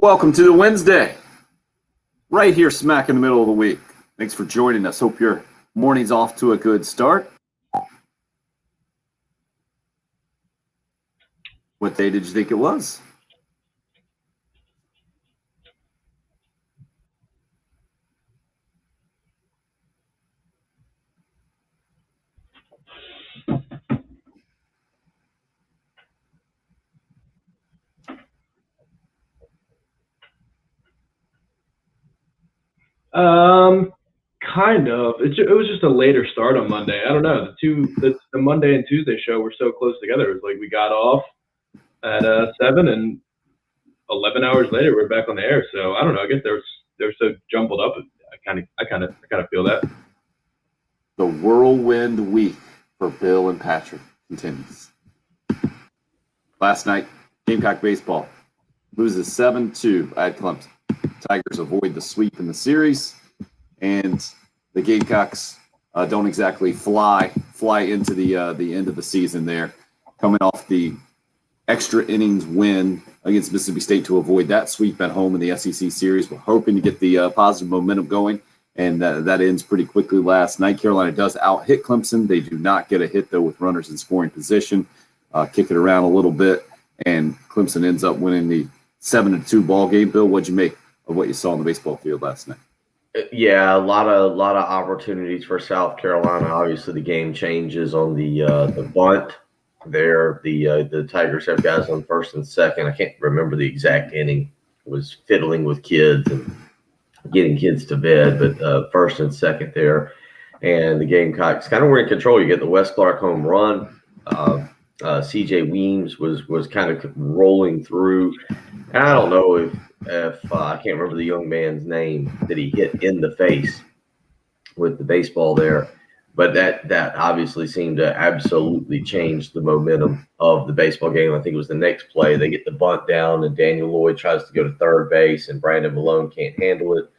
Welcome to the Wednesday, right here smack in the middle of the week. Thanks for joining us. Hope your morning's off to a good start. What day did you think it was? Kind of. It was just a later start on Monday. I don't know. The Monday and Tuesday show were so close together. It was like we got off at 7, and 11 hours later we're back on the air. So I don't know. I guess they're so jumbled up. I kind of feel that. The whirlwind week for Bill and Patrick continues. Last night, Gamecock baseball loses 7-2 at Clemson. Tigers avoid the sweep in the series, and the Gamecocks don't exactly fly into the end of the season there, coming off the extra innings win against Mississippi State to avoid that sweep at home in the SEC series. We're hoping to get the positive momentum going, and that ends pretty quickly last night. Carolina does out-hit Clemson. They do not get a hit, though, with runners in scoring position. Kick it around a little bit, and Clemson ends up winning the 7-2 ball game. Bill, what'd you make of what you saw on the baseball field last night? Yeah, a lot of opportunities for South Carolina. Obviously, the game changes on the bunt. There, the Tigers have guys on first and second. I can't remember the exact inning. It was fiddling with kids and getting kids to bed, but first and second there, and the Gamecocks kind of were in control. You get the Wes Clark home run. C.J. Weems was kind of rolling through. And I don't know if I can't remember the young man's name that he hit in the face with the baseball there, but that obviously seemed to absolutely change the momentum of the baseball game. I think it was the next play. They get the bunt down, and Daniel Lloyd tries to go to third base, and Brandon Malone can't handle it.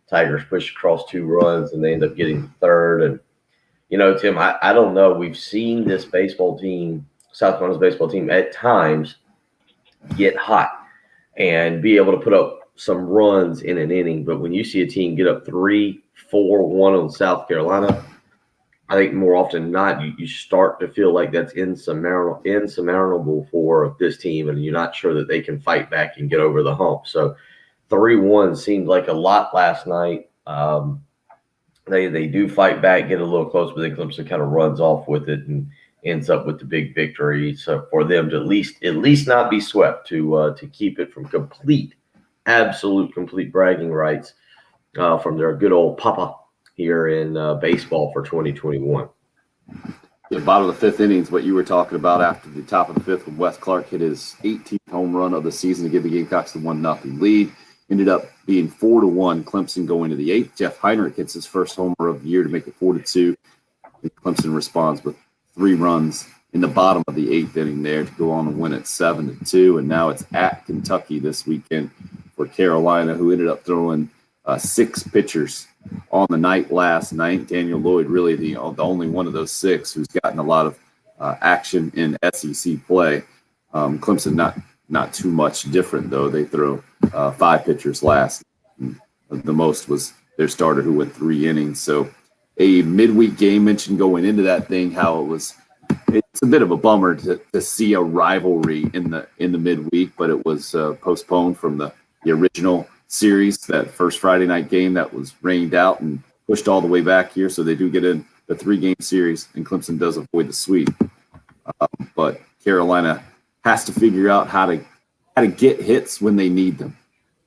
Tigers push across 2 runs, and they end up getting third. And, Tim, I don't know. We've seen this baseball team, South Carolina's baseball team, at times get hot and be able to put up some runs in an inning. But when you see a team get up 3-4-1 on South Carolina, I think more often than not, you start to feel like that's insurmountable for this team, and you're not sure that they can fight back and get over the hump. So 3-1 seemed like a lot last night. They do fight back, get a little close, but then Clemson kind of runs off with it and ends up with the big victory. So for them to at least not be swept, to keep it from complete bragging rights from their good old papa here in baseball for 2021. The bottom of the 5th inning is what you were talking about after the top of the 5th when Wes Clark hit his 18th home run of the season to give the Gamecocks the 1-0 lead. Ended up being 4-1 Clemson going to the 8th. Jeff Heinrich hits his first homer of the year to make it 4-2. Clemson responds with 3 runs in the bottom of the 8th inning there to go on and win it 7-2. And now it's at Kentucky this weekend for Carolina, who ended up throwing 6 pitchers on the night last night. Daniel Lloyd, really the only one of those 6 who's gotten a lot of action in SEC play. Clemson not too much different, though. They throw 5 pitchers last. The most was their starter, who went 3 innings. So a midweek game, mentioned going into that thing how it's a bit of a bummer to see a rivalry in the midweek, but it was postponed from the original series, that first Friday night game that was rained out and pushed all the way back here. So they do get in the 3-game series, and Clemson does avoid the sweep. But Carolina has to figure out how to get hits when they need them.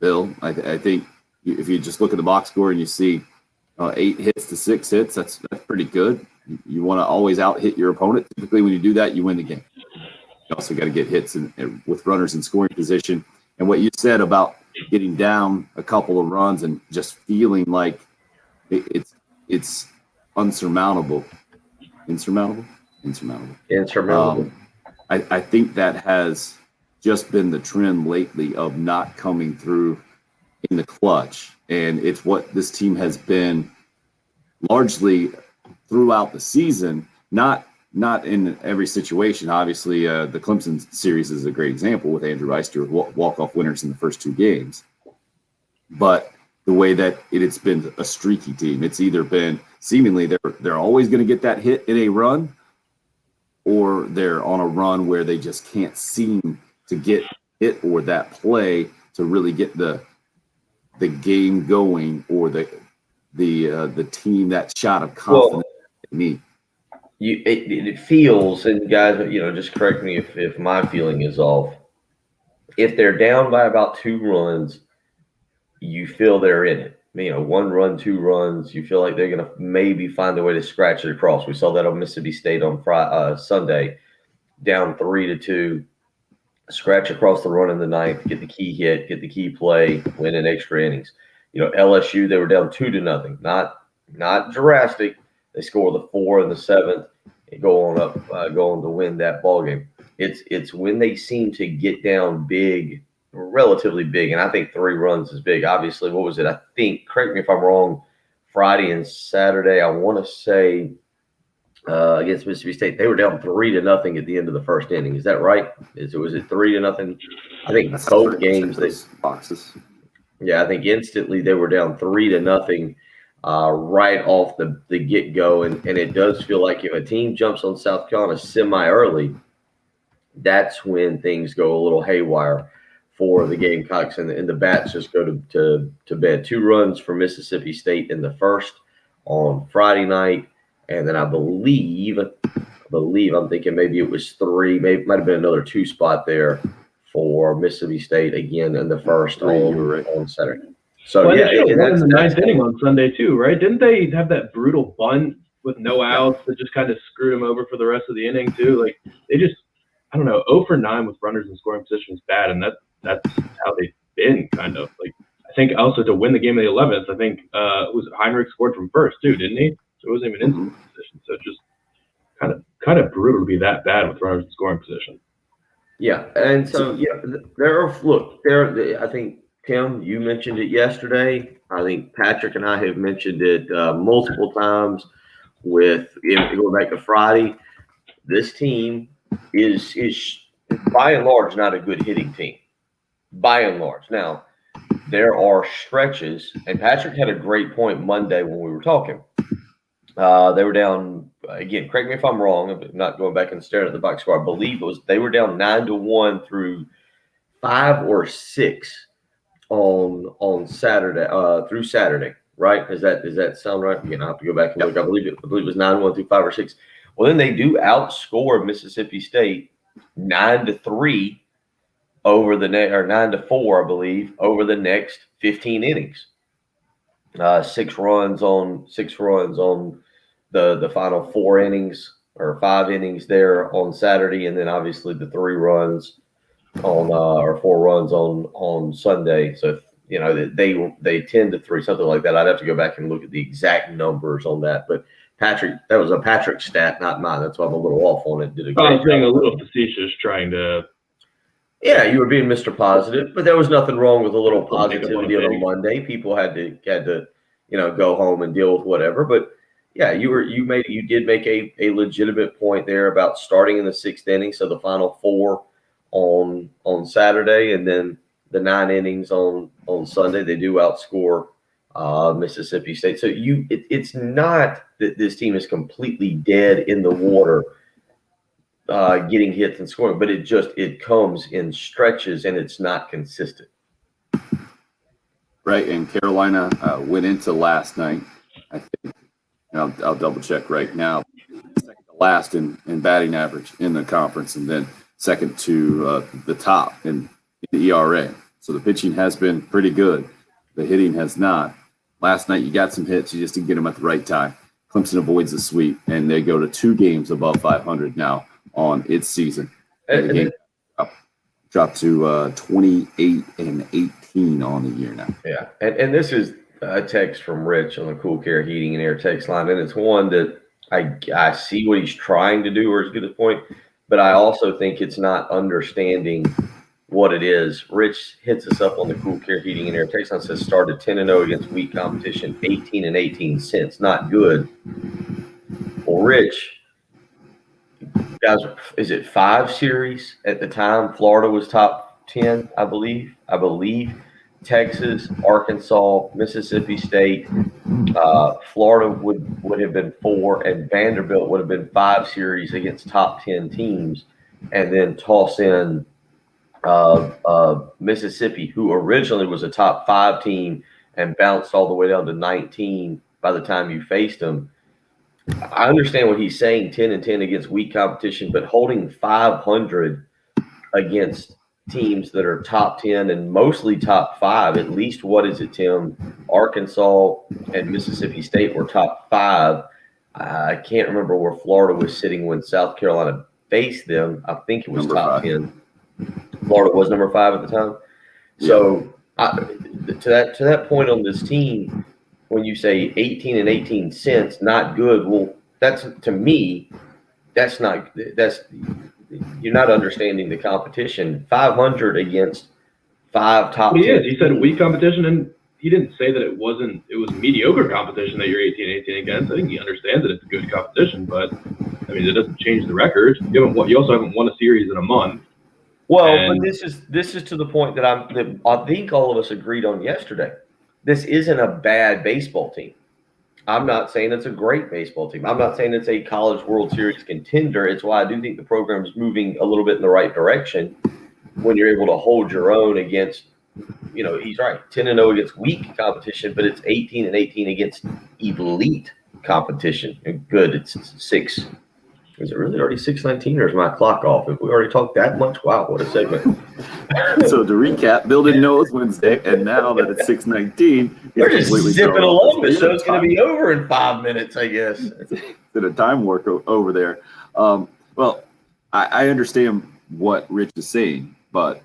Bill, I think if you just look at the box score and you see 8 hits to 6 hits, that's pretty good. You want to always out-hit your opponent. Typically, when you do that, you win the game. You also got to get hits with runners in scoring position. And what you said about getting down a couple of runs and just feeling like it's unsurmountable. Insurmountable. I think that has just been the trend lately of not coming through in the clutch. And it's what this team has been largely throughout the season, not not in every situation. Obviously, the Clemson series is a great example with Andrew Rice to walk-off winners in the first 2 games. But the way that it's been a streaky team, it's either been seemingly they're always going to get that hit in a run, or they're on a run where they just can't seem to get it or that play to really get the game going, or the team that shot of confidence they need. It feels, and guys, just correct me if my feeling is off. If they're down by about 2 runs, you feel they're in it. 1 run, 2 runs, you feel like they're going to maybe find a way to scratch it across. We saw that on Mississippi State on Sunday, down 3-2, scratch across the run in the 9th, get the key hit, get the key play, win in extra innings. LSU, they were down 2-0, not drastic. They score the 4 and the 7th and go on to win that ball game. It's when they seem to get down big, relatively big, and I think 3 runs is big. Obviously, what was it? I think, correct me if I'm wrong, Friday and Saturday, I want to say against Mississippi State, they were down 3-0 at the end of the first inning. Is that right? Was it 3-0? I think That's both games boxes. Yeah, I think instantly they were down 3-0 right off the get-go, and it does feel like if a team jumps on South Carolina semi-early, that's when things go a little haywire for the Gamecocks, and the bats just go to bed. 2 runs for Mississippi State in the first on Friday night, and then I believe I'm thinking maybe it was 3, maybe it might have been another 2 spot there for Mississippi State again in the first on Saturday. So that's in the 9th inning on Sunday too, right? Didn't they have that brutal bunt with no outs that just kind of screwed them over for the rest of the inning too? Like they just, I don't know, 0 for 9 with runners in scoring position is bad, and that's how they've been kind of. Like I think also to win the game of the 11th, I think was Heinrich scored from first too, didn't he? So it wasn't even in scoring position. So just kind of brutal to be that bad with runners in scoring position. Yeah, and so I think Tim, you mentioned it yesterday. I think Patrick and I have mentioned it multiple times. With going back to Friday, this team is by and large not a good hitting team. By and large, now there are stretches, and Patrick had a great point Monday when we were talking. They were down again. Correct me if I'm wrong. I'm not going back and staring at the box score. I believe they were down 9-1 through 5 or 6 on Saturday through Saturday. Right? Does that sound right? Again, I have to go back and look. I believe it was 9-1 through 5 or 6. Well, then they do outscore Mississippi State 9-3 over the next, or 9-4, I believe, over the next 15 innings. 6 runs on the final 4 innings or 5 innings there on Saturday, and then obviously the 3 runs on or 4 runs on Sunday. So they 10-3, something like that. I'd have to go back and look at the exact numbers on that. But Patrick, that was a Patrick stat, not mine. That's why I'm a little off on it. I was being a little facetious, trying to. Yeah, you were being Mr. Positive, but there was nothing wrong with a little positivity on a Monday. People had to go home and deal with whatever. But yeah, you did make a legitimate point there about starting in the 6th inning, so the final 4 on Saturday, and then the 9 innings on Sunday. They do outscore Mississippi State. So it's not that this team is completely dead in the water getting hits and scoring, but it comes in stretches and it's not consistent. Right, and Carolina went into last night, I think, and I'll double check right now, second to last in batting average in the conference, and then second to the top in the ERA. So the pitching has been pretty good. The hitting has not. Last night you got some hits, you just didn't get them at the right time. Clemson avoids the sweep, and they go to 2 games above 500 now on its season. And the game dropped to 28-18 on the year now. Yeah, and this is a text from Rich on the Cool Care Heating and Air text line, and it's one that I see what he's trying to do, or to get the point, but I also think it's not understanding what it is. Rich hits us up on the Cool Care Heating and Air text line, says started 10-0 against weak competition, 18-18 since. Not good. Well, Rich, guys, is it 5 series at the time? Florida was top 10, I believe. Texas, Arkansas, Mississippi State, Florida would have been 4, and Vanderbilt would have been 5 series against top 10 teams, and then toss in Mississippi, who originally was a top 5 team and bounced all the way down to 19 by the time you faced them. I understand what he's saying, 10-10 against weak competition, but holding 500 against teams that are top 10 and mostly top 5, at least what is it, Tim? Arkansas and Mississippi State were top 5. I can't remember where Florida was sitting when South Carolina faced them. I think it was Number top 5. 10. Florida was number 5 at the time. So to that point on this team, when you say 18 and 18 cents, not good. Well, that's, to me, that's you're not understanding the competition. 500 against 5 top 10. He said weak competition, and he didn't say that it was mediocre competition that you're 18-18 against. I think he understands that it's good competition, but I mean, it doesn't change the record. You also haven't won a series in a month. Well, but this is to the point that I think all of us agreed on yesterday. This isn't a bad baseball team. I'm not saying it's a great baseball team. I'm not saying it's a College World Series contender. It's why I do think the program is moving a little bit in the right direction when you're able to hold your own against, he's right, 10-0 against weak competition, but it's 18-18 against elite competition. And good, it's 6. Is it really already 6:19, or is my clock off? If we already talked that much, wow, what a segment. So to recap, Bill didn't know it was Wednesday, and now that it's 6:19, we're just zipping along. The show's going to be over in 5 minutes, I guess. Did a time work over there. Well, I understand what Rich is saying, but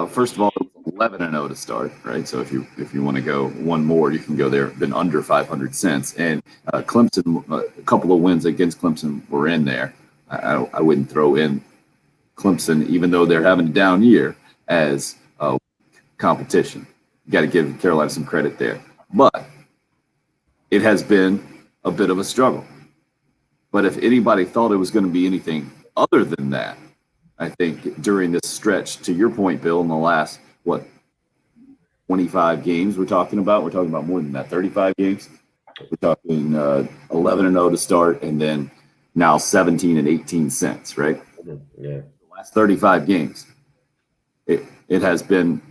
first of all, it was 11-0 to start, right? So if you want to go one more, you can go there. Been under 500 cents, and Clemson, a couple of wins against Clemson were in there. I wouldn't throw in Clemson, even though they're having a down year, as competition. You got to give Carolina some credit there, but it has been a bit of a struggle. But if anybody thought it was going to be anything other than that, I think during this stretch, to your point, Bill, in the last, 25 games we're talking about more than that, 35 games. We're talking 11-0 to start, and then now 17 and 18 cents, right? Yeah. The last 35 games, it has been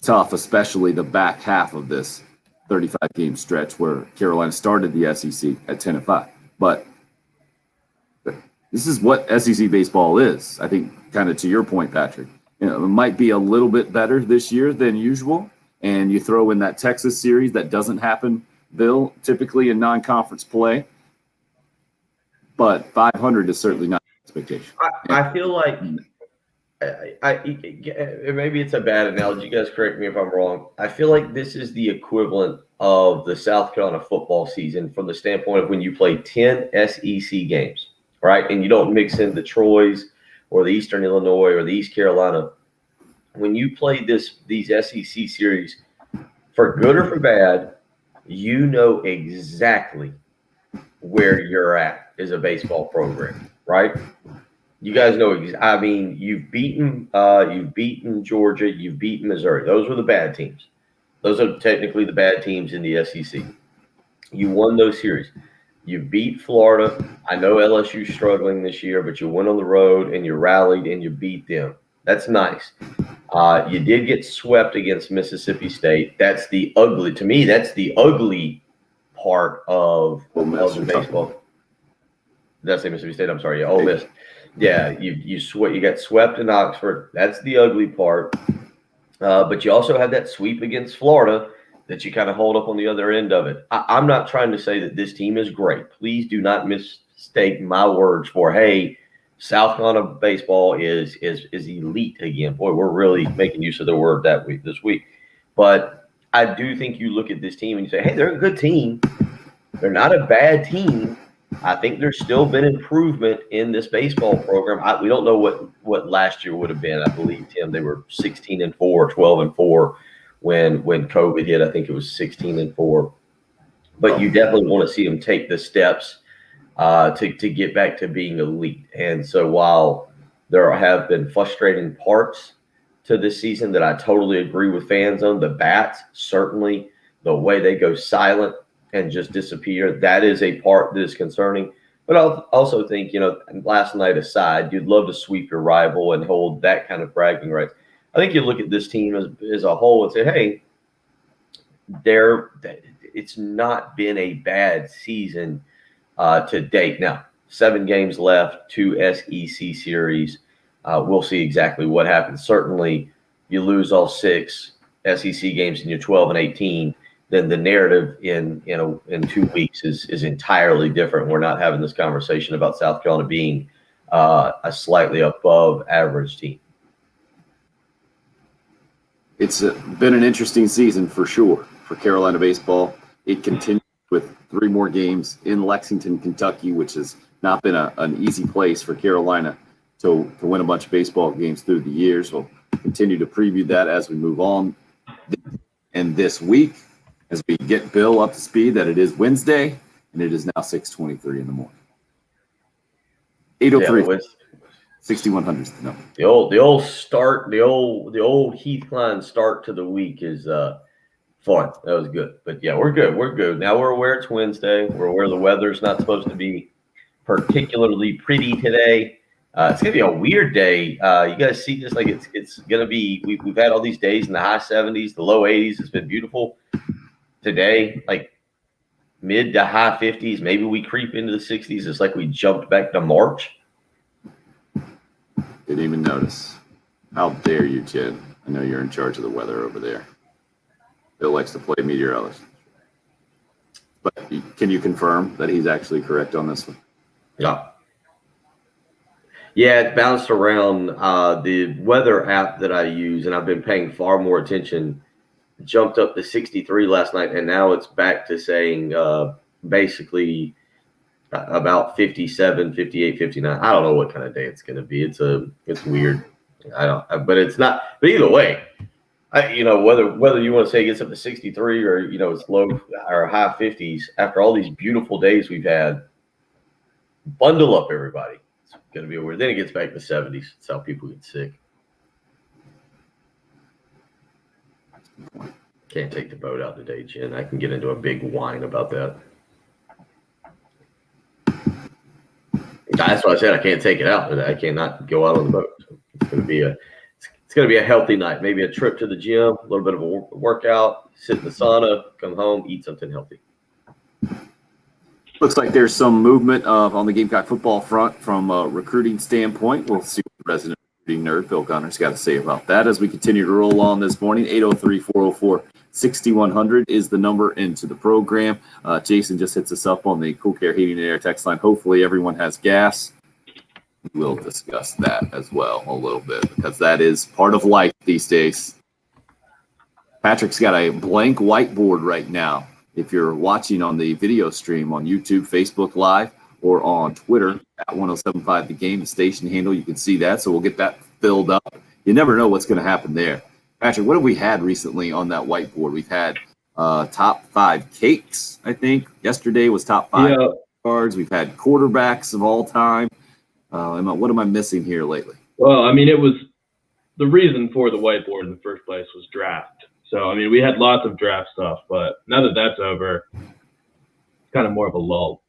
tough, especially the back half of this 35-game stretch where Carolina started the SEC at 10-5. But this is what SEC baseball is. I think, kind of to your point, Patrick, it might be a little bit better this year than usual. And you throw in that Texas series that doesn't happen, Bill, typically in non-conference play. But 500 is certainly not an expectation. I feel like maybe it's a bad analogy. You guys correct me if I'm wrong. I feel like this is the equivalent of the South Carolina football season from the standpoint of when you play 10 SEC games, right? And you don't mix in the Troys or the Eastern Illinois or the East Carolina. When you play these SEC series, for good or for bad, you know exactly where you're at as a baseball program, right? You guys know. I mean, you've beaten Georgia, you've beaten Missouri. Those were the bad teams. Those are technically the bad teams in the SEC. You won those series. You beat Florida. I know LSU's struggling this year, but you went on the road and you rallied and you beat them. That's nice. You did get swept against Mississippi State. That's the ugly part of the baseball. Did I say Mississippi State? I'm sorry. Yeah, Ole Miss. Yeah, you got swept in Oxford. That's the ugly part. But you also had that sweep against Florida that you kind of hold up on the other end of it. I'm not trying to say that this team is great. Please do not mistake my words for, hey, South Carolina baseball is elite again. Boy, we're really making use of the word this week. But I do think you look at this team and you say, hey, they're a good team. They're not a bad team. I think there's still been improvement in this baseball program. We don't know what last year would have been. I believe, Tim, they were 16-4, 12-4 when COVID hit. I think it was 16-4. But you definitely want to see them take the steps to get back to being elite. And so while there have been frustrating parts to this season that I totally agree with fans on, the bats, certainly the way they go silent and just disappear, that is a part that is concerning. But I also think, last night aside, you'd love to sweep your rival and hold that kind of bragging rights. I think you look at this team as a whole and say, hey, it's not been a bad season to date. Now, 7 games left, 2 SEC series. We'll see exactly what happens. Certainly, you lose all 6 SEC games and you're 12-18. Then the narrative in 2 weeks is entirely different. We're not having this conversation about South Carolina being a slightly above average team. It's been an interesting season for sure for Carolina baseball. It continues with 3 more games in Lexington, Kentucky, which has not been an easy place for Carolina to win a bunch of baseball games through the years. We'll continue to preview that as we move on. And this week, as we get Bill up to speed, that it is Wednesday, and it is now 6:23 in the morning. 8:03, 6,100 is the number. The old start, the old Heath Klein start to the week is fun. That was good. But yeah, we're good. We're good. Now we're aware it's Wednesday. We're aware the weather's not supposed to be particularly pretty today. It's gonna be a weird day. You guys see this? Like it's gonna be. We've had all these days in the high 70s, the low 80s. It's been beautiful. Today, like mid to high 50s. Maybe we creep into the 60s. It's like we jumped back to March. Didn't even notice. How dare you, Jen? I know you're in charge of the weather over there. Bill likes to play meteorologist. But can you confirm that he's actually correct on this one? Yeah. Yeah, it bounced around. The weather app that I use, and I've been paying far more attention, jumped up to 63 last night, and now it's back to saying basically about 57, 58, 59. I don't know what kind of day it's going to be. It's weird. But it's not. But either way, whether you want to say it gets up to 63 or it's low or high 50s after all these beautiful days we've had, bundle up, everybody. It's going to be weird. Then it gets back to 70s. That's how people get sick. Can't take the boat out today, Jen. I can get into a big whine about that. That's why I said I can't take it out. I cannot go out on the boat. So it's going to be a healthy night. Maybe a trip to the gym, a little bit of a workout, sit in the sauna, come home, eat something healthy. Looks like there's some movement on the Gamecock football front from a recruiting standpoint. We'll see what the resident recruiting nerd, Bill Connor's got to say about that as we continue to roll on this morning. 803-404-6100 is the number into the program. Jason just hits us up on the Cool Care Heating and Air text line. Hopefully everyone has gas. We'll discuss that as well a little bit because that is part of life these days. Patrick's got a blank whiteboard right now. If you're watching on the video stream on YouTube, Facebook Live, or on Twitter at 1075 The Game, the station handle, you can see that. So we'll get that filled up. You never know what's going to happen there. Patrick, what have we had recently on that whiteboard? We've had top 5 cakes, I think. Yesterday was top 5 cards. We've had quarterbacks of all time. What am I missing here lately? Well, I mean, it was the reason for the whiteboard in the first place was draft. So, I mean, we had lots of draft stuff, but now that that's over, it's kind of more of a lull.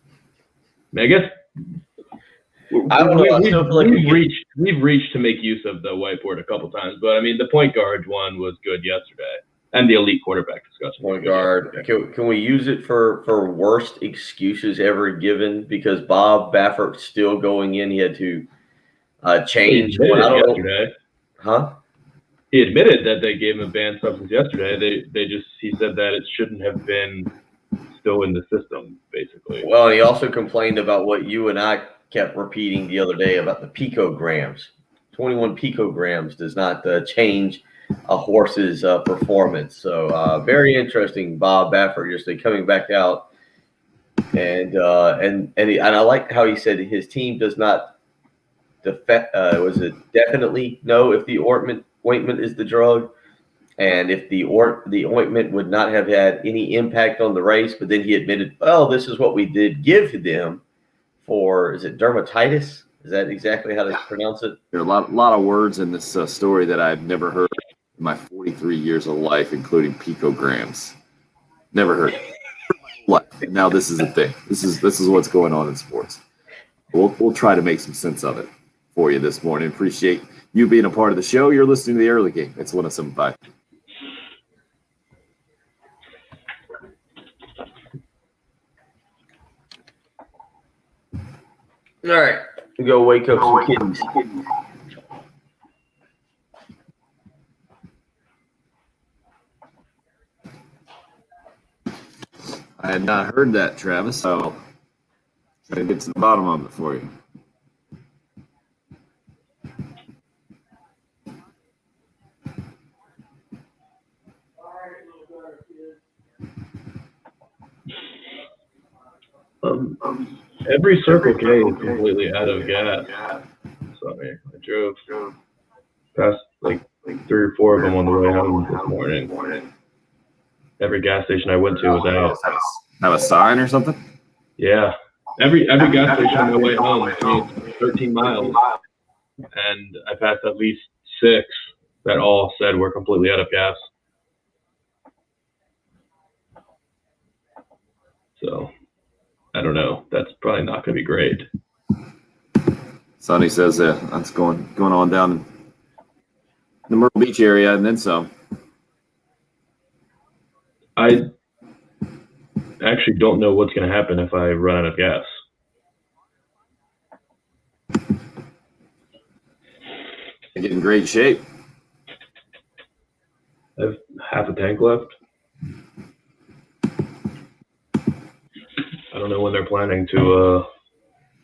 I mean, I guess I don't know. I still feel like we've reached to make use of the whiteboard a couple times, but I mean, the point guard one was good yesterday, and the elite quarterback discussion. Point guard. Can we use it for worst excuses ever given? Because Bob Baffert's still going in. He had to change. Yesterday. Huh? He admitted that they gave him a banned substance yesterday. He said that it shouldn't have been still in the system, basically. Well, and he also complained about what you and I kept repeating the other day about the picograms. 21 picograms does not change a horse's performance. So very interesting. Bob Baffert yesterday coming back out, and I like how he said his team does not definitely know if the ointment is the drug. And if the ointment would not have had any impact on the race, but then he admitted, well, this is what we did give them for, is it dermatitis? Is that exactly how to pronounce it? There are a lot of words in this story that I've never heard in my 43 years of life, including picograms. Never heard it. And now this is a thing. This is what's going on in sports. We'll try to make some sense of it for you this morning. Appreciate you being a part of the show. You're listening to the early game. It's 107.5. All right, we go wake up some kittens. I had not heard that, Travis, so try to get to the bottom of it for you. Every Circle K is completely out of gas. Sorry, I drove past like 3 or 4 of them on the way home this morning. Every gas station I went to was out. Have a sign or something? Yeah, every gas station on my way home. I mean, it's 13 miles, and I passed at least 6 that all said we're completely out of gas. So I don't know. That's probably not going to be great. Sonny says that's going on down in the Myrtle Beach area and then some. I actually don't know what's going to happen if I run out of gas. They get in great shape. I have half a tank left. I don't know when they're planning to.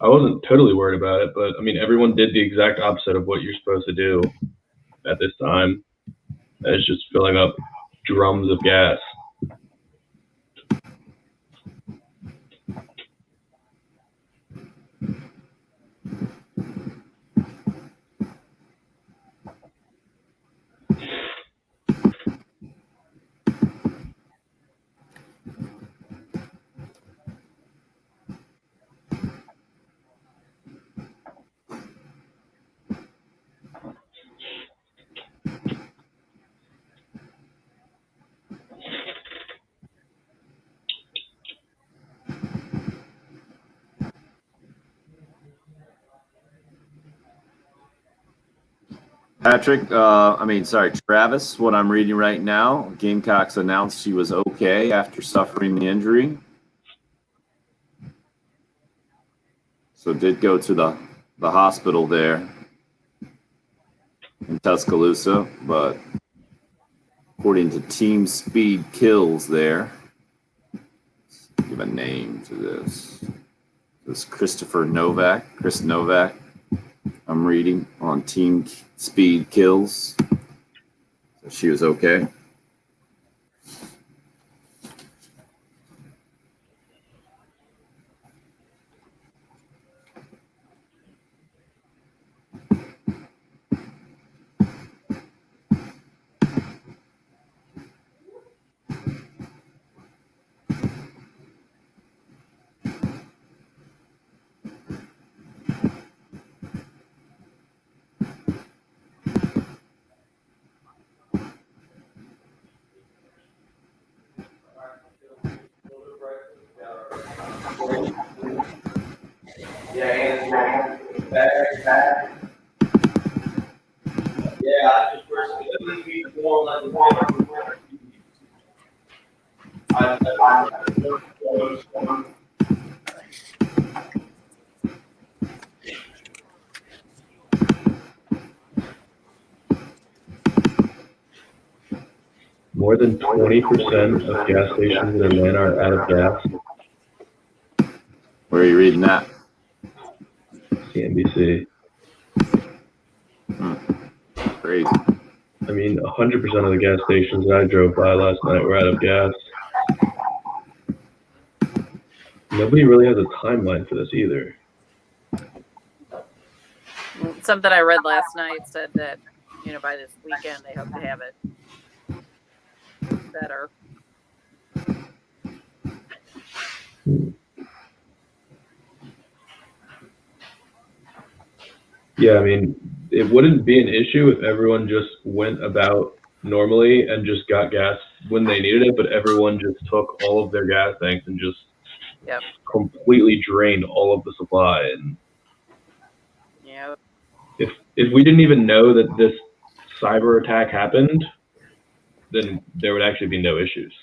I wasn't totally worried about it, but I mean, everyone did the exact opposite of what you're supposed to do at this time. It's just filling up drums of gas. Patrick, Travis, what I'm reading right now, Gamecocks announced she was okay after suffering the injury. So did go to the hospital there in Tuscaloosa, but according to Team Speed Kills there, let's give a name to this. This Chris Novak. I'm reading on Team Speed Kills. So she was okay. More than 20% of gas stations in Atlanta are out of gas. Where are you reading that? CNBC. Crazy. I mean, 100% of the gas stations that I drove by last night were out of gas. Nobody really has a timeline for this either. Something I read last night said that, by this weekend they hope to have it better. Yeah, I mean, it wouldn't be an issue if everyone just went about normally and just got gas when they needed it, but everyone just took all of their gas tanks and just Yep. completely drained all of the supply. And Yeah. if we didn't even know that this cyber attack happened, then there would actually be no issues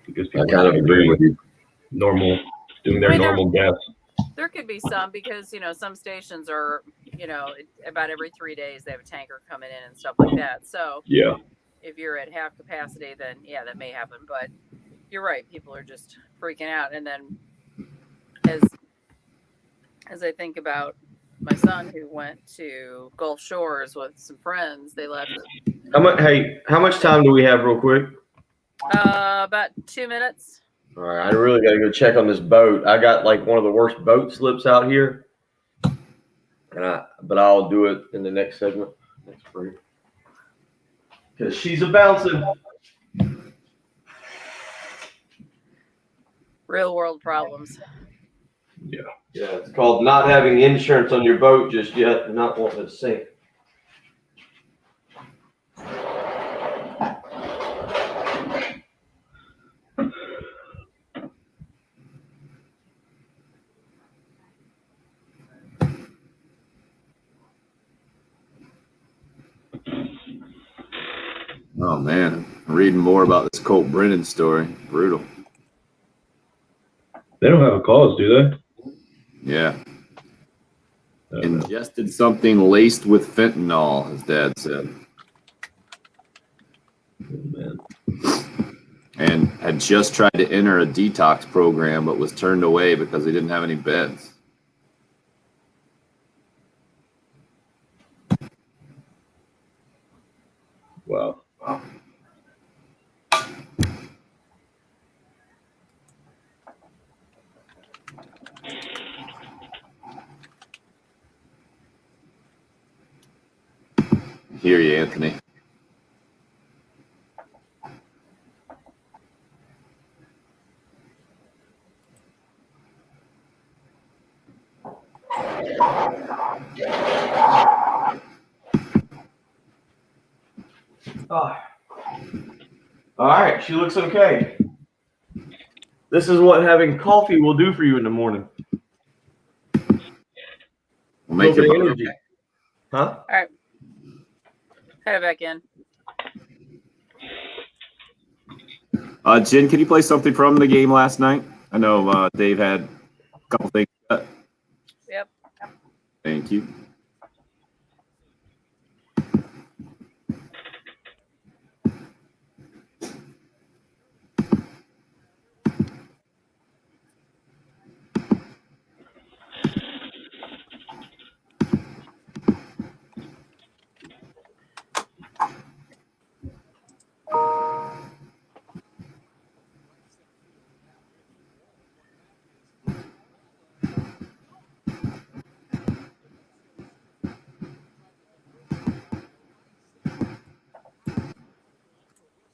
because I people kind of are agree with you. doing their I mean, normal gas. There could be some because, some stations are, about every 3 days they have a tanker coming in and stuff like that. So Yeah. if you're at half capacity, then yeah, that may happen. But you're right. People are just freaking out. And then as I think about my son who went to Gulf Shores with some friends, they left How much time do we have real quick? about 2 minutes. All right, I really got to go check on this boat. I got like one of the worst boat slips out here, but I'll do it in the next segment. Next break. Because she's a bouncing. Real world problems. Yeah. Yeah, it's called not having insurance on your boat just yet and not wanting to sink. Oh man, reading more about this Colt Brennan story. Brutal. They don't have a cause, do they? Yeah. No. Ingested something laced with fentanyl, his dad said. Oh, man. And had just tried to enter a detox program, but was turned away because they didn't have any beds. Wow. Hear you, Anthony. Oh. All right, she looks okay. This is what having coffee will do for you in the morning. We'll make Little your bit of boat energy. okay. Huh? All right. Head it back in. Jen, can you play something from the game last night? I know Dave had a couple things. Yep. Thank you.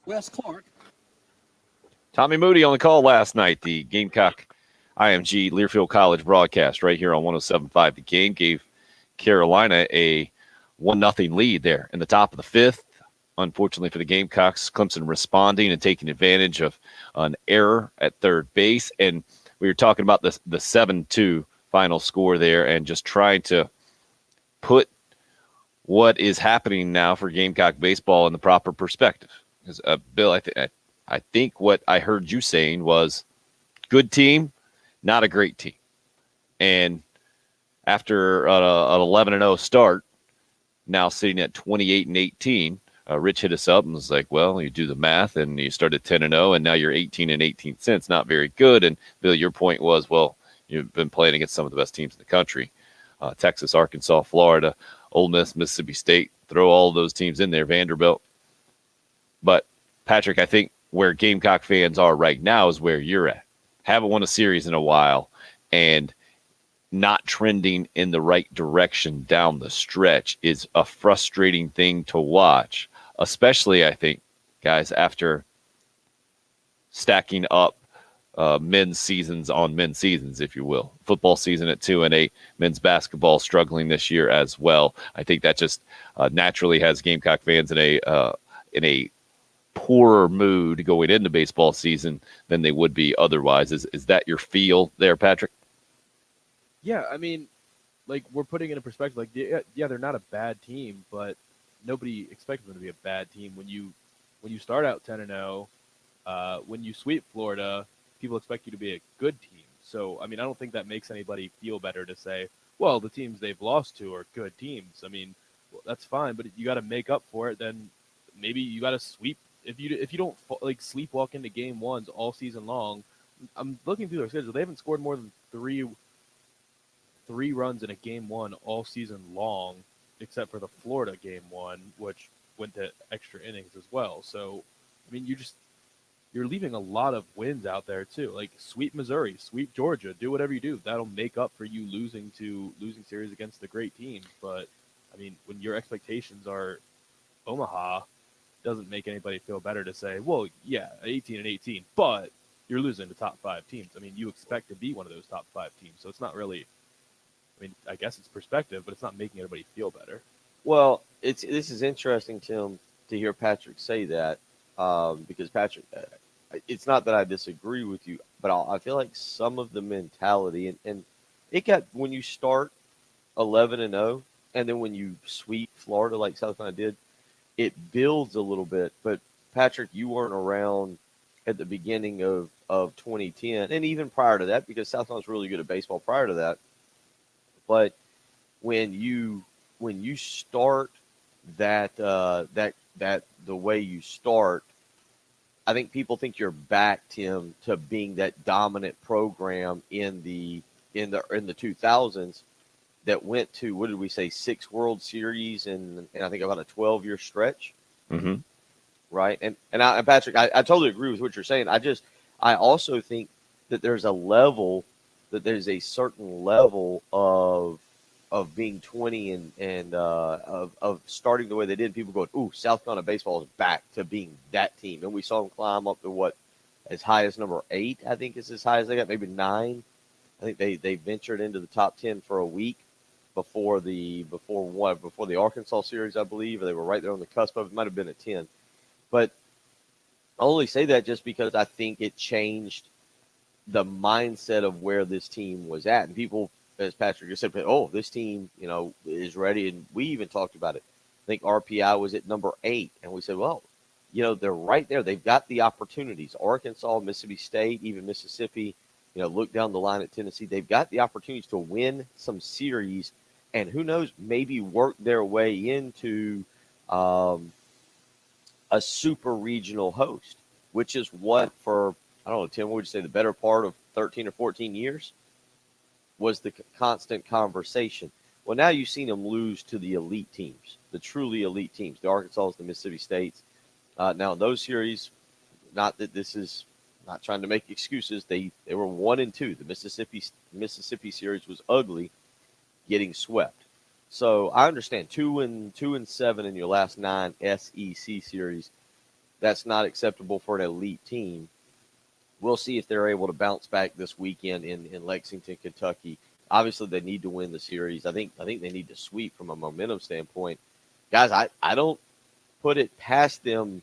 Wes Clark. Tommy Moody on the call last night. The Gamecock IMG Learfield College broadcast right here on 107.5. The game gave Carolina a 1-0 lead there in the top of the fifth. Unfortunately for the Gamecocks, Clemson responding and taking advantage of an error at third base. And we were talking about the 7-2 final score there and just trying to put what is happening now for Gamecock baseball in the proper perspective. Because, Bill, I think what I heard you saying was good team, not a great team. And after an 11-0 start, now sitting at 28-18, Rich hit us up and was like, well, you do the math and you started 10-0 and now you're 18-18 cents. Not very good. And Bill, your point was, well, you've been playing against some of the best teams in the country. Texas, Arkansas, Florida, Ole Miss, Mississippi State, throw all of those teams in there, Vanderbilt. But Patrick, I think where Gamecock fans are right now is where you're at. Haven't won a series in a while and not trending in the right direction down the stretch is a frustrating thing to watch, especially, I think, guys, after stacking up men's seasons on men's seasons, if you will. Football season at 2-8, men's basketball struggling this year as well. I think that just naturally has Gamecock fans in a poorer mood going into baseball season than they would be otherwise. Is that your feel there, Patrick? Yeah, I mean, like, we're putting it in perspective. Like, yeah, they're not a bad team, but nobody expected them to be a bad team. When you start out 10-0, when you sweep Florida, people expect you to be a good team. So, I mean, I don't think that makes anybody feel better to say, well, the teams they've lost to are good teams. I mean, well, that's fine, but you got to make up for it. Then maybe you got to sweep. If you don't like sleepwalk into game ones all season long, I'm looking through their schedule. They haven't scored more than three runs in a game one all season long, except for the Florida game one, which went to extra innings as well. So, I mean, you're leaving a lot of wins out there too. Like, sweep Missouri, sweep Georgia, do whatever you do. That'll make up for you losing series against the great teams. But I mean, when your expectations are Omaha, doesn't make anybody feel better to say, well, yeah, 18-18, but you're losing to top 5 teams. I mean, you expect to be one of those top 5 teams. So it's not really, I mean, I guess it's perspective, but it's not making anybody feel better. Well, this is interesting, Tim, to hear Patrick say that, because Patrick, it's not that I disagree with you, but I feel like some of the mentality and it got when you start 11-0, and then when you sweep Florida like South Carolina did, it builds a little bit. But Patrick, you weren't around at the beginning of 2010, and even prior to that, because South Carolina was really good at baseball prior to that. But when you start that the way you start, I think people think you're back, Tim, to being that dominant program in the 2000s that went to, what did we say, 6 World Series and I think about a 12-year stretch. Mm-hmm. Right. And Patrick, I totally agree with what you're saying. I also think that there's a certain level of being 20 and of starting the way they did. People going, ooh, South Carolina baseball is back to being that team. And we saw them climb up to as high as number 8, I think is as high as they got, maybe 9. I think they ventured into the top 10 for a week before the Arkansas series, I believe, or they were right there on the cusp of it. Might have been at 10. But I only say that just because I think it changed the mindset of where this team was at. And people, as Patrick just said, oh, this team, is ready. And we even talked about it. I think RPI was at number 8. And we said, well, they're right there. They've got the opportunities. Arkansas, Mississippi State, even Mississippi, look down the line at Tennessee. They've got the opportunities to win some series. And who knows, maybe work their way into a super regional host, which is what for, I don't know, Tim, what would you say, the better part of 13 or 14 years was the constant conversation. Well, now you've seen them lose to the elite teams, the truly elite teams, the Arkansas, the Mississippi States. Now, in those series, not that this is not trying to make excuses, they were 1-2. The Mississippi series was ugly, getting swept. So I understand 2-7 in your last 9 SEC series. That's not acceptable for an elite team. We'll see if they're able to bounce back this weekend in Lexington, Kentucky. Obviously, they need to win the series. I think they need to sweep from a momentum standpoint. Guys, I don't put it past them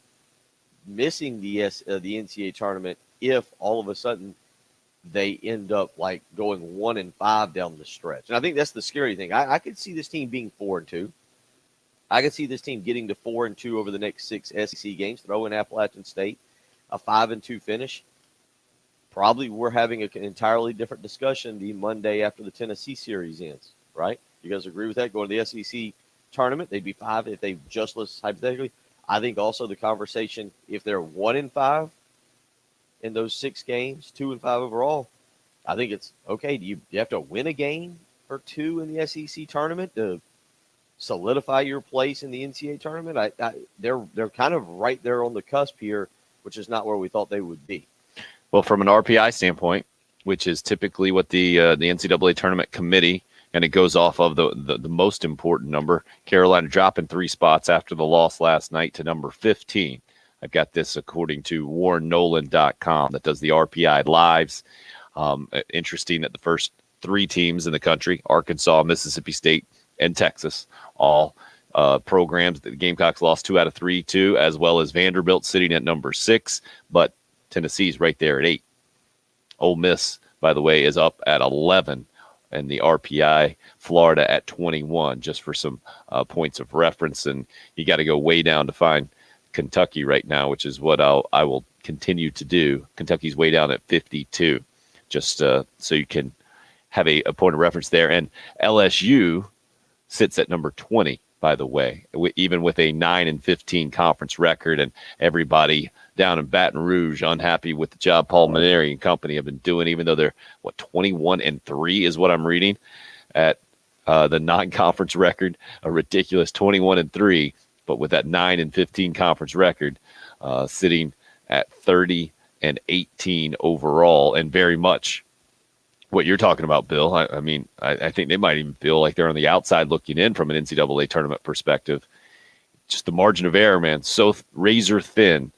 missing the NCAA tournament if all of a sudden they end up like going 1-5 down the stretch. And I think that's the scary thing. I could see this team being 4-2. I could see this team getting to 4-2 over the next 6 SEC games, throw in Appalachian State, a 5-2 finish. Probably we're having an entirely different discussion the Monday after the Tennessee series ends, right? You guys agree with that? Going to the SEC tournament, they'd be 5 if they just list hypothetically. I think also the conversation, if they're 1-5 in those 6 games, 2-5 overall, I think it's okay. Do you have to win a game or 2 in the SEC tournament to solidify your place in the NCAA tournament? They're kind of right there on the cusp here, which is not where we thought they would be. Well, from an RPI standpoint, which is typically what the NCAA tournament committee, and it goes off of the most important number, Carolina dropping 3 spots after the loss last night to number 15. I've got this according to WarrenNolan.com that does the RPI lives. Interesting that the first 3 teams in the country, Arkansas, Mississippi State, and Texas, all programs that the Gamecocks lost 2 out of 3 to, as well as Vanderbilt sitting at number 6, but Tennessee's right there at 8. Ole Miss, by the way, is up at 11, and the RPI, Florida at 21, just for some points of reference. And you got to go way down to find Kentucky right now, which is what I will continue to do. Kentucky's way down at 52, just so you can have a point of reference there. And LSU sits at number 20, by the way, even with a 9-15 conference record, and everybody down in Baton Rouge unhappy with the job Paul Mainieri and company have been doing, even though they're 21-3 is what I'm reading at the non-conference record, a ridiculous 21-3, but with that 9-15 conference record, sitting at 30-18 overall, and very much what you're talking about, Bill. I mean, I think they might even feel like they're on the outside looking in from an NCAA tournament perspective. Just the margin of error, man, so razor thin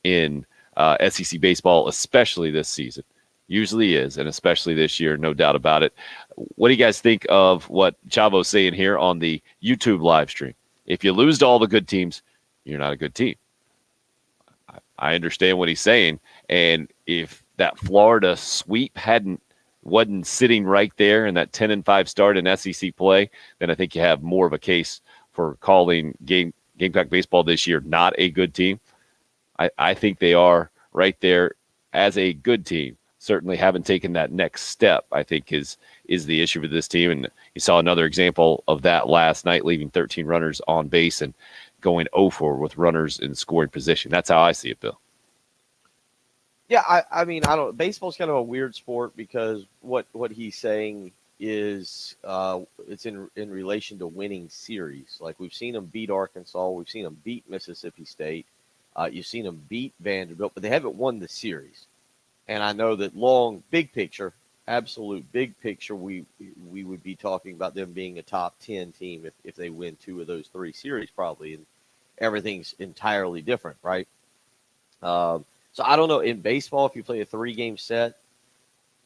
in SEC baseball, especially this season. Usually is, and especially this year, no doubt about it. What do you guys think of what Chavo's saying here on the YouTube live stream? If you lose to all the good teams, you're not a good team. I understand what he's saying, and if that Florida sweep wasn't sitting right there in that 10-5 start in SEC play, then I think you have more of a case for calling Gamecock baseball this year not a good team. I think they are right there as a good team. Certainly haven't taken that next step, I think, is the issue with this team. And you saw another example of that last night, leaving 13 runners on base and going 0-4 with runners in scoring position. That's how I see it, Bill. Yeah, I mean, baseball's kind of a weird sport because what he's saying is it's in relation to winning series. Like, we've seen them beat Arkansas, we've seen them beat Mississippi State, you've seen them beat Vanderbilt, but they haven't won the series. And I know that big picture, absolute big picture, we would be talking about them being a top 10 team if they win 2 of those 3 series probably, and everything's entirely different, right? So I don't know. In baseball, if you play a 3-game set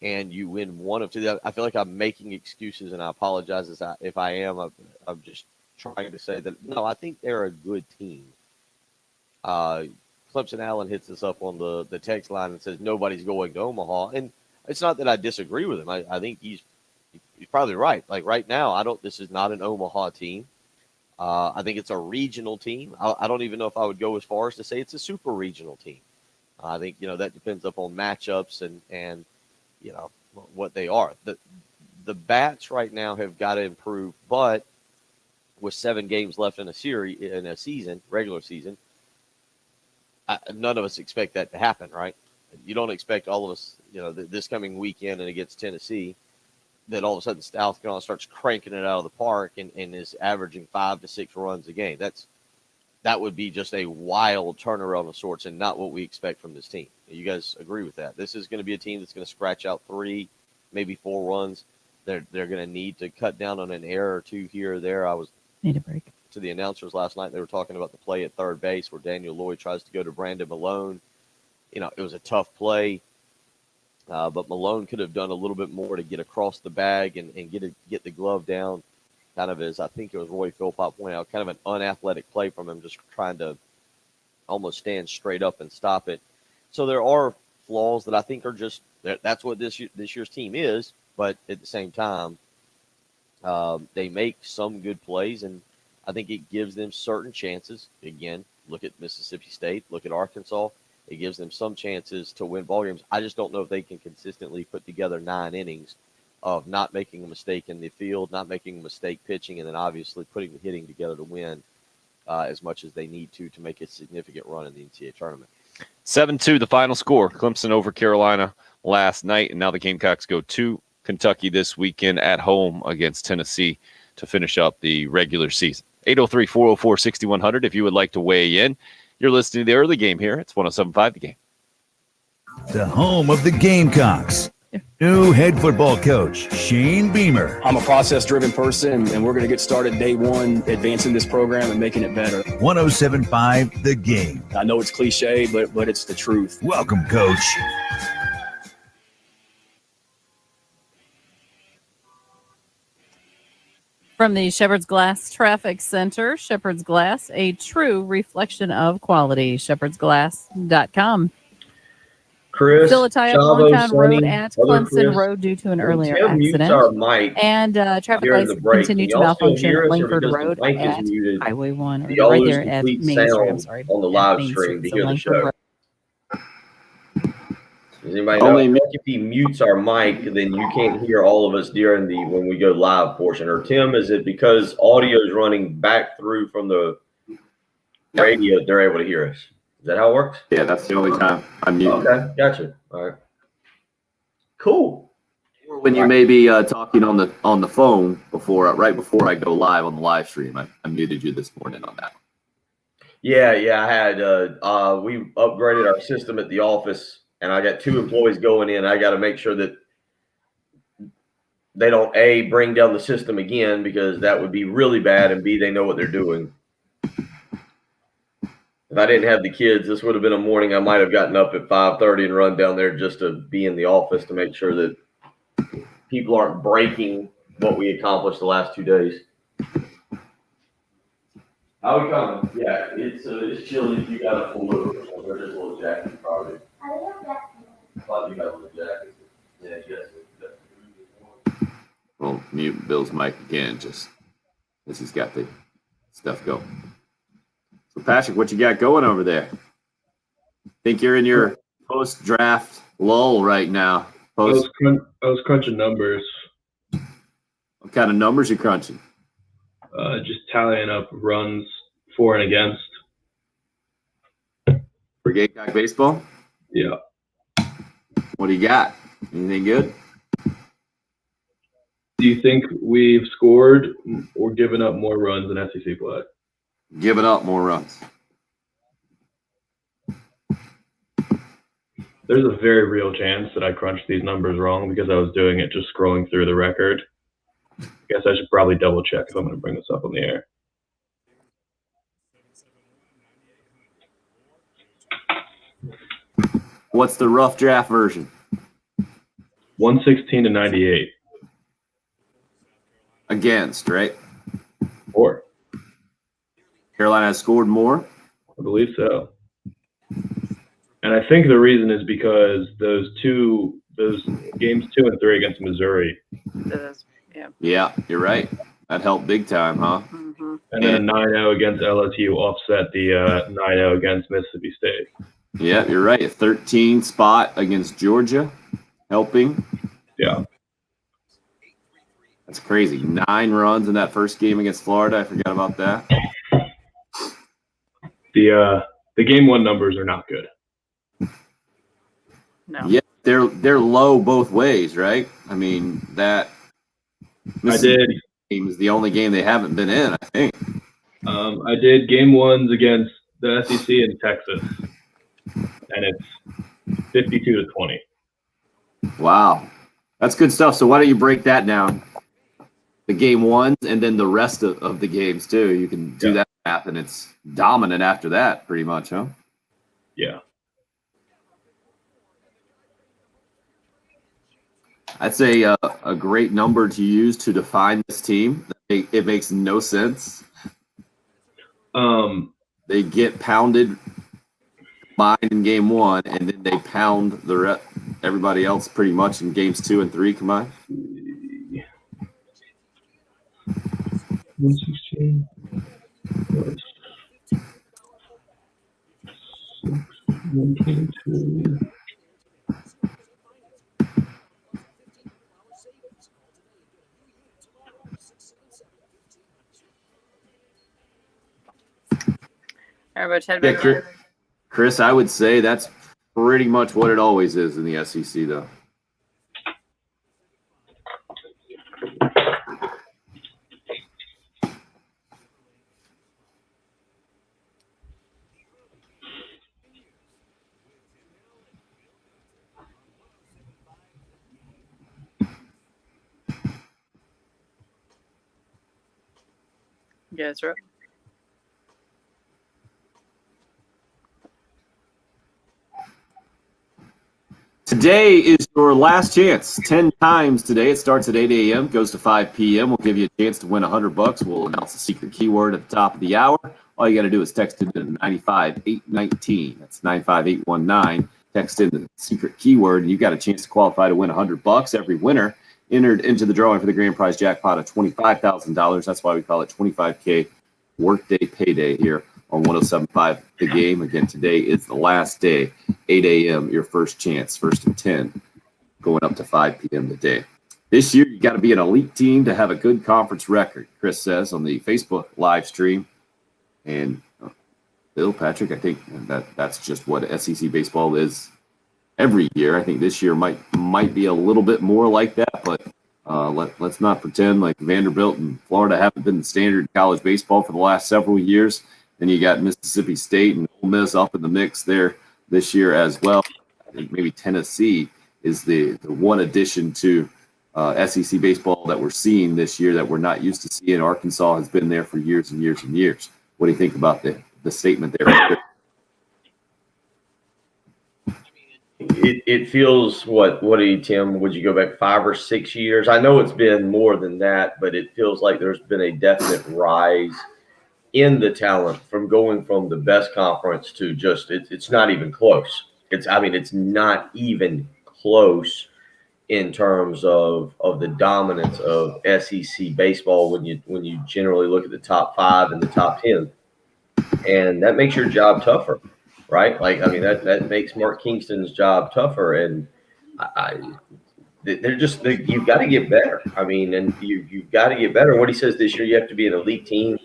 and you win 1 of 2, I feel like I'm making excuses, and I apologize if I am. I'm just trying to say that, no, I think they're a good team. Clemson Allen hits us up on the text line and says nobody's going to Omaha. And it's not that I disagree with him. I think he's probably right. Like, right now, this is not an Omaha team. I think it's a regional team. I don't even know if I would go as far as to say it's a super regional team. I think, that depends upon matchups and what they are. The bats right now have got to improve, but with 7 games left in a season, regular season, none of us expect that to happen, right? You don't expect all of us, this coming weekend and against Tennessee, that all of a sudden South Carolina starts cranking it out of the park and is averaging 5 to 6 runs a game. That would be just a wild turnaround of sorts and not what we expect from this team. You guys agree with that? This is going to be a team that's going to scratch out 3, maybe 4 runs. They're going to need to cut down on an error or 2 here or there. I was Need a break. to the announcers last night. They were talking about the play at third base where Daniel Lloyd tries to go to Brandon Malone. It was a tough play, but Malone could have done a little bit more to get across the bag and get the glove down. Kind of, as I think it was Roy Philpott pointed out, kind of an unathletic play from him, just trying to almost stand straight up and stop it. So there are flaws that I think are just that's what this year's team is. But at the same time, they make some good plays, and I think it gives them certain chances. Again, look at Mississippi State, look at Arkansas. It gives them some chances to win ball games. I just don't know if they can consistently put together 9 innings of not making a mistake in the field, not making a mistake pitching, and then obviously putting the hitting together to win as much as they need to make a significant run in the NCAA tournament. 7-2, the final score. Clemson over Carolina last night, and now the Gamecocks go to Kentucky this weekend at home against Tennessee to finish up the regular season. 803-404-6100 if you would like to weigh in. You're listening to the early game here. It's 107.5 The Game. The home of the Gamecocks. New head football coach, Shane Beamer. I'm a process-driven person, and we're going to get started day one, advancing this program and making it better. 107.5 The Game. I know it's cliche, but it's the truth. Welcome, Coach. From the Shepherd's Glass Traffic Center, Shepherd's Glass, a true reflection of quality. ShepherdsGlass.com. Chris, Still a tie-up Chavo, Longtown Road Sonny, at other Clemson Chris, Road due to an when earlier Tim mutes accident. our mic And traffic during lights the break, continue can to y'all still malfunction hear at us, or Langford because Road the mic is at muted, Highway 1, or do y'all right lose there at complete Main Street. I'm sound sorry. on the at live Main stream to Street, so hear the Langford show? Road. Does anybody know? Only me. If he mutes our mic, then you can't hear all of us during the when we go live portion. Or Tim, is it because audio is running back through from the radio, they're able to hear us? Is that how it works? Yeah, that's the only time I'm muted. Okay, gotcha. All right, cool. Or when you may be talking on the phone right before I go live on the live stream. I muted you this morning on that. Yeah, I had we upgraded our system at the office, and I got 2 employees going in. I got to make sure that they don't A, bring down the system again, because that would be really bad, and B, they know what they're doing. If I didn't have the kids, this would have been a morning I might have gotten up at 5:30 and run down there just to be in the office to make sure that people aren't breaking what we accomplished the last 2 days. How we coming? Yeah, it's chilly if you got a pullover or something. There's a little jacket probably. I thought you got a little jacket. Yeah, yes. Well, mute Bill's mic again, just as he's got the stuff going. So, Patrick, what you got going over there? Think you're in your post-draft lull right now. I was crunching numbers, What kind of numbers you crunching? just tallying up runs for and against. For Gamecock baseball? Yeah. What do you got? Anything good? Do you think we've scored or given up more runs in SEC play? Giving up more runs. There's a very real chance that I crunched these numbers wrong because I was doing it just scrolling through the record. I guess I should probably double check if I'm going to bring this up on the air. What's the rough draft version? 116 to 98. Against, right? Or Carolina has scored more. I believe so. And I think the reason is because those games 2 and 3 against Missouri, Yeah, you're right. That helped big time, huh? Mm-hmm. and then a 9-0 against LSU offset the 9-0 against Mississippi State. Yeah, you're right. A 13 spot against Georgia, helping. Yeah. That's crazy. 9 runs in that first game against Florida. I forgot about that. The game 1 numbers are not good. No. Yeah, they're low both ways, right? I mean, that Mississippi game is the only game they haven't been in, I think. I did game 1s against the SEC and Texas, and it's 52 to 20. Wow. That's good stuff. So why don't you break that down? The game 1s and then the rest of the games too. You can do that math, and it's dominant after that, pretty much, huh? Yeah. I'd say a great number to use to define this team. It makes no sense. They get pounded combined in game 1, and then they pound everybody else pretty much in games 2 and 3 combined. 116. How about Ted Yeah, McMahon? Chris, I would say that's pretty much what it always is in the SEC, though. Yeah, that's right. Today is your last chance. 10 times today. It starts at 8 a.m., goes to 5 p.m. We'll give you a chance to win $100. We'll announce the secret keyword at the top of the hour. All you got to do is text it to 95819. That's 95819. Text in the secret keyword, and you got a chance to qualify to win $100. Every winner entered into the drawing for the grand prize jackpot of $25,000. That's why we call it 25K Workday Payday here on 107.5 The Game. Again, today is the last day. 8 a.m., your first chance, first and 10, going up to 5 p.m. today. This year, you got to be an elite team to have a good conference record, Chris says on the Facebook live stream. And Bill, Patrick, I think that's just what SEC baseball is every year. I think this year might be a little bit more like that, but let's not pretend like Vanderbilt and Florida haven't been the standard in college baseball for the last several years. Then you got Mississippi State and Ole Miss up in the mix there this year as well. I think maybe Tennessee is the one addition to SEC baseball that we're seeing this year that we're not used to seeing. Arkansas has been there for years and years and years. What do you think about the statement there? It feels what do you, Tim? Would you go back 5 or 6 years? I know it's been more than that, but it feels like there's been a definite rise in the talent from going from the best conference to just it's not even close. It's not even close in terms of the dominance of SEC baseball when you generally look at the top 5 and the top 10, and that makes your job tougher, right? That makes Mark Kingston's job tougher, and you've got to get better. And you've got to get better. What he says this year, you have to be an elite team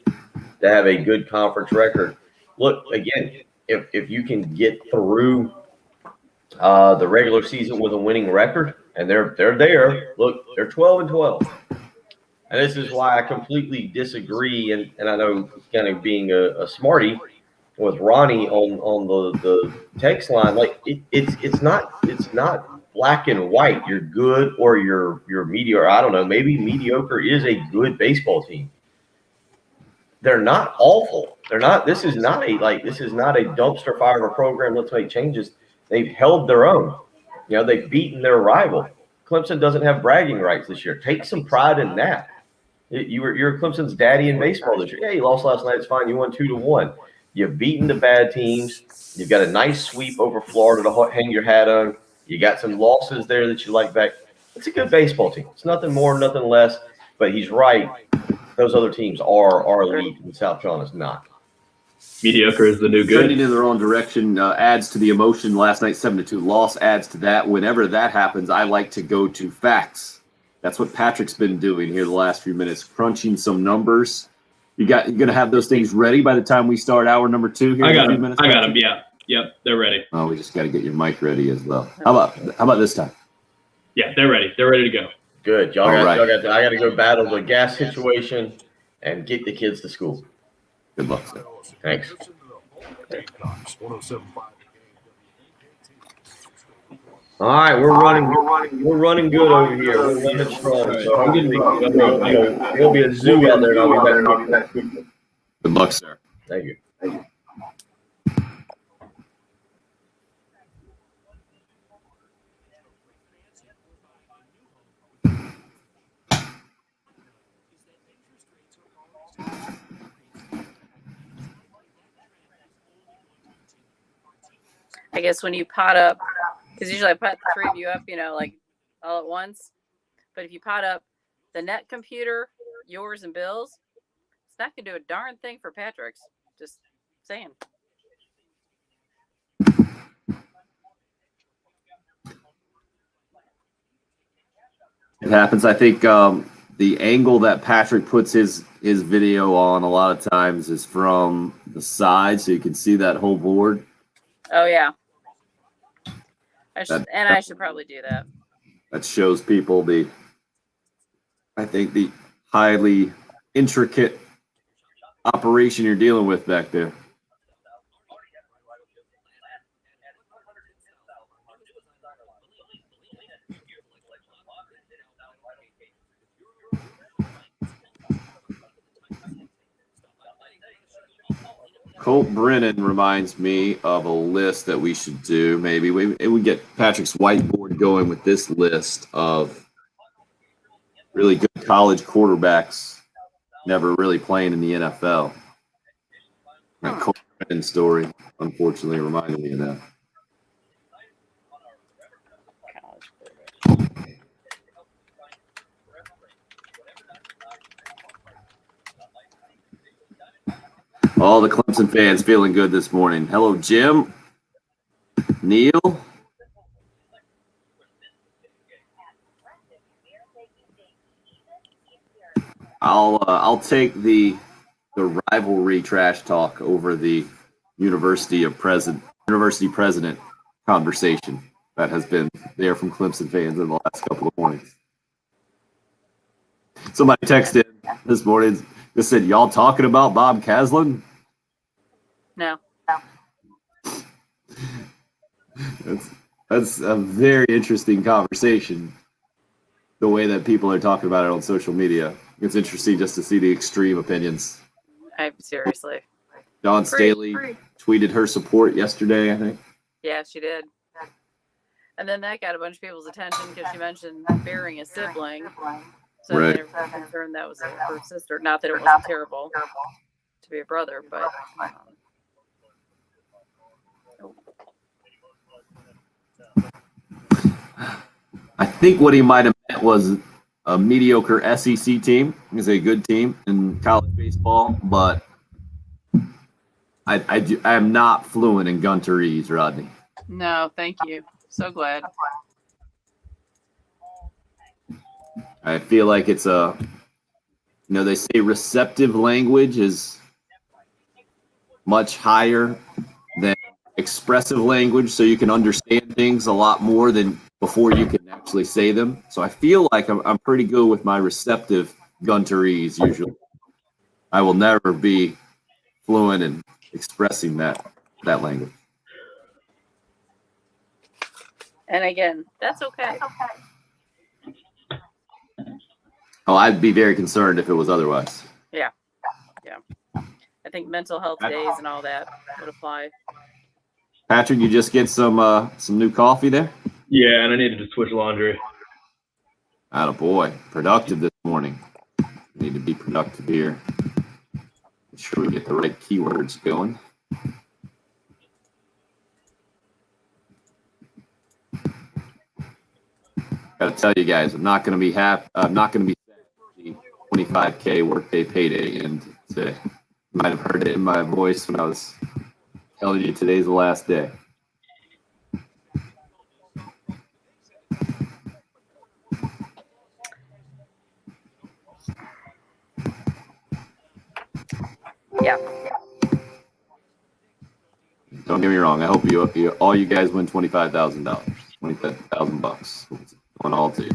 to have a good conference record. Look, again, if you can get through the regular season with a winning record, and they're there. Look, they're 12-12, and this is why I completely disagree. And I know kind of being a smarty with Ronnie on the text line, like it's not black and white. You're good or you're mediocre. I don't know. Maybe mediocre is a good baseball team. They're not awful. They're not. This is not a dumpster fire of a program. Let's make changes. They've held their own. They've beaten their rival. Clemson doesn't have bragging rights this year. Take some pride in that. You're Clemson's daddy in baseball this year. Yeah, you lost last night. It's fine. You won 2-1. You've beaten the bad teams. You've got a nice sweep over Florida to hang your hat on. You got some losses there that you like back. It's a good baseball team. It's nothing more, nothing less. But he's right. Those other teams are elite, and South Carolina's not. Mediocre is the new good. Trending in their own direction adds to the emotion. Last night's 7-2 loss adds to that. Whenever that happens, I like to go to facts. That's what Patrick's been doing here the last few minutes, crunching some numbers. You're going to have those things ready by the time we start hour number 2 here. I got in a few them. minutes, I got Patrick? them. Yeah. Yep. They're ready. Oh, we just got to get your mic ready as well. How about this time? Yeah, they're ready. They're ready to go. Good. I got to go battle the gas situation and get the kids to school. Good luck, sir. Thanks. All right, we're running good over here. We're running strong. So I'm gonna there'll be a zoo out there, and I'll be back. Good luck, sir. Thank you. I guess when you pot up, because usually I pot the 3 of you up, like all at once. But if you pot up the net computer, yours and Bill's, it's not going to do a darn thing for Patrick's. Just saying. It happens. I think the angle that Patrick puts his video on a lot of times is from the side, so you can see that whole board. Oh, yeah. I should probably do that. That shows people the highly intricate operation you're dealing with back there. Colt Brennan reminds me of a list that we should do. Maybe we get Patrick's whiteboard going with this list of really good college quarterbacks never really playing in the NFL. That Colt Brennan story, unfortunately, reminded me of that. All the Clemson fans feeling good this morning. Hello, Jim. Neil. I'll take the rivalry trash talk over the university president conversation that has been there from Clemson fans in the last couple of mornings. Somebody texted this morning. They said, "Y'all talking about Bob Caslin?" No. That's a very interesting conversation. The way that people are talking about it on social media, it's interesting just to see the extreme opinions. Seriously. Dawn Staley tweeted her support yesterday, I think. Yeah, she did. And then that got a bunch of people's attention because she mentioned burying a sibling. So Right. they were concerned that was her sister. Not that it wasn't terrible to be a brother, but I think what he might have meant was a mediocre SEC team is a good team in college baseball, but I am not fluent in Gunterese, Rodney. no, thank you. So glad. I feel like it's they say receptive language is much higher than expressive language, so you can understand things a lot more than before you can actually say them. So I feel like I'm pretty good with my receptive Gunterese usually. I will never be fluent in expressing that language. And again, that's okay. Oh, I'd be very concerned if it was otherwise. Yeah. I think mental health days and all that would apply. Patrick, you just get some new coffee there? Yeah, and I needed to switch laundry. Attaboy. Productive this morning. Need to be productive here. Make sure we get the right keywords going. Got to tell you guys, I'm not going to be happy. I'm not going to be sad for the 25K workday payday. And today, you might have heard it in my voice when I was telling you today's the last day. Yeah. Don't get me wrong. I hope all you guys win $25,000, $25,000. Going all to you.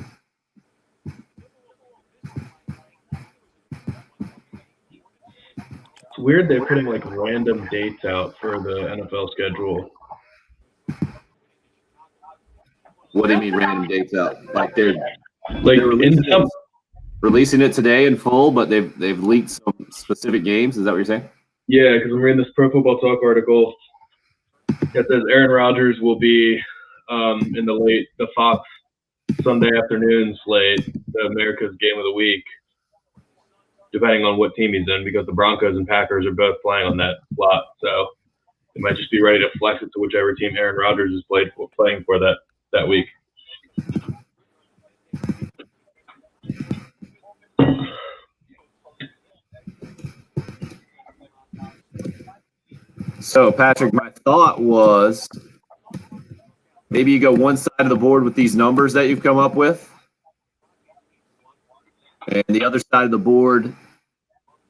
It's weird they're putting like random dates out for the NFL schedule. What do you mean random dates out? Like they're releasing it today in full, but they've leaked some specific games. Is that what you're saying? Yeah, because I'm reading this Pro Football Talk article. It says Aaron Rodgers will be in the Fox Sunday afternoon slate, the America's Game of the Week, depending on what team he's in, because the Broncos and Packers are both playing on that slot. So they might just be ready to flex it to whichever team Aaron Rodgers is playing for that week. So, Patrick, my thought was maybe you go one side of the board with these numbers that you've come up with, and the other side of the board,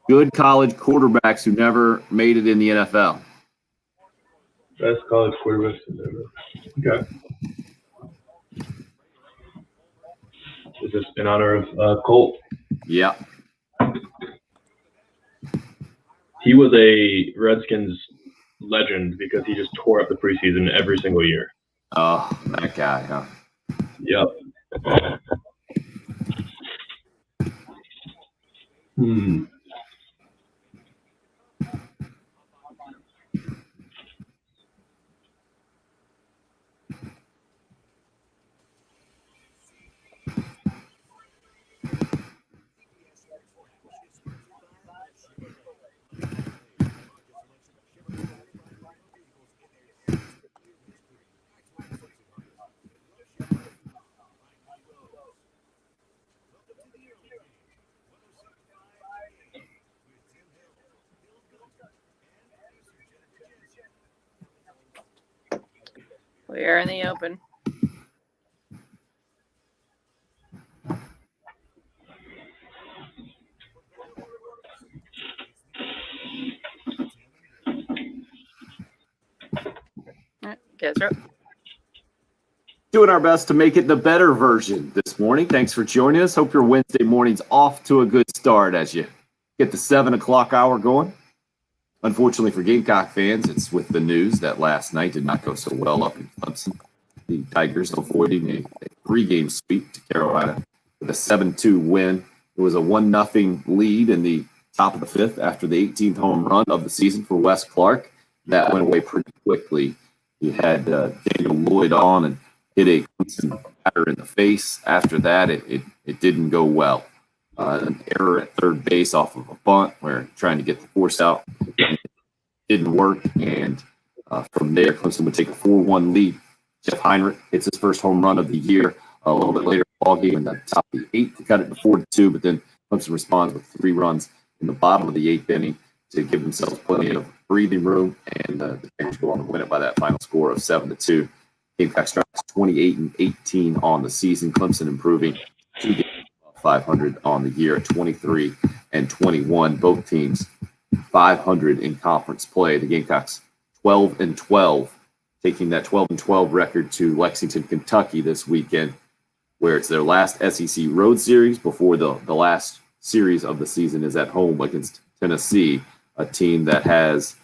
good college quarterbacks who never made it in the NFL. Best college quarterbacks ever. Okay. Is this in honor of Colt? Yeah. He was a Redskins legend because he just tore up the preseason every single year. Oh, that guy, huh? Yep. Fair in the open. Guess right. Doing our best to make it the better version this morning. Thanks for joining us. Hope your Wednesday morning's off to a good start as you get the 7 o'clock hour going. Unfortunately for Gamecock fans, it's with the news that last night did not go so well up in Clemson. The Tigers avoiding a 3-game sweep to Carolina with a 7-2 win. It was a 1-0 lead in the top of the 5th after the 18th home run of the season for Wes Clark. That went away pretty quickly. He had Daniel Lloyd on and hit a Clemson batter in the face. After that, it didn't go well. An error at third base off of a bunt where trying to get the force out didn't work. And from there, Clemson would take a 4-1 lead. Jeff Heinrich hits his first home run of the year a little bit later in the ball game in the top of the 8th to cut it to 4-2. But then Clemson responds with 3 runs in the bottom of the 8th inning to give themselves plenty of breathing room, and the Tigers go on to win it by that final score of 7-2. Gamecock strikes 28-18 on the season. Clemson improving 2 games above 500 on the year at 23-21. Both teams 500 in conference play. The Gamecocks 12-12, taking that 12-12 record to Lexington, Kentucky this weekend, where it's their last SEC road series before the last series of the season is at home against Tennessee, a team that has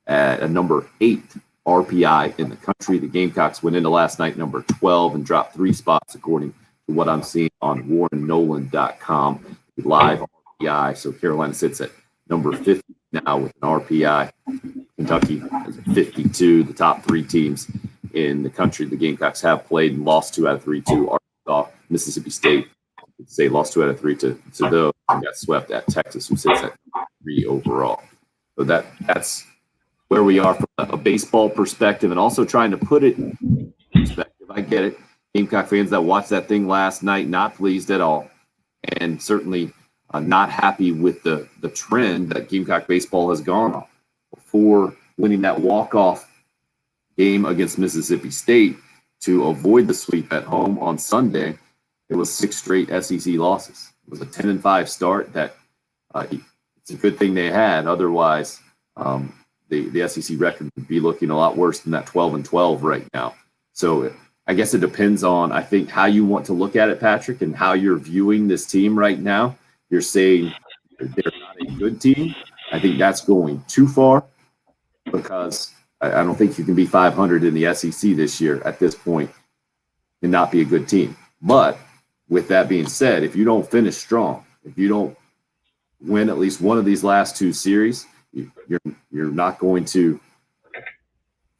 a number 8 RPI in the country. The Gamecocks went into last night number 12 and dropped 3 spots according to what I'm seeing on WarrenNolan.com. Live RPI. So Carolina sits at number 50 now with an RPI. Kentucky is at 52. The top 3 teams in the country the Gamecocks have played and lost 2 out of 3 to Arkansas, Mississippi State. Say lost 2 out of 3 to those and got swept at Texas, who sits at 3 overall. So that's where we are from a baseball perspective, and also trying to put it in perspective. I get it. Gamecock fans that watched that thing last night, not pleased at all, and certainly not happy with the trend that Gamecock baseball has gone on. Before winning that walk-off game against Mississippi State to avoid the sweep at home on Sunday, it was 6 straight SEC losses. It was a 10-5 start that it's a good thing they had. Otherwise, the SEC record would be looking a lot worse than that 12-12 right now. So I guess it depends on, I think, how you want to look at it, Patrick, and how you're viewing this team right now. You're saying they're not a good team. I think that's going too far, because I don't think you can be 500 in the SEC this year at this point and not be a good team. But with that being said, if you don't finish strong, if you don't win at least one of these last 2 series, you're not going to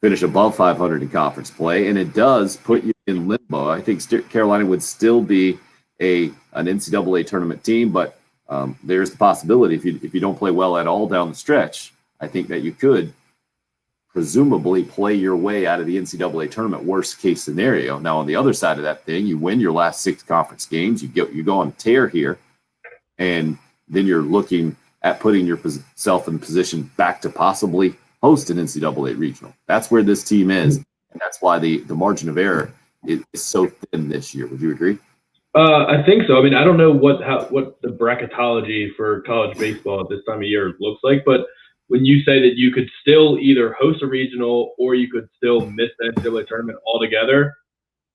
finish above 500 in conference play, and it does put you in limbo. I think Carolina would still be an NCAA tournament team, but there's the possibility if you don't play well at all down the stretch, I think that you could presumably play your way out of the NCAA tournament, worst case scenario. Now, on the other side of that thing, you win your last 6 conference games, you go on a tear here, and then you're looking at putting yourself in position back to possibly host an NCAA regional. That's where this team is, and that's why the margin of error is so thin this year. Would you agree? I think so. I mean, I don't know what the bracketology for college baseball at this time of year looks like, but when you say that you could still either host a regional or you could still miss the NCAA tournament altogether,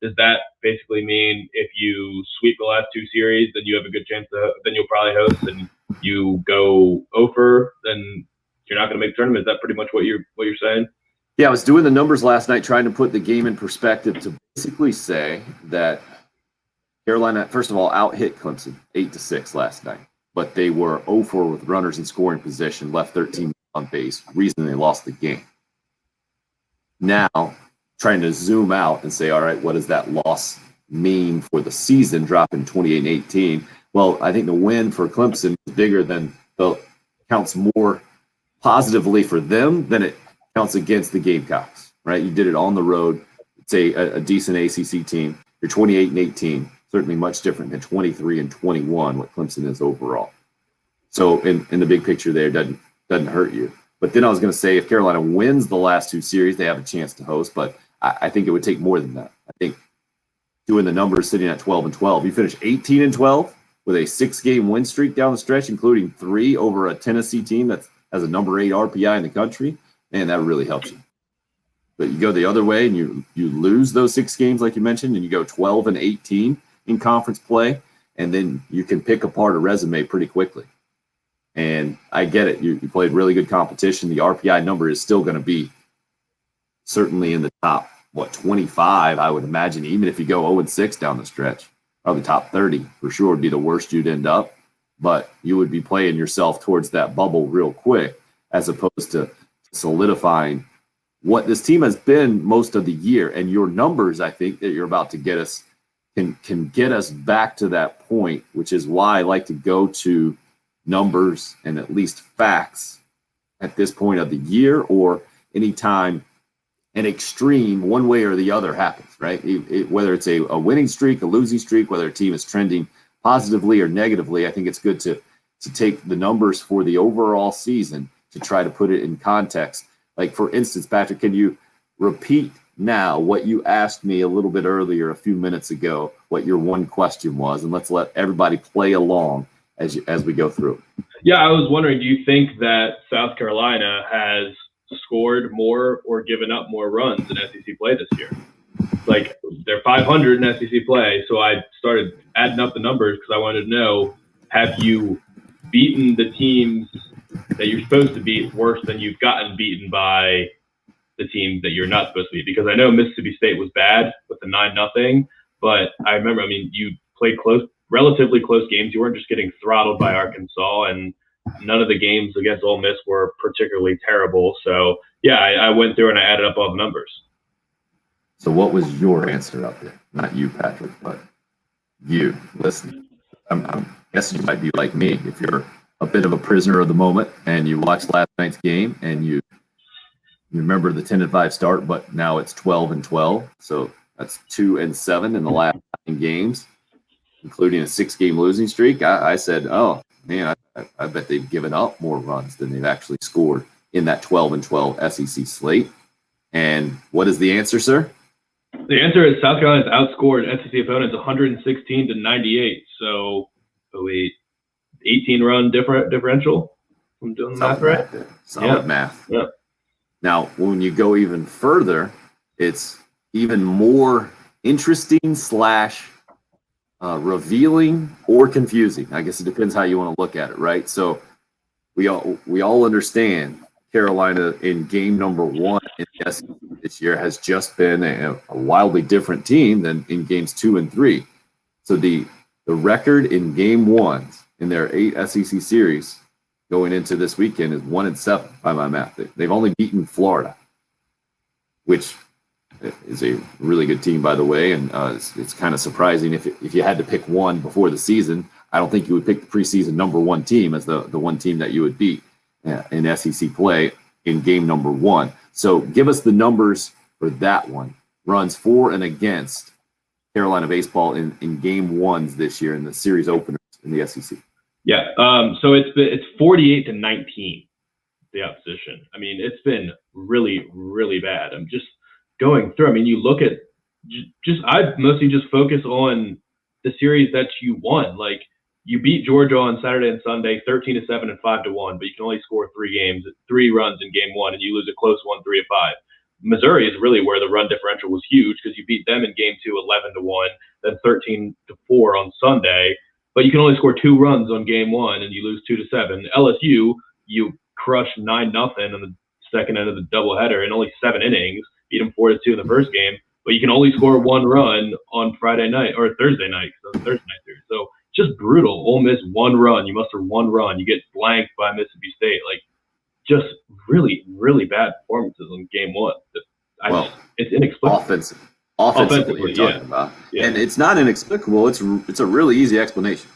does that basically mean if you sweep the last 2 series, then you have a good chance then you'll probably host, and you go over, then you're not going to make the tournament? Is that pretty much what you're saying? Yeah, I was doing the numbers last night, trying to put the game in perspective to basically say that Carolina, first of all, out-hit Clemson 8-6 last night, but they were 0-4 with runners in scoring position, left 13 on base, reason they lost the game. Now, trying to zoom out and say, all right, what does that loss mean for the season, dropping 28-18? Well, I think the win for Clemson is bigger than counts more positively for them than it counts against the Gamecocks, right? You did it on the road. It's a decent ACC team. You're 28-18, certainly much different than 23-21, what Clemson is overall. So in the big picture there, doesn't hurt you. But then I was going to say, if Carolina wins the last 2 series, they have a chance to host. But I think it would take more than that. I think doing the numbers sitting at 12-12, you finish 18-12 with a 6-game win streak down the stretch, including 3 over a Tennessee team that has a number 8 RPI in the country, man, that really helps you. But you go the other way and you lose those 6 games, like you mentioned, and you go 12-18 in conference play, and then you can pick apart a resume pretty quickly. And I get it. You played really good competition. The RPI number is still going to be certainly in the top, 25, I would imagine, even if you go 0-6 down the stretch. Probably top 30 for sure would be the worst you'd end up. But you would be playing yourself towards that bubble real quick, as opposed to solidifying what this team has been most of the year. And your numbers, I think, that you're about to get us can get us back to that point, which is why I like to go to numbers and at least facts at this point of the year, or anytime an extreme one way or the other happens, right? Whether it's a winning streak, a losing streak, whether a team is trending positively or negatively, I think it's good to take the numbers for the overall season to try to put it in context. Like, for instance, Patrick, can you repeat now what you asked me a little bit earlier, a few minutes ago, what your one question was, and let's let everybody play along as we go through it. Yeah, I was wondering, do you think that South Carolina has scored more or given up more runs in SEC play this year? Like, they're 500 in SEC play, so I started adding up the numbers because I wanted to know, have you beaten the teams that you're supposed to beat worse than you've gotten beaten by the teams that you're not supposed to beat? Because I know Mississippi State was bad with the 9-0, but I remember, you played relatively close games. You weren't just getting throttled by Arkansas, and none of the games against Ole Miss were particularly terrible. So, yeah, I went through and I added up all the numbers. So what was your answer out there? Not you, Patrick, but you. Listen, I'm guessing you might be like me. If you're a bit of a prisoner of the moment and you watched last night's game and you remember the 10-5 start, but now it's 12-12. So that's 2-7 in the last 9 games, including a 6-game losing streak. I said, oh, man, I bet they've given up more runs than they've actually scored in that 12-12 SEC slate. And what is the answer, sir? The answer is South Carolina's outscored SEC opponents 116-98. So, 18-run differential. I'm doing the math right. Solid math. Yeah. Now, when you go even further, it's even more interesting / revealing or confusing. I guess it depends how you want to look at it, right? So we all understand Carolina in game number 1 in the SEC this year has just been a wildly different team than in games 2 and 3. So the record in game 1 in their 8 SEC series going into this weekend is 1-7 by my math. They've only beaten Florida, which is a really good team, by the way, and it's kind of surprising if you had to pick one before the season. I don't think you would pick the preseason number 1 team as the one team that you would beat in SEC play in game number 1. So give us the numbers for that one. Runs for and against Carolina baseball in game 1s this year in the series openers in the SEC. Yeah. So it's 48-19, the opposition. It's been really, really bad. I'm just going through. You look at I mostly just focus on the series that you won. Like, you beat Georgia on Saturday and Sunday, 13-7 and 5-1, but you can only score 3 runs in game 1, and you lose a close one, 3-5. Missouri is really where the run differential was huge, because you beat them in game 2, 11-1, then 13-4 on Sunday, but you can only score 2 runs on game 1, and you lose 2-7. LSU, you crush 9-0 in the second end of the doubleheader in only 7 innings, beat them 4-2 in the first game, but you can only score 1 run on Friday night or Thursday night. So Thursday night series. So just brutal. Ole Miss 1 run. You muster 1 run. You get blanked by Mississippi State. Like, just really, really bad performances in game 1. It's inexplicable. Offensively, you're talking about. Yeah. And it's not inexplicable. It's a really easy explanation.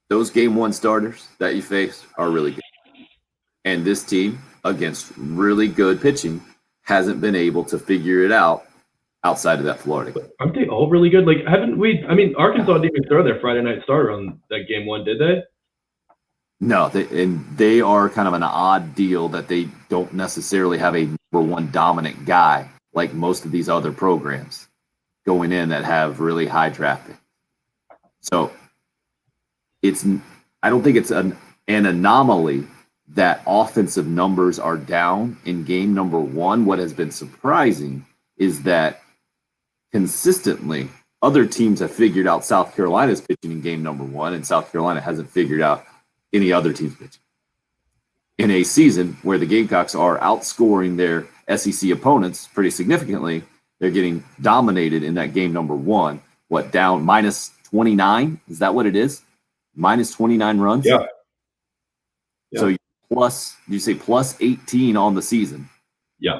Those game 1 starters that you faced are really good. And this team, against really good pitching, hasn't been able to figure it out outside of that Florida game. Aren't they all really good? Like, haven't we? Arkansas didn't even throw their Friday night starter on that game 1, did they? No, they are kind of an odd deal that they don't necessarily have a number 1 dominant guy like most of these other programs going in that have really high draft picks. So I don't think it's an anomaly that offensive numbers are down in game number one. What has been surprising is that consistently other teams have figured out South Carolina's pitching in game number one, and South Carolina hasn't figured out any other team's pitching. In a season where the Gamecocks are outscoring their SEC opponents pretty significantly, they're getting dominated in that game number one. What, down minus 29? Is that what it is? Minus 29 runs? Yeah. So plus, you say plus 18 on the season. Yeah.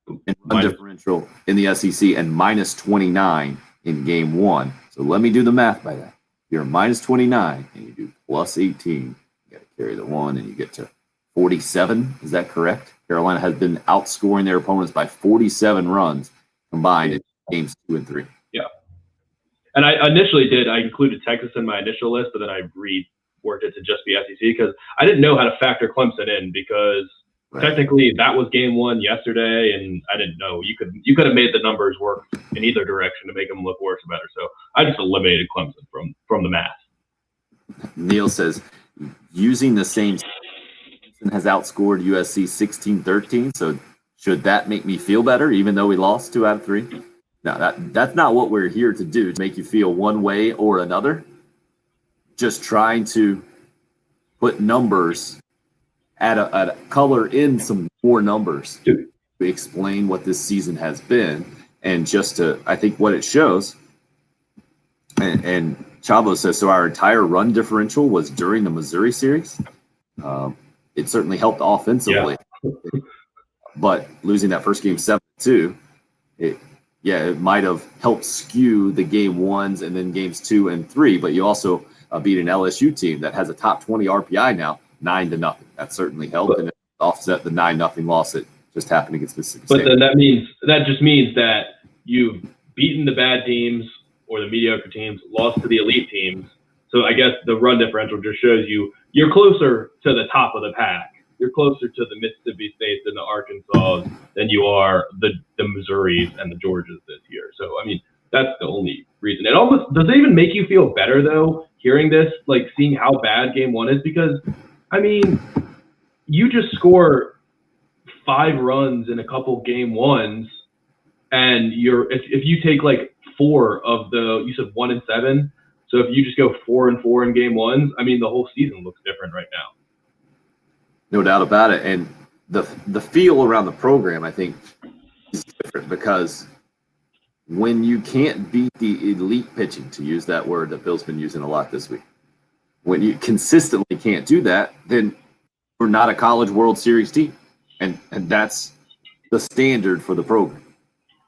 And run differential in the SEC, and minus 29 in game one. So let me do the math by that. You're minus 29 and you do plus 18. You got to carry the one and you get to 47. Is that correct? Carolina has been outscoring their opponents by 47 runs combined in games 2 and 3. Yeah. And I initially I included Texas in my initial list, but then I reworked it to just be SEC because I didn't know how to factor Clemson in because technically that was game one yesterday, and I didn't know you could have made the numbers work in either direction to make them look worse or better. So I just eliminated Clemson from the math. Neil says using the same Clemson has outscored USC 16-13. So should that make me feel better, even though we lost 2 out of 3? No, that's not what we're here to do, to make you feel one way or another. Just trying to put numbers add a color in some more numbers to explain what this season has been, and just to, I think what it shows, and Chavo says, so our entire run differential was during the Missouri series. It certainly helped offensively, but losing that first game 7-2, it might have helped skew the game ones and then games 2 and 3, but you also beat an LSU team that has a top 20 RPI now, 9-0. That certainly helped, and it offset the 9-0 loss that just happened against Mississippi State. But then that just means that you've beaten the bad teams or the mediocre teams, lost to the elite teams. So I guess the run differential just shows you're closer to the top of the pack. You're closer to the Mississippi States and the Arkansas than you are the Missouris and the Georgias this year. So I mean, that's the only reason. It almost does it even make you feel better though, hearing this, like seeing how bad game one is, because I mean, you just score 5 runs in a couple game ones, and if you take like 4 of you said 1 and 7, so if you just go 4 and 4 in game ones, I mean the whole season looks different right now. No doubt about it, and the feel around the program, I think, is different because when you can't beat the elite pitching, to use that word that Bill's been using a lot this week, when you consistently can't do that, then we're not a College World Series team. And that's the standard for the program.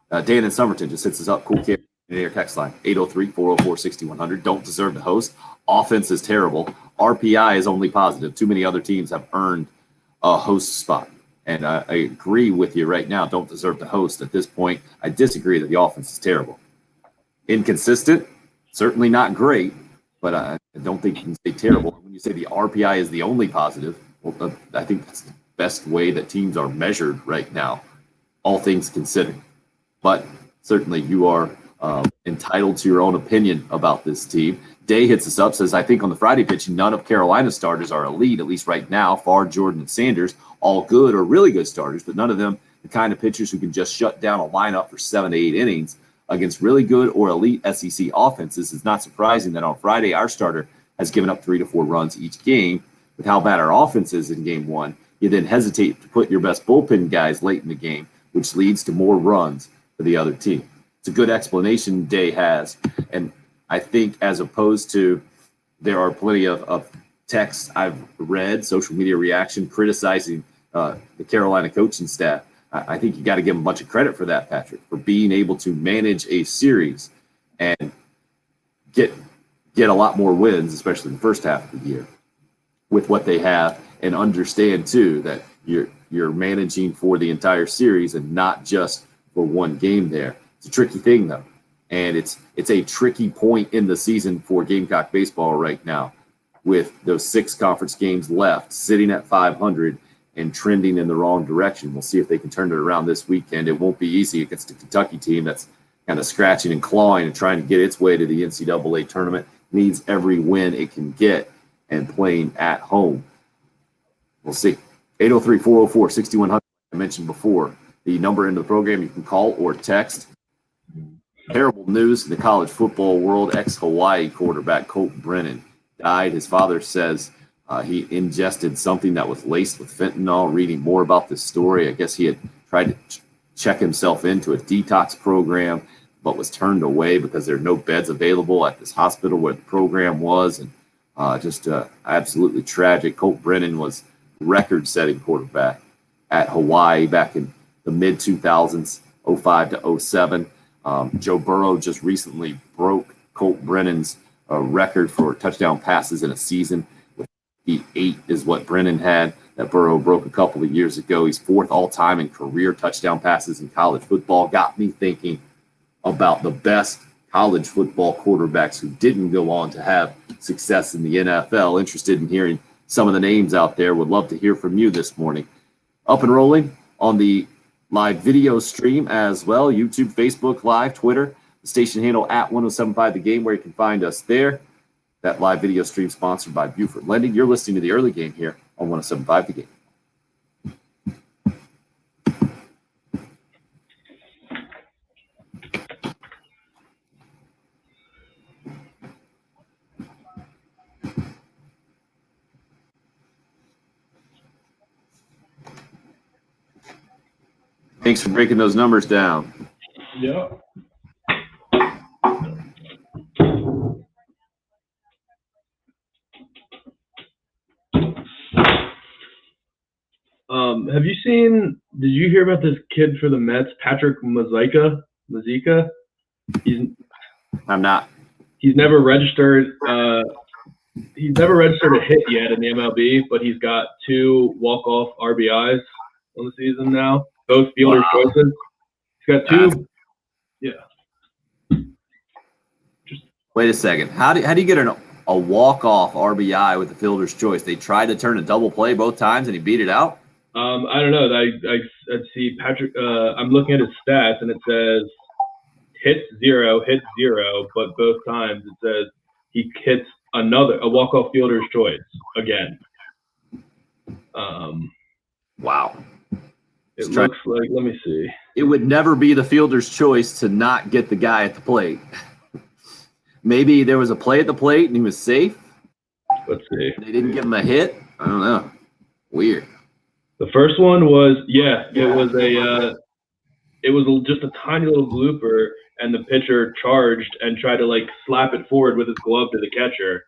Dan in Somerton just hits us up. Cool kid. Air text line 803-404-6100. Don't deserve to host. Offense is terrible. RPI is only positive. Too many other teams have earned a host spot. And I agree with you right now. Don't deserve to host at this point. I disagree that the offense is terrible. Inconsistent, certainly not great, but I don't think you can say terrible. When you say the RPI is the only positive, well, I think that's the best way that teams are measured right now, all things considered. But certainly you are entitled to your own opinion about this team. Day hits us up, says, I think on the Friday pitch, none of Carolina's starters are elite, at least right now. Farr, Jordan, and Sanders, all good or really good starters, but none of them the kind of pitchers who can just shut down a lineup for 7 to 8 innings against really good or elite SEC offenses. It's not surprising that on Friday, our starter has given up 3 to 4 runs each game. With how bad our offense is in game one, you then hesitate to put your best bullpen guys late in the game, which leads to more runs for the other team. It's a good explanation Day has. And I think as opposed to, there are plenty of texts I've read, social media reaction, criticizing the Carolina coaching staff. I think you got to give them a bunch of credit for that, Patrick, for being able to manage a series and get a lot more wins, especially in the first half of the year, with what they have, and understand too that you're managing for the entire series and not just for one game there. It's a tricky thing though. And it's a tricky point in the season for Gamecock baseball right now, with those 6 conference games left, sitting at 500, and trending in the wrong direction. We'll see if they can turn it around this weekend. It won't be easy against a Kentucky team that's kind of scratching and clawing and trying to get its way to the NCAA tournament. Needs every win it can get and playing at home. We'll see. 803-404-6100. I mentioned before, the number into the program you can call or text. Terrible news in the college football world. Ex-Hawaii quarterback Colt Brennan died. His father says he ingested something that was laced with fentanyl. Reading more about this story, I guess he had tried to check himself into a detox program, but was turned away because there are no beds available at this hospital where the program was. And just absolutely tragic. Colt Brennan was record-setting quarterback at Hawaii back in the mid-2000s, 05 to 07. Joe Burrow just recently broke Colt Brennan's record for touchdown passes in a season. 8 is what Brennan had that Burrow broke a couple of years ago. He's 4th all-time in career touchdown passes in college football. Got me thinking about the best college football quarterbacks who didn't go on to have success in the NFL. Interested in hearing some of the names out there. Would love to hear from you this morning. Up and rolling on the live video stream as well. YouTube, Facebook Live, Twitter, the station handle at 1075 The Game, where you can find us there. That live video stream sponsored by Buford Lending. You're listening to the early game here on 1075 The Game. Thanks for breaking those numbers down. Yeah. Have you seen? Did you hear about this kid for the Mets, Patrick Mazeika? I'm not. He's never registered. He's never registered a hit yet in the MLB, but he's got 2 walk-off RBIs on the season now. Both fielder's choices. He's got 2. Yeah. Wait a second. How do you get a walk-off RBI with the fielder's choice? They tried to turn a double play both times and he beat it out? I don't know. I see Patrick. I'm looking at his stats and it says hits 0, but both times it says he hits a walk-off fielder's choice again. Wow. It looks like, let me see. It would never be the fielder's choice to not get the guy at the plate. Maybe there was a play at the plate and he was safe. Let's see. They didn't give him a hit. I don't know. Weird. The first one was, it was just a tiny little blooper, and the pitcher charged and tried to slap it forward with his glove to the catcher,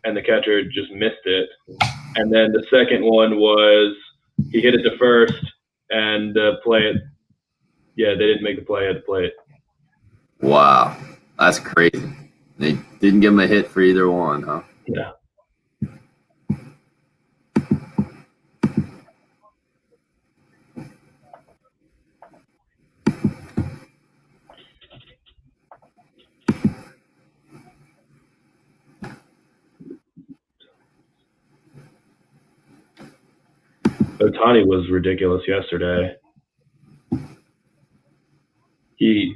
and the catcher just missed it. And then the second one was he hit it to first and play it. Yeah, they didn't make the play at the plate. Wow, that's crazy. They didn't give him a hit for either one, huh? Yeah. Ohtani was ridiculous yesterday. He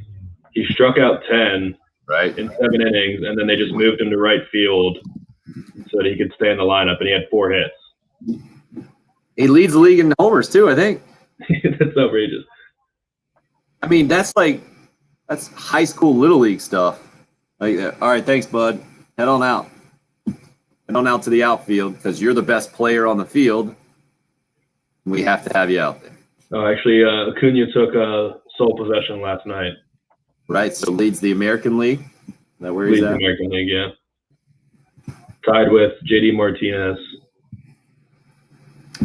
struck out 10 Right. in 7 innings, and then they just moved him to right field so that he could stay in the lineup, and he had 4 hits. He leads the league in homers too, I think. That's outrageous. I mean, that's high school little league stuff. All right, thanks, bud. Head on out. Head on out to the outfield because you're the best player on the field. We have to have you out there. Oh, actually, Acuna took sole possession last night. Right, so leads the American League. Is that where he's Leads the at? American League, yeah. Tied with JD Martinez.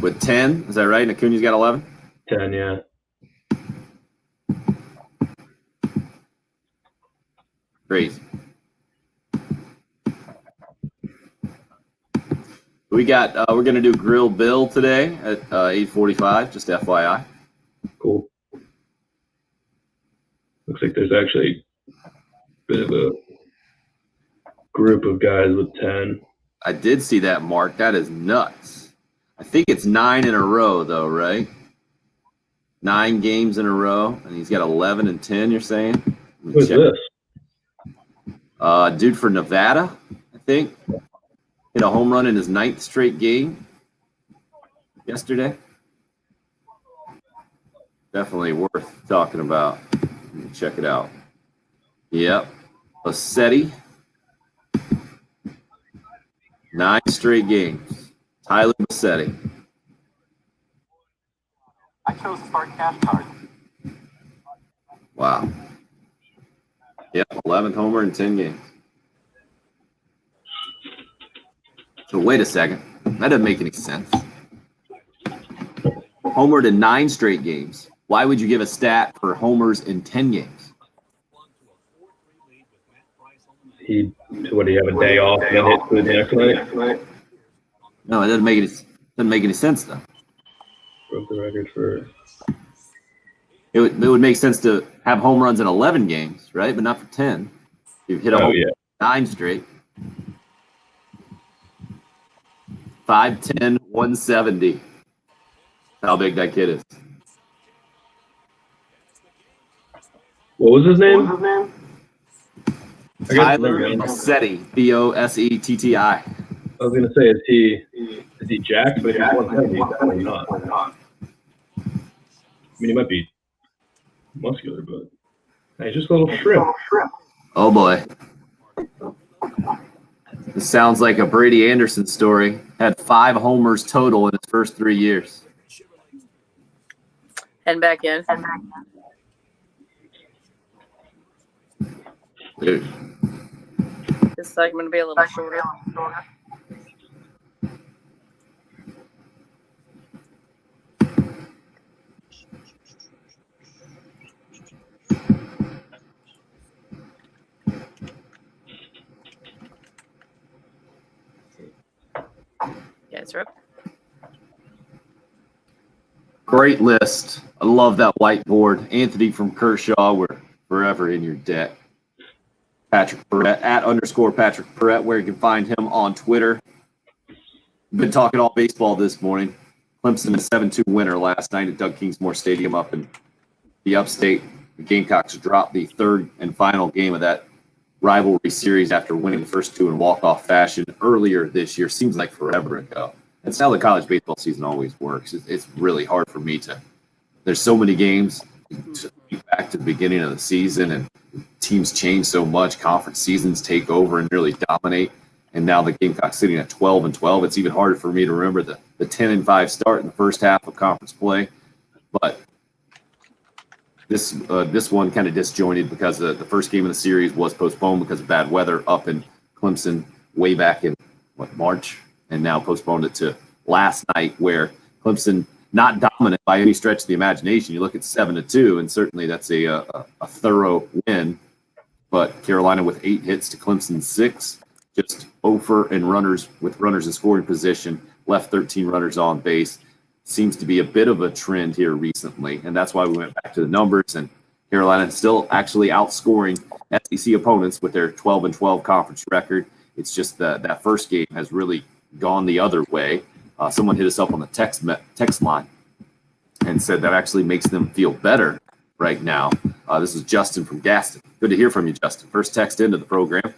With 10, is that right? And Acuna's got 11? 10, yeah. Crazy. We got. We're gonna do Grill Bill today at 8:45. Just FYI. Cool. Looks like there's actually a bit of a group of guys with 10. I did see that, Mark. That is nuts. I think it's 9 in a row, though, right? 9 games in a row, and he's got 11 and 10. You're saying? Who's this? Dude for Nevada, I think, hit a home run in his 9th straight game yesterday. Definitely worth talking about. Let me check it out. Yep, Bassetti, 9 straight games. Tyler Bassetti. I chose Start Cash Card. Wow. Yep, 11th homer in 10 games. So wait a second. That doesn't make any sense. Homered in 9 straight games. Why would you give a stat for homers in 10 games? What do you have a day off and then hit for the next night? No, it doesn't make any sense though. Broke the record for. It would make sense to have home runs in 11 games, right? But not for 10. You've hit a home 9 straight. 5'10", 170. How big that kid is. What was his name? Tyler Bassetti, Bossetti. I was gonna say, is he jacked? But he's 170. He's definitely not. I mean, he might be muscular, but he's just a little shrimp. Oh boy. This sounds like a Brady Anderson story. Had 5 homers total in his first 3 years. Head back in. Dude. This segment will be a little shorter. Yes, Rip. Great list. I love that whiteboard. Anthony from Kershaw, we're forever in your debt. Patrick Perrette, @_Patrick Perrette, where you can find him on Twitter. Been talking all baseball this morning. Clemson, a 7-2 winner last night at Doug Kingsmore Stadium up in the upstate. The Gamecocks dropped the 3rd and final game of that rivalry series after winning the first 2 in walk-off fashion earlier this year. Seems like forever ago. That's how the college baseball season always works. It's really hard for me to – there's so many games to think back to the beginning of the season, and teams change so much. Conference seasons take over and really dominate. And now the Gamecocks sitting at 12-12. It's even harder for me to remember the 10-5 start in the first half of conference play. But this one kind of disjointed because the first game of the series was postponed because of bad weather up in Clemson way back in, March? And now postponed it to last night, where Clemson not dominant by any stretch of the imagination. You look at 7-2, and certainly that's a thorough win. But Carolina with 8 hits to Clemson's 6, just over and runners in scoring position, left 13 runners on base. Seems to be a bit of a trend here recently, and that's why we went back to the numbers. And Carolina still actually outscoring SEC opponents with their 12-12 conference record. It's just that first game has really gone the other way. Someone hit us up on the text line and said that actually makes them feel better right now. This is Justin from Gaston. Good to hear from you, Justin. First text into the program,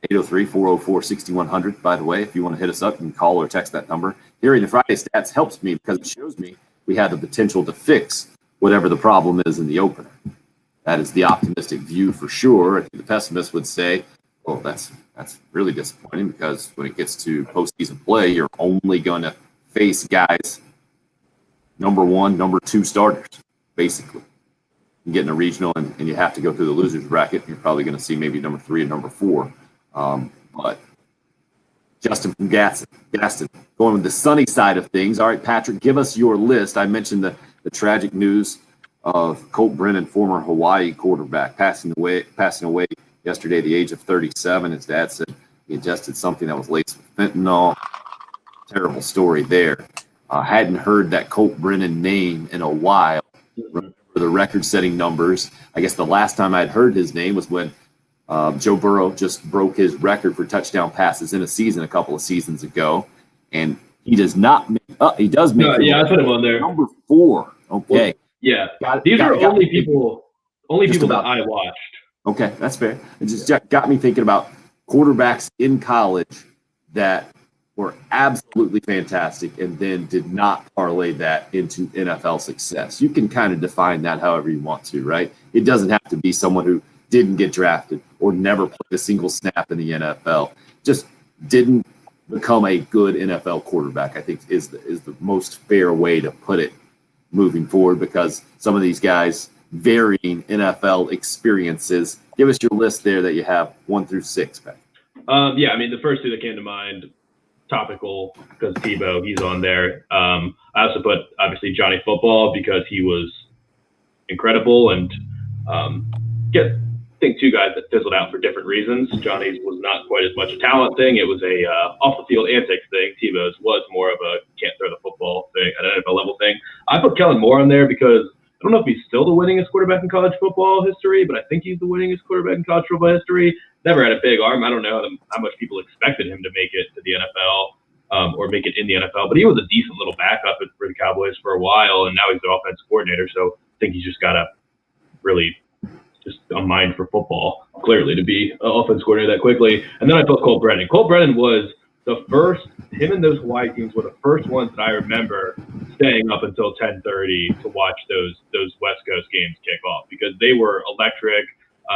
803-404-6100. By the way, if you want to hit us up, you can call or text that number. Hearing the Friday stats helps me because it shows me we have the potential to fix whatever the problem is in the opener. That is the optimistic view for sure. I think the pessimist would say, well, that's really disappointing because when it gets to postseason play, you're only going to face guys number 1, number 2 starters, basically. You get in a regional and you have to go through the losers bracket. You're probably going to see maybe number 3 and number 4. But Justin from Gaston, going with the sunny side of things. All right, Patrick, give us your list. I mentioned the tragic news of Colt Brennan, former Hawaii quarterback, passing away yesterday at the age of 37. His dad said he ingested something that was laced with fentanyl. Terrible story there. Hadn't heard that Colt Brennan name in a while. Remember the record-setting numbers. I guess the last time I'd heard his name was when Joe Burrow just broke his record for touchdown passes in a season a couple of seasons ago. And He does not make he does make No, the yeah, I list. put him on there. Number 4. Okay. Yeah, Got- these got- are got only me- people Just that about. I watched. Okay, that's fair. It just got me thinking about quarterbacks in college that were absolutely fantastic and then did not parlay that into NFL success. You can kind of define that however you want to, right? It doesn't have to be someone who didn't get drafted or never played a single snap in the NFL. Just didn't become a good NFL quarterback, I think is the most fair way to put it moving forward, because some of these guys varying NFL experiences. Give us your list there that you have 1 through 6, Pat. Yeah, I mean, the first two that came to mind, topical, because Tebow, he's on there. I also put, obviously, Johnny Football because he was incredible. And I think two guys that fizzled out for different reasons. Johnny's was not quite as much a talent thing. It was a off-the-field antics thing. Tebow's was more of a can't throw the football thing at an NFL level thing. I put Kellen Moore on there because I don't know if he's still the winningest quarterback in college football history, but I think he's the winningest quarterback in college football history. Never had a big arm. I don't know how much people expected him to make it to the NFL or make it in the NFL, but he was a decent little backup for the Cowboys for a while, and now he's their offensive coordinator. So I think he's just got to really just a mind for football, clearly, to be an offensive coordinator that quickly. And then I put Colt Brennan. Colt Brennan was the first, him and those Hawaii teams were the first ones that I remember staying up until 10:30 to watch those West Coast games kick off, because they were electric.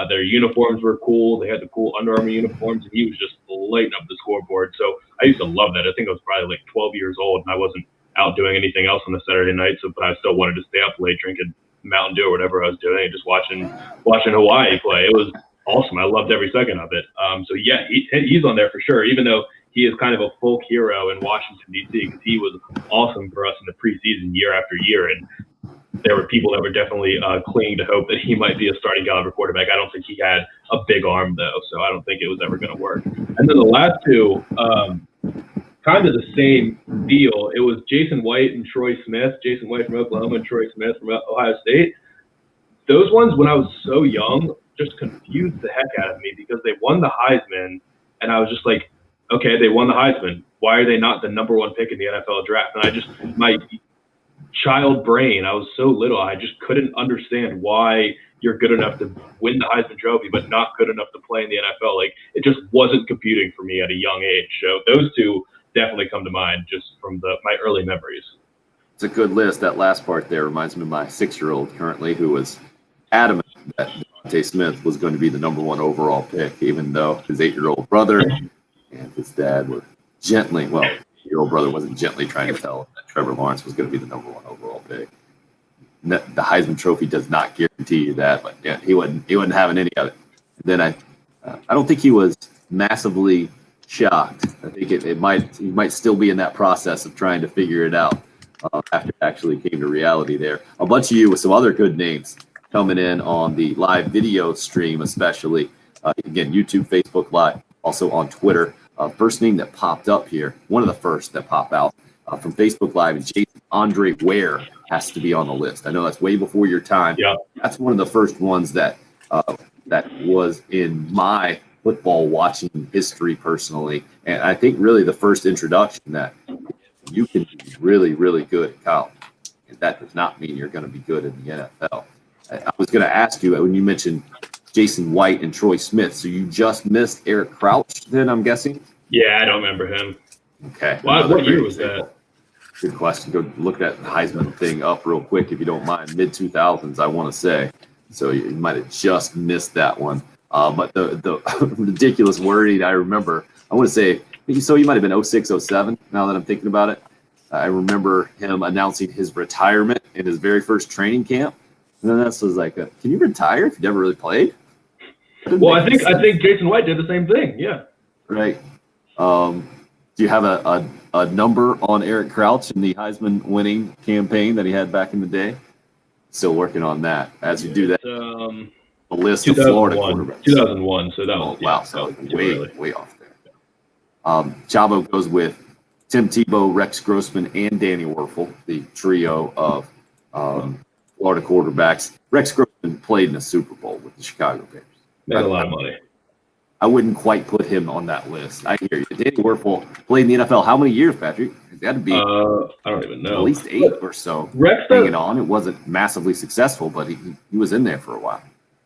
Their uniforms were cool. They had the cool Under Armour uniforms, and he was just lighting up the scoreboard. So I used to love that. I think I was probably like 12 years old, and I wasn't out doing anything else on a Saturday night, but I still wanted to stay up late drinking Mountain Dew or whatever I was doing, and just watching Hawaii play. It was awesome. I loved every second of it. So yeah, he's on there for sure, even though he is kind of a folk hero in Washington, D.C., because he was awesome for us in the preseason year after year. And there were people that were definitely clinging to hope that he might be a starting caliber quarterback. I don't think he had a big arm, though, so I don't think it was ever going to work. And then the last two, kind of the same deal. It was Jason White and Troy Smith. Jason White from Oklahoma and Troy Smith from Ohio State. Those ones, when I was so young, just confused the heck out of me, because they won the Heisman, and I was just like, okay, they won the Heisman. Why are they not the number one pick in the NFL draft? And my child brain, I was so little, I just couldn't understand why you're good enough to win the Heisman Trophy, but not good enough to play in the NFL. Like, it just wasn't computing for me at a young age. So those two definitely come to mind just from my early memories. It's a good list. That last part there reminds me of my 6-year-old currently, who was adamant that Devontae Smith was going to be the number 1 overall pick, even though his 8-year-old brother and his dad were gently, well, 8-year-old brother wasn't gently trying to tell him that Trevor Lawrence was going to be the number 1 overall pick. The Heisman Trophy does not guarantee you that, but yeah, he wasn't having any of it. Then I don't think he was massively shocked. I think he might still be in that process of trying to figure it out after it actually came to reality there. A bunch of you with some other good names coming in on the live video stream, especially. Again, YouTube, Facebook Live, also on Twitter. First name that popped up here, one of the first that pop out from Facebook Live, is Jason Andre Ware has to be on the list. I know that's way before your time. Yeah. That's one of the first ones that was in my football watching history personally. And I think really the first introduction that you can be really, really good at college. And that does not mean you're going to be good in the NFL. I was going to ask you, when you mentioned Jason White and Troy Smith, so you just missed Eric Crouch then, I'm guessing? Yeah, I don't remember him. Okay. What year was that? Good question. Go look that Heisman thing up real quick, if you don't mind. Mid-2000s, I want to say. So you might have just missed that one. But the ridiculous wording I remember, I want to say, so you might have been 06, 07, now that I'm thinking about it. I remember him announcing his retirement in his very first training camp. And then that was like, can you retire if you never really played? Well, I think Jason White did the same thing. Yeah. Right. Do you have a number on Eric Crouch in the Heisman winning campaign that he had back in the day? Still working on that. As you do that, a list of Florida quarterbacks. 2001. So that was wow. So way off there. Chavo goes with Tim Tebow, Rex Grossman, and Danny Werfel, the trio of Florida quarterbacks. Rex Grossman played in a Super Bowl with the Chicago Bears. Made a lot of money. I wouldn't quite put him on that list. I hear you. Danny Werfel played in the NFL how many years, Patrick? Because he had to be I don't even at know. least 8 or so Rex hanging does, on. It wasn't massively successful, but he was in there for a while.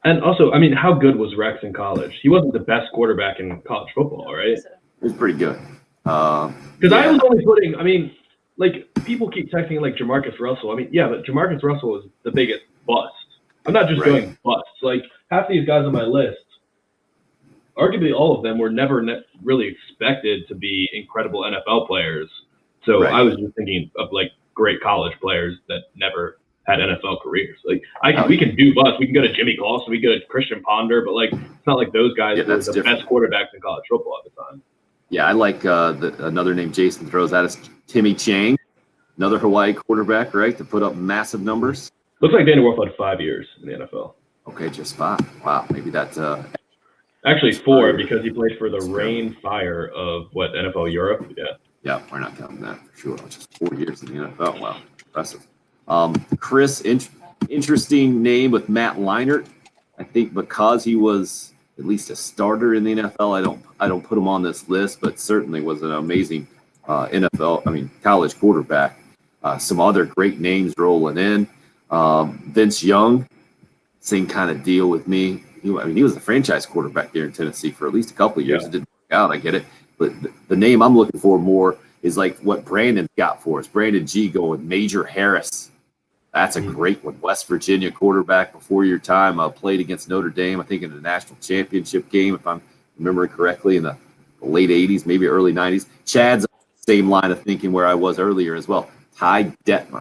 and also, I mean, how good was Rex in college? He wasn't the best quarterback in college football, right? It was pretty good. Because Yeah. I was only putting, I mean, like, people keep texting like Jamarcus Russell. I mean, yeah, but Jamarcus Russell is the biggest bust. I'm not just Right. going busts. Like, half these guys on my list, arguably all of them were never really expected to be incredible NFL players. So Right. I was just thinking of, like, great college players that never had NFL careers. Like, we can do busts. We can go to Jimmy Clausen. We can go to Christian Ponder. But, like, it's not like those guys Yeah, were that's the different. best quarterbacks in college football at the time. Yeah, I like another name Jason throws at us, Timmy Chang, another Hawaii quarterback, right, to put up massive numbers. Looks like Danny Werfel had 5 years in the NFL. Okay, just 5. Wow, maybe that's Actually, 4 because he played for the Rain Fire of NFL Europe. Yeah. yeah, we're not counting that for sure. Just 4 years in the NFL. Wow, impressive. Chris, interesting name with Matt Leinart. I think because he was at least a starter in the NFL, I don't put him on this list, but certainly was an amazing college quarterback. Some other great names rolling in. Vince Young, same kind of deal with me. He was the franchise quarterback there in Tennessee for at least a couple of years. Yeah. It didn't work out. I get it. But the name I'm looking for more is like what Brandon got for us. Brandon G going Major Harris. That's a great one. West Virginia quarterback before your time. Played against Notre Dame, I think, in the national championship game, if I'm remembering correctly, in the late 80s, maybe early 90s. Chad's same line of thinking where I was earlier as well. Ty Detmer,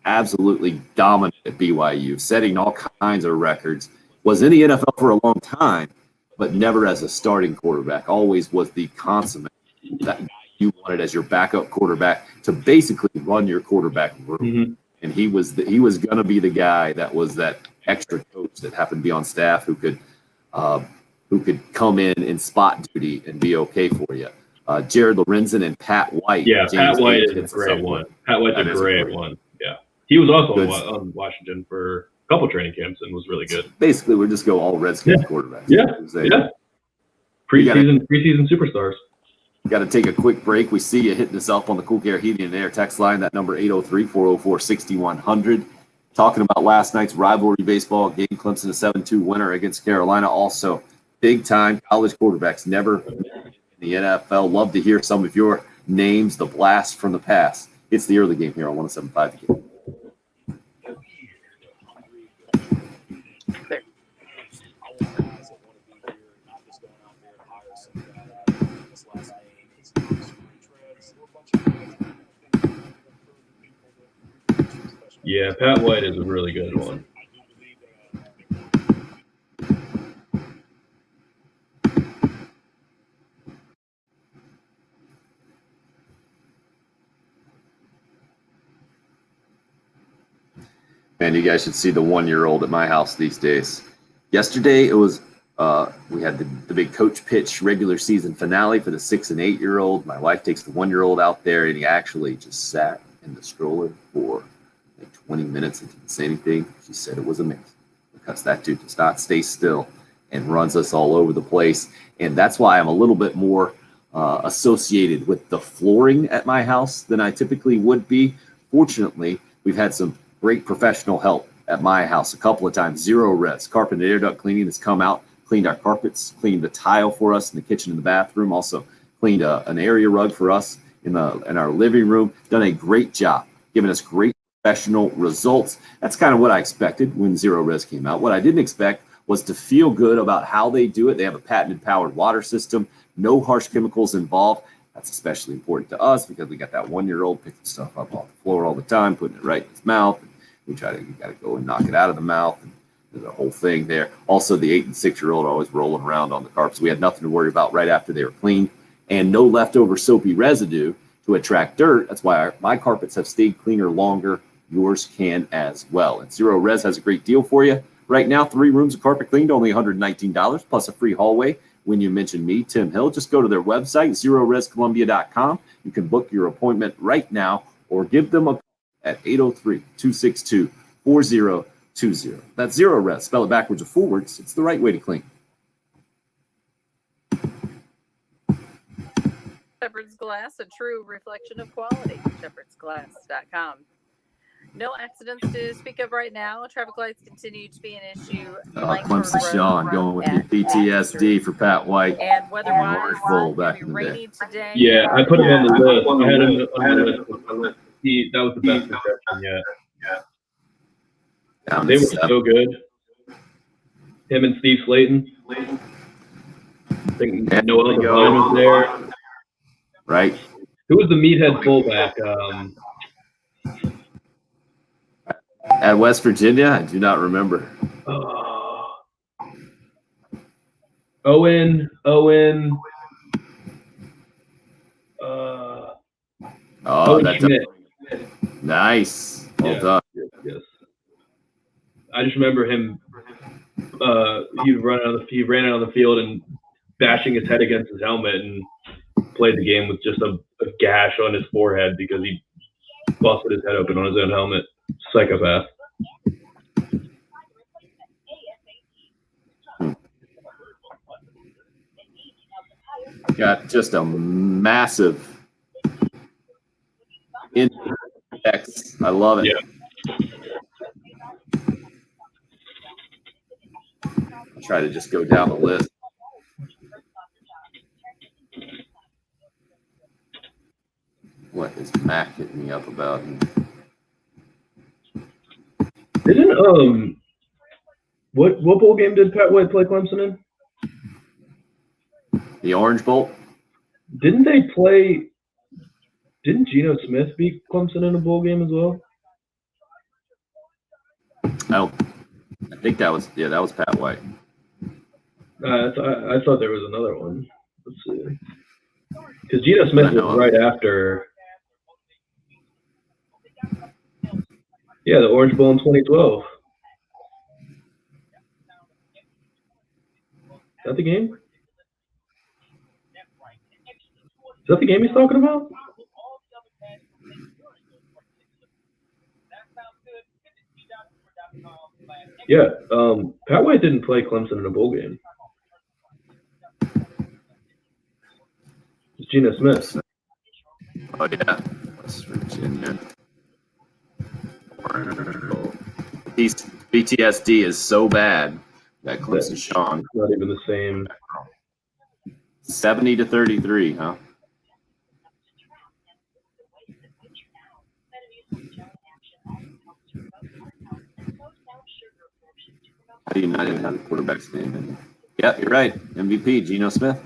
absolutely dominant at BYU, setting all kinds of records. Was in the NFL for a long time, but never as a starting quarterback. Always was the consummate that you wanted as your backup quarterback to basically run your quarterback room. Mm-hmm. And he was going to be the guy that was that extra coach that happened to be on staff who could come in spot duty and be okay for you. Jared Lorenzen and Pat White. Yeah, James Pat White Hayes is a hits us great up one. with. Pat White's That a is a great great one. Yeah. He was also Good. on Washington for a couple training camps and was really good. Basically, we're just go all Redskins quarterbacks. Yeah. Say. Yeah. Preseason superstars. Got to take a quick break. We see you hitting us up on the Cool Care Heating and Air text line, that number 803-404-6100. Talking about last night's rivalry baseball game, Clemson a 7-2 winner against Carolina. Also, big-time college quarterbacks never in the NFL. Love to hear some of your names, the blast from the past. It's the early game here on 107.5 The Game. Yeah, Pat White is a really good one. Man, you guys should see the 1-year-old at my house these days. Yesterday, it was we had the big coach pitch regular season finale for the 6 and 8-year-old. My wife takes the 1-year-old out there, and he actually just sat in the stroller for like 20 minutes and didn't say anything. She said it was amazing because that dude does not stay still and runs us all over the place. And that's why I'm a little bit more associated with the flooring at my house than I typically would be. Fortunately, we've had some great professional help at my house a couple of times. Zero Res Carpet and Air Duct Cleaning has come out, cleaned our carpets, cleaned the tile for us in the kitchen and the bathroom, also cleaned an area rug for us in our living room. Done a great job, giving us great professional results. That's kind of what I expected when Zero Res came out. What I didn't expect was to feel good about how they do it. They have a patented powered water system, no harsh chemicals involved. That's especially important to us because we got that 1-year-old picking stuff up off the floor all the time, putting it right in his mouth. You got to go and knock it out of the mouth. And there's a whole thing there. Also, the 8 and 6-year-old always rolling around on the carpets. We had nothing to worry about right after they were cleaned, and no leftover soapy residue to attract dirt. That's why my carpets have stayed cleaner longer. Yours can as well. And Zero Res has a great deal for you right now. 3 rooms of carpet cleaned, only $119 plus a free hallway. When you mention me, Tim Hill, just go to their website, ZeroResColumbia.com. You can book your appointment right now or give them a call at 803-262-4020. That's Zero Res. Spell it backwards or forwards. It's the right way to clean. Shepherd's Glass, a true reflection of quality. shepherdsglass.com. No accidents to speak of right now. Traffic lights continue to be an issue. Clemson Sean going with the PTSD for Pat White. And weather-wise, Orange Bowl it's gonna back be in the day. rainy today. Yeah, I put him on the list. I had him on the list. That was the best suggestion yet. Down They to were 7. so good. Him and Steve Slayton. I think Noel Devine was there. Right? Who was the meathead fullback? At West Virginia, I do not remember. Owen. Owen That's Schmidt. nice. Well Yeah. done. Yes. I just remember him. He ran out on the field and bashing his head against his helmet and played the game with just a gash on his forehead because he busted his head open on his own helmet. Psychopath. Got just a massive index. I love it. Yeah. Try to just go down the list. What is Mac hitting me up about? Didn't what bowl game did Pat White play Clemson in? The Orange Bowl? Didn't Geno Smith beat Clemson in a bowl game as well? I think that was Pat White. I thought there was another one. Let's see. Because Geno Smith was right after. Yeah, the Orange Bowl in 2012. Is that the game? Is that the game he's talking about? Yeah, Pat White didn't play Clemson in a bowl game. It's Geno Smith. Oh yeah, West Virginia. PTSD is so bad that Clemson Sean. Not even the same. 70-33, huh? How do you not even have the quarterback's name? Yep, you're right. MVP, Geno Smith.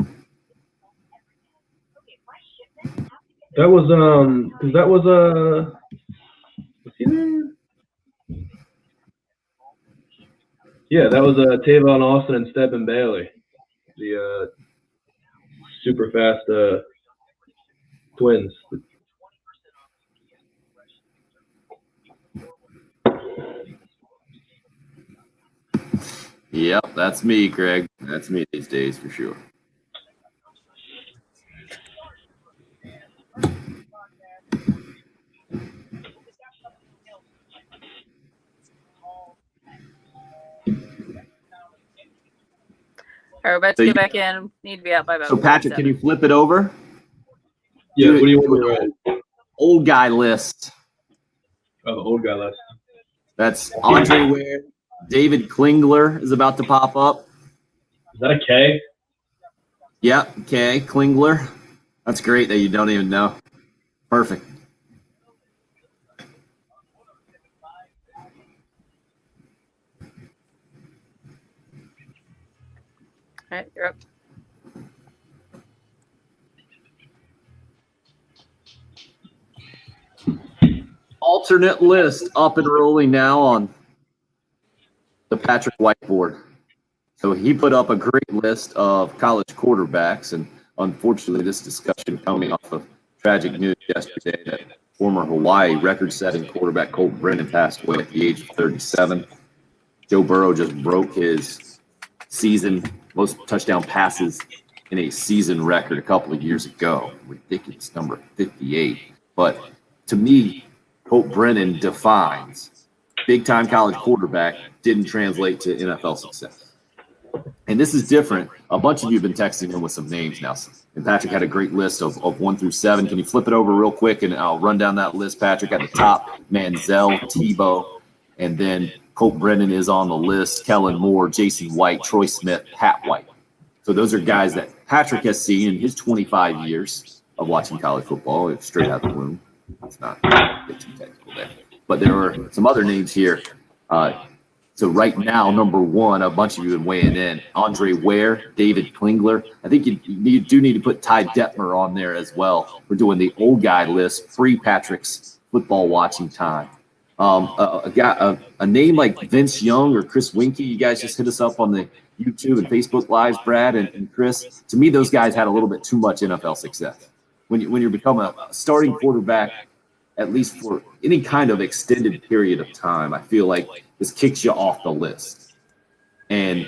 That was because that was was he there? Yeah, that was Tavon Austin and Stephen Bailey, the super fast twins. Yep, that's me, Greg. That's me these days for sure. All right, we're about So to you- get back in. Need to be out by about. So Patrick, can 47. you flip it over? Yeah, what do you Do want an to write? old guy list. Oh, the old guy list. That's Andre Ware. David Klingler is about to pop up. Is that a K? Yep, okay, Klingler. That's great that you don't even know. Perfect. All right, you're up. Alternate list up and rolling now on the Patrick Whiteboard. So he put up a great list of college quarterbacks, and unfortunately, this discussion coming off of tragic news yesterday that former Hawaii record-setting quarterback Colt Brennan passed away at the age of 37. Joe Burrow just broke his season most touchdown passes in a season record a couple of years ago. Ridiculous number, 58. But to me, Colt Brennan defines big-time college quarterback, didn't translate to NFL success. And this is different. A bunch of you have been texting in with some names now. And Patrick had a great list of 1 through 7. Can you flip it over real quick and I'll run down that list, Patrick? At the top, Manziel, Tebow, and then Colt Brennan is on the list, Kellen Moore, Jason White, Troy Smith, Pat White. So those are guys that Patrick has seen in his 25 years of watching college football. It's straight out the womb. It's not get too technical there. But there are some other names here. So right now, number 1, a bunch of you have been weighing in. Andre Ware, David Klingler. I think you do need to put Ty Detmer on there as well. We're doing the old guy list, free Patrick's football watching time. A name like Vince Young or Chris Winkie, you guys just hit us up on the YouTube and Facebook Lives, Brad and Chris. To me, those guys had a little bit too much NFL success. When you become a starting quarterback, at least for any kind of extended period of time, I feel like this kicks you off the list. And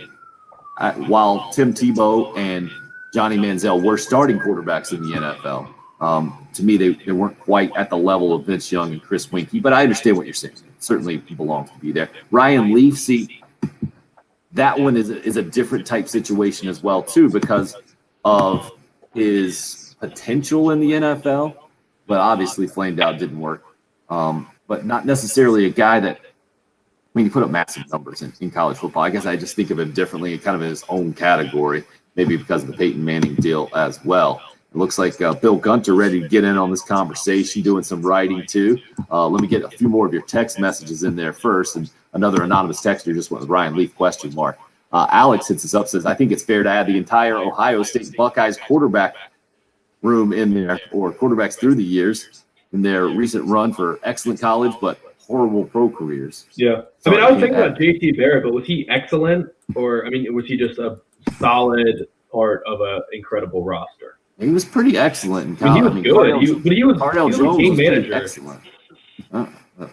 while Tim Tebow and Johnny Manziel were starting quarterbacks in the NFL, to me, they weren't quite at the level of Vince Young and Chris Winkie, but I understand what you're saying. It certainly belongs to be there. Ryan Leaf, see, that one is a different type situation as well, too, because of his potential in the NFL, but obviously flamed out, didn't work. But not necessarily a guy that, I mean, he put up massive numbers in college football. I guess I just think of him differently, kind of in his own category, maybe because of the Peyton Manning deal as well. It looks like Bill Gunter ready to get in on this conversation, doing some writing too. Let me get a few more of your text messages in there first. And another anonymous texter just went with Ryan Leaf question mark. Alex hits us up, says, I think it's fair to add the entire Ohio State Buckeyes quarterback room in there, or quarterbacks through the years in their recent run for excellent college but horrible pro careers. Yeah. I mean, I was thinking about JT Barrett, but was he excellent? Or, I mean, was he just a solid part of an incredible roster? He was pretty excellent in I mean, college. he was good. But he was Cardell a Jones game was pretty manager. excellent.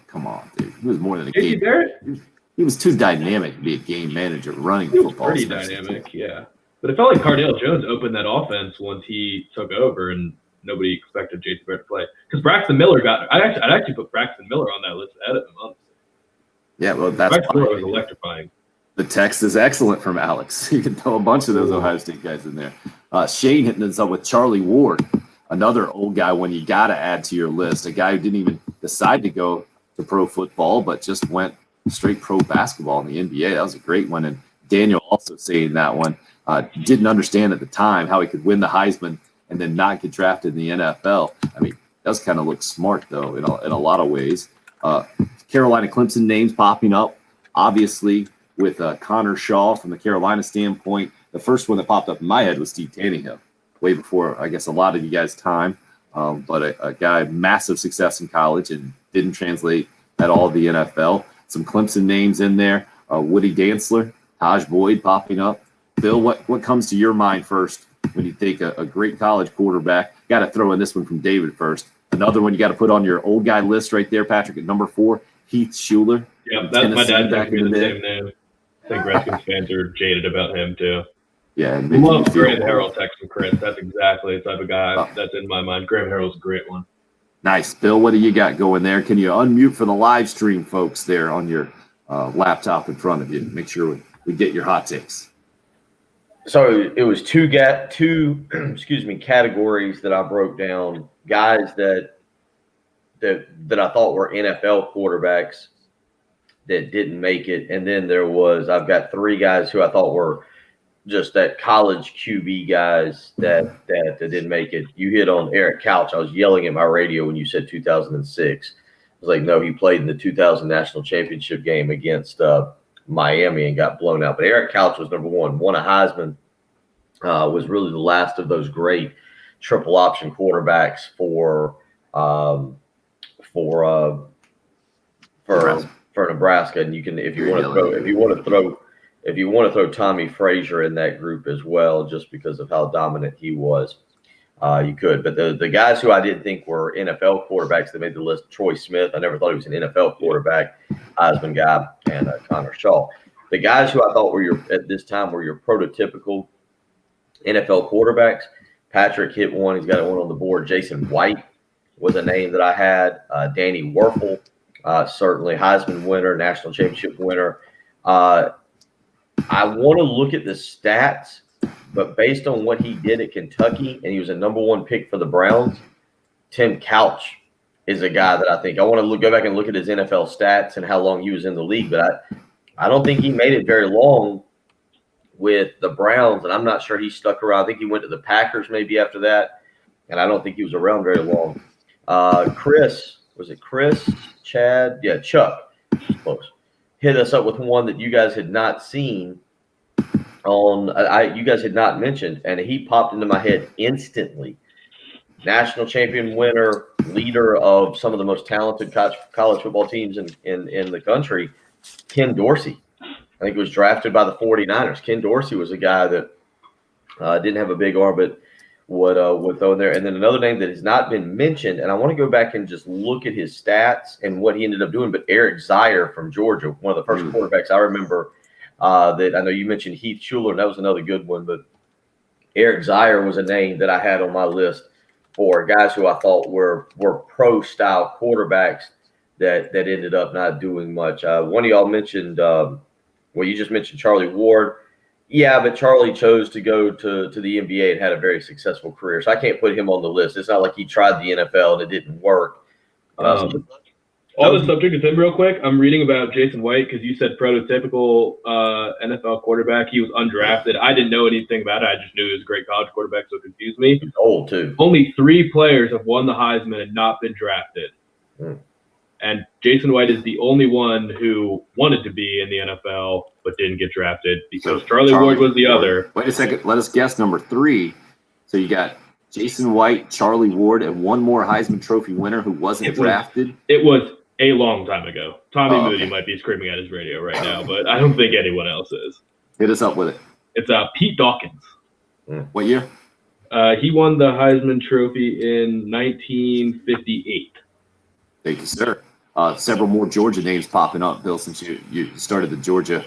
Come on, dude. He was more than a JT game. Barrett? He was too dynamic to be a game manager running He was football. pretty especially. dynamic, yeah. But it felt like Cardale Jones opened that offense once he took over, and nobody expected JT Barrett to play. Because Braxton Miller I'd actually put Braxton Miller on that list ahead of him, honestly. Yeah, well, that's Braxton Miller why was electrifying. the text is excellent from Alex. You can throw a bunch of those Ohio State guys in there. Shane hitting us up with Charlie Ward, another old guy when you got to add to your list, a guy who didn't even decide to go to pro football, but just went straight pro basketball in the NBA. That was a great one. And Daniel also saying that one. Didn't understand at the time how he could win the Heisman and then not get drafted in the NFL. I mean, does kind of look smart, though, in a lot of ways. Carolina Clemson names popping up, obviously, with Connor Shaw from the Carolina standpoint. The first one that popped up in my head was Steve Tannehill, way before, I guess, a lot of you guys' time. But a guy, massive success in college and didn't translate at all to the NFL. Some Clemson names in there. Woody Dantzler, Taj Boyd popping up. Bill, what comes to your mind first when you think a great college quarterback? Got to throw in this one from David first. Another one you got to put on your old guy list right there, Patrick, at number 4, Heath Schuler. Yeah, that's my dad back texted me in the the same name. I think Redskins fans are jaded about him, too. Yeah. I love Graham Harrell text from Chris. That's exactly the type of guy that's in my mind. Graham Harrell's a great one. Nice. Bill, what do you got going there? Can you unmute for the live stream, folks, there on your laptop in front of you? Make sure we get your hot takes. So it was two categories that I broke down. Guys that I thought were NFL quarterbacks that didn't make it, and then I've got 3 guys who I thought were just that college QB guys that didn't make it. You hit on Eric Couch. I was yelling at my radio when you said 2006. I was like, no, he played in the 2000 national championship game against Miami and got blown out. But Eric Couch was number 1. Won a Heisman. Was really the last of those great triple option quarterbacks for Nebraska. And you can, if you want to throw Tommy Frazier in that group as well, just because of how dominant he was, you could. But the guys who I didn't think were NFL quarterbacks that made the list, Troy Smith, I never thought he was an NFL quarterback, Heisman guy, and Connor Shaw. The guys who I thought at this time were your prototypical NFL quarterbacks. Patrick hit one. He's got one on the board. Jason White was a name that I had. Danny Werfel, certainly Heisman winner, national championship winner. I want to look at the stats, but based on what he did at Kentucky, and he was a number 1 pick for the Browns, Tim Couch is a guy that I think I want to go back and look at his NFL stats and how long he was in the league. But I don't think he made it very long with the Browns, and I'm not sure he stuck around. I think he went to the Packers maybe after that, and I don't think he was around very long. Chris, Chad? Yeah, Chuck, close. Hit us up with one that you guys had not seen you guys had not mentioned, and he popped into my head instantly. National champion winner, leader of some of the most talented college football teams in the country, Ken Dorsey. I think he was drafted by the 49ers. Ken Dorsey was a guy that didn't have a big arm, but would throw in there. And then another name that has not been mentioned, and I want to go back and just look at his stats and what he ended up doing, but Eric Zier from Georgia, one of the first quarterbacks I remember that I know you mentioned Heath Schuler, and that was another good one, but Eric Zier was a name that I had on my list for guys who I thought were pro-style quarterbacks that ended up not doing much. One of y'all mentioned, you just mentioned Charlie Ward. Yeah, but Charlie chose to go to the NBA and had a very successful career, so I can't put him on the list. It's not like he tried the NFL and it didn't work. On the subject of him real quick, I'm reading about Jason White because you said prototypical NFL quarterback. He was undrafted. I didn't know anything about it. I just knew he was a great college quarterback, so it confused me. He's old, too. Only 3 players have won the Heisman and not been drafted. And Jason White is the only one who wanted to be in the NFL but didn't get drafted because Charlie Ward was the other. Wait a second. Let us guess number 3. So you got Jason White, Charlie Ward, and one more Heisman Trophy winner who wasn't drafted. It was a long time ago. Tommy Moody might be screaming at his radio right now, but I don't think anyone else is. Hit us up with it. It's Pete Dawkins. What year? He won the Heisman Trophy in 1958. Thank you, sir. Several more Georgia names popping up, Bill, since you started the Georgia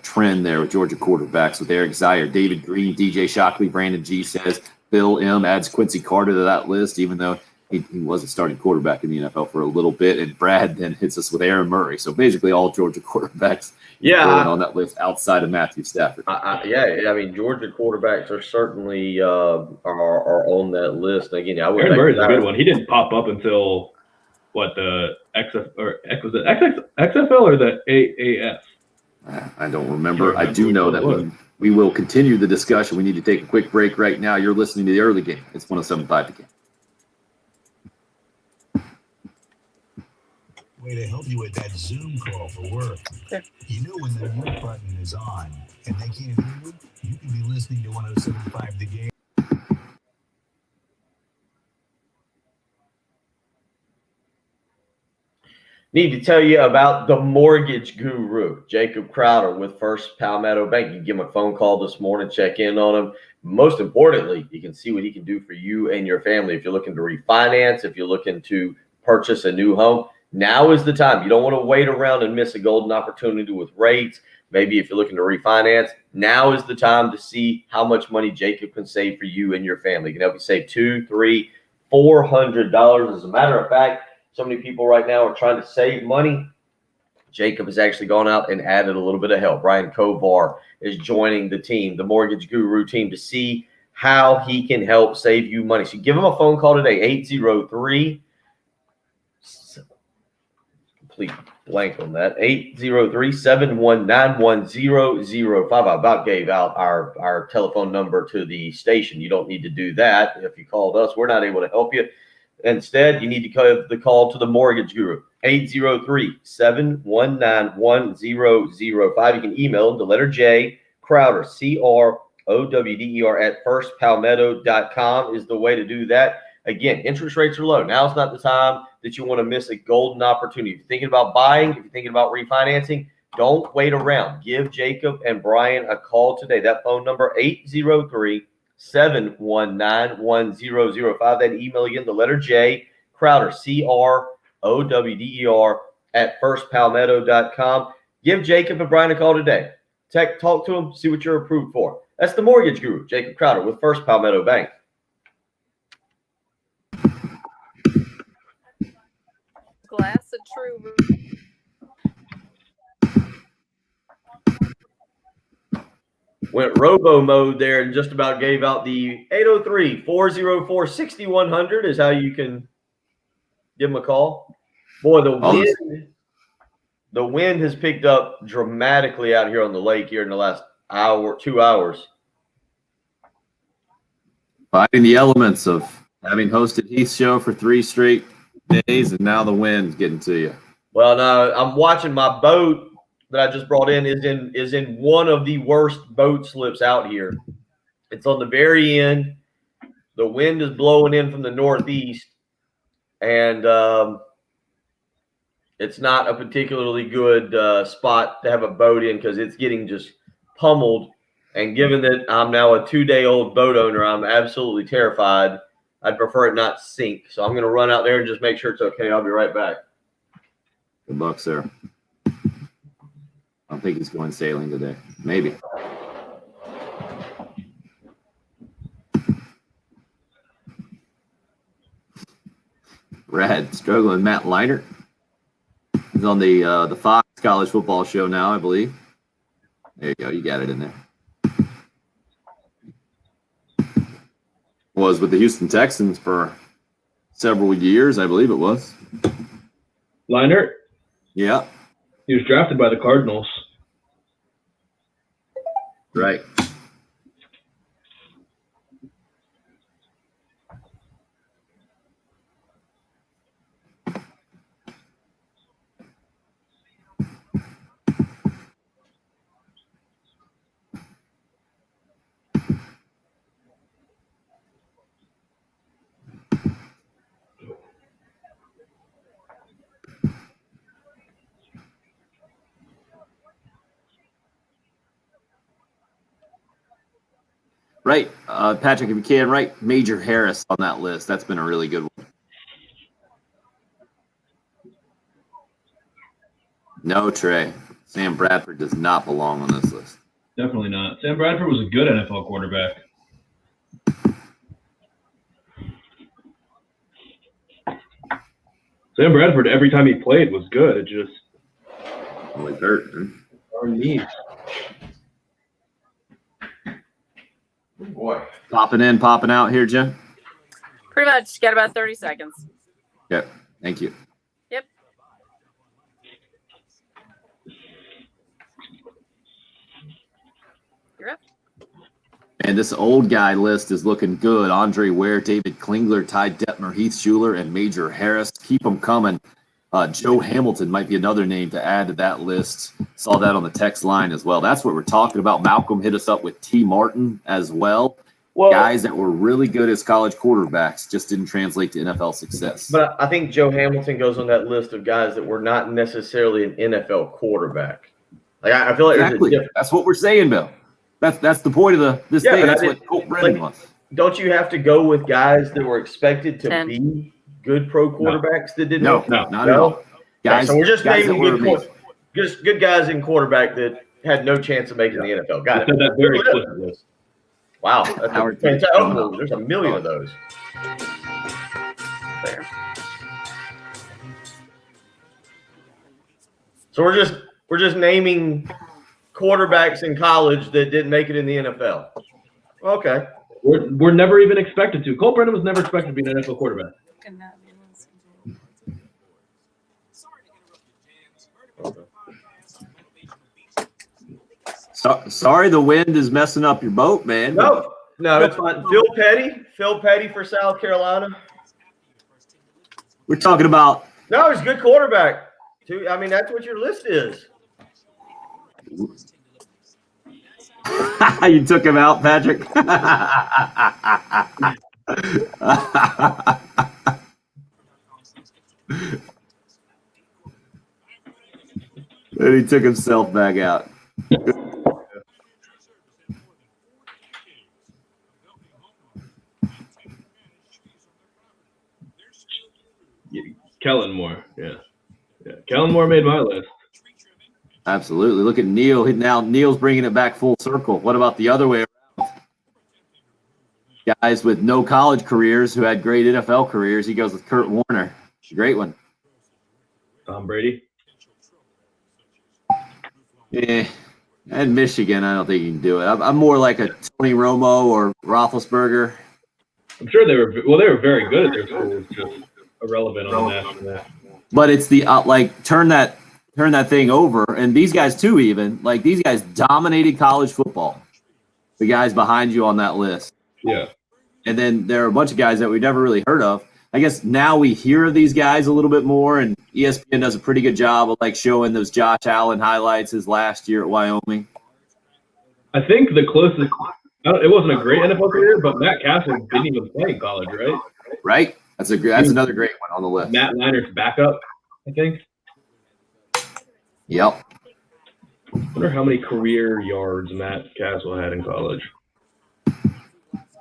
trend there with Georgia quarterbacks with Eric Zier, David Green, DJ Shockley, Brandon G says. Bill M adds Quincy Carter to that list, even though he was a starting quarterback in the NFL for a little bit. And Brad then hits us with Aaron Murray. So basically all Georgia quarterbacks on that list outside of Matthew Stafford. I mean, Georgia quarterbacks are certainly are on that list. Again, Aaron Murray's a good one. He didn't pop up until the XFL or the AAF? I don't remember. I do know that we will continue the discussion. We need to take a quick break right now. You're listening to the early game. It's 107.5 The Game. Way to help you with that Zoom call for work. You know when the mute button is on and they can't hear you, you can be listening to 107.5 The Game. Need to tell you about the mortgage guru, Jacob Crowder with First Palmetto Bank. You can give him a phone call this morning, check in on him. Most importantly, you can see what he can do for you and your family. If you're looking to refinance, if you're looking to purchase a new home, now is the time. You don't want to wait around and miss a golden opportunity with rates. Maybe if you're looking to refinance, now is the time to see how much money Jacob can save for you and your family. He can help you save $200, $300, $400. As a matter of fact, so many people right now are trying to save money. Jacob has actually gone out and added a little bit of help. Brian Kovar is joining the team, the Mortgage Guru team, to see how he can help save you money. So give him a phone call today, 803 complete blank on that, 803-719-1005. I about gave out our telephone number to the station. You don't need to do that. If you called us, we're not able to help you. Instead, you need to call to the Mortgage Guru, 803-719-1005. You can email them, the letter J, Crowder, CROWDER at firstpalmetto.com is the way to do that. Again, interest rates are low. Now's not the time that you want to miss a golden opportunity. If you're thinking about buying, if you're thinking about refinancing, don't wait around. Give Jacob and Brian a call today. That phone number, 803-719-1005. That email again, the letter J, Crowder, CROWDER at firstpalmetto.com. Give Jacob and Brian a call today. Talk to them, see what you're approved for. That's the Mortgage Guru, Jacob Crowder with First Palmetto Bank. Glass of True. went robo mode there and just about gave out the 803-404-6100 is how you can give them a call. Boy, the wind has picked up dramatically out here on the lake here in the last 2 hours. Fighting the elements of having hosted Heath's show for 3 straight days, and now the wind's getting to you. Well, no, I'm watching my boat that I just brought in is in one of the worst boat slips out here. It's on the very end. The wind is blowing in from the northeast, and it's not a particularly good spot to have a boat in because it's getting just pummeled. And given that I'm now a 2-day-old boat owner, I'm absolutely terrified. I'd prefer it not sink. So I'm going to run out there and just make sure it's okay. I'll be right back. Good luck, sir. I don't think he's going sailing today. Maybe. Brad struggling. Matt Leiner. He's on the Fox College Football Show now, I believe. There you go. You got it in there. Was with the Houston Texans for several years, I believe it was. Leinert? Yeah. He was drafted by the Cardinals. Right. Right, Patrick, if you can, write Major Harris on that list. That's been a really good one. No, Trey. Sam Bradford does not belong on this list. Definitely not. Sam Bradford was a good NFL quarterback. Sam Bradford, every time he played, was good. It just Always hurt. our needs. Boy. Popping in, popping out here, Jim. Pretty much. Got about 30 seconds. Yep. Thank you. Yep. You're up. And this old guy list is looking good. Andre Ware, David Klingler, Ty Detmer, Heath Schuler, and Major Harris. Keep them coming. Joe Hamilton might be another name to add to that list. Saw that on the text line as well. That's what we're talking about. Malcolm hit us up with T. Martin as well. Well, guys that were really good as college quarterbacks just didn't translate to NFL success. but I think Joe Hamilton goes on that list of guys that were not necessarily an NFL quarterback. Like I feel like Exactly. there's a difference. That's what we're saying, Bill. That's the point of this Yeah, thing. but That's I what didn't- Colt Brennan was. Don't you have to go with guys that were expected to 10. be good pro quarterbacks that didn't? No, No. not at all. Guys, so we're just guys that naming were good, amazing. just good guys in quarterback that had no chance of making the NFL. Got I it. said that very explicitly. Wow, that's Howard fantastic. Tate. Oh, there's a million of those. Clear. So we're just naming quarterbacks in college that didn't make it in the NFL. Okay. We're never even expected to. Cole Brennan was never expected to be an NFL quarterback. Sorry, the wind is messing up your boat, man. No, it's fine. Phil Petty for South Carolina. We're talking about No, he's a good quarterback. I mean, that's what your list is. you took him out, Patrick. And he took himself back out. Kellen Moore. Yeah. Kellen Moore made my list. Absolutely. Look at Neil. Now Neil's bringing it back full circle. What about the other way around? Guys with no college careers who had great NFL careers. He goes with Kurt Warner. Great one. Tom Brady. Yeah. And Michigan, I don't think he can do it. I'm more like a Tony Romo or Roethlisberger. I'm sure they were very good at their schools, just irrelevant on the national. But it's the turn that thing over, and these guys too. Even like these guys dominated college football. The guys behind you on that list. Yeah. And then there are a bunch of guys that we never really heard of. I guess now we hear of these guys a little bit more, and ESPN does a pretty good job of like showing those Josh Allen highlights his last year at Wyoming. I think the closest, it wasn't a great NFL career, but Matt Castle didn't even play in college, right? Right? That's another great one on the list. Matt Leinert's backup, I think. Yep. I wonder how many career yards Matt Castle had in college.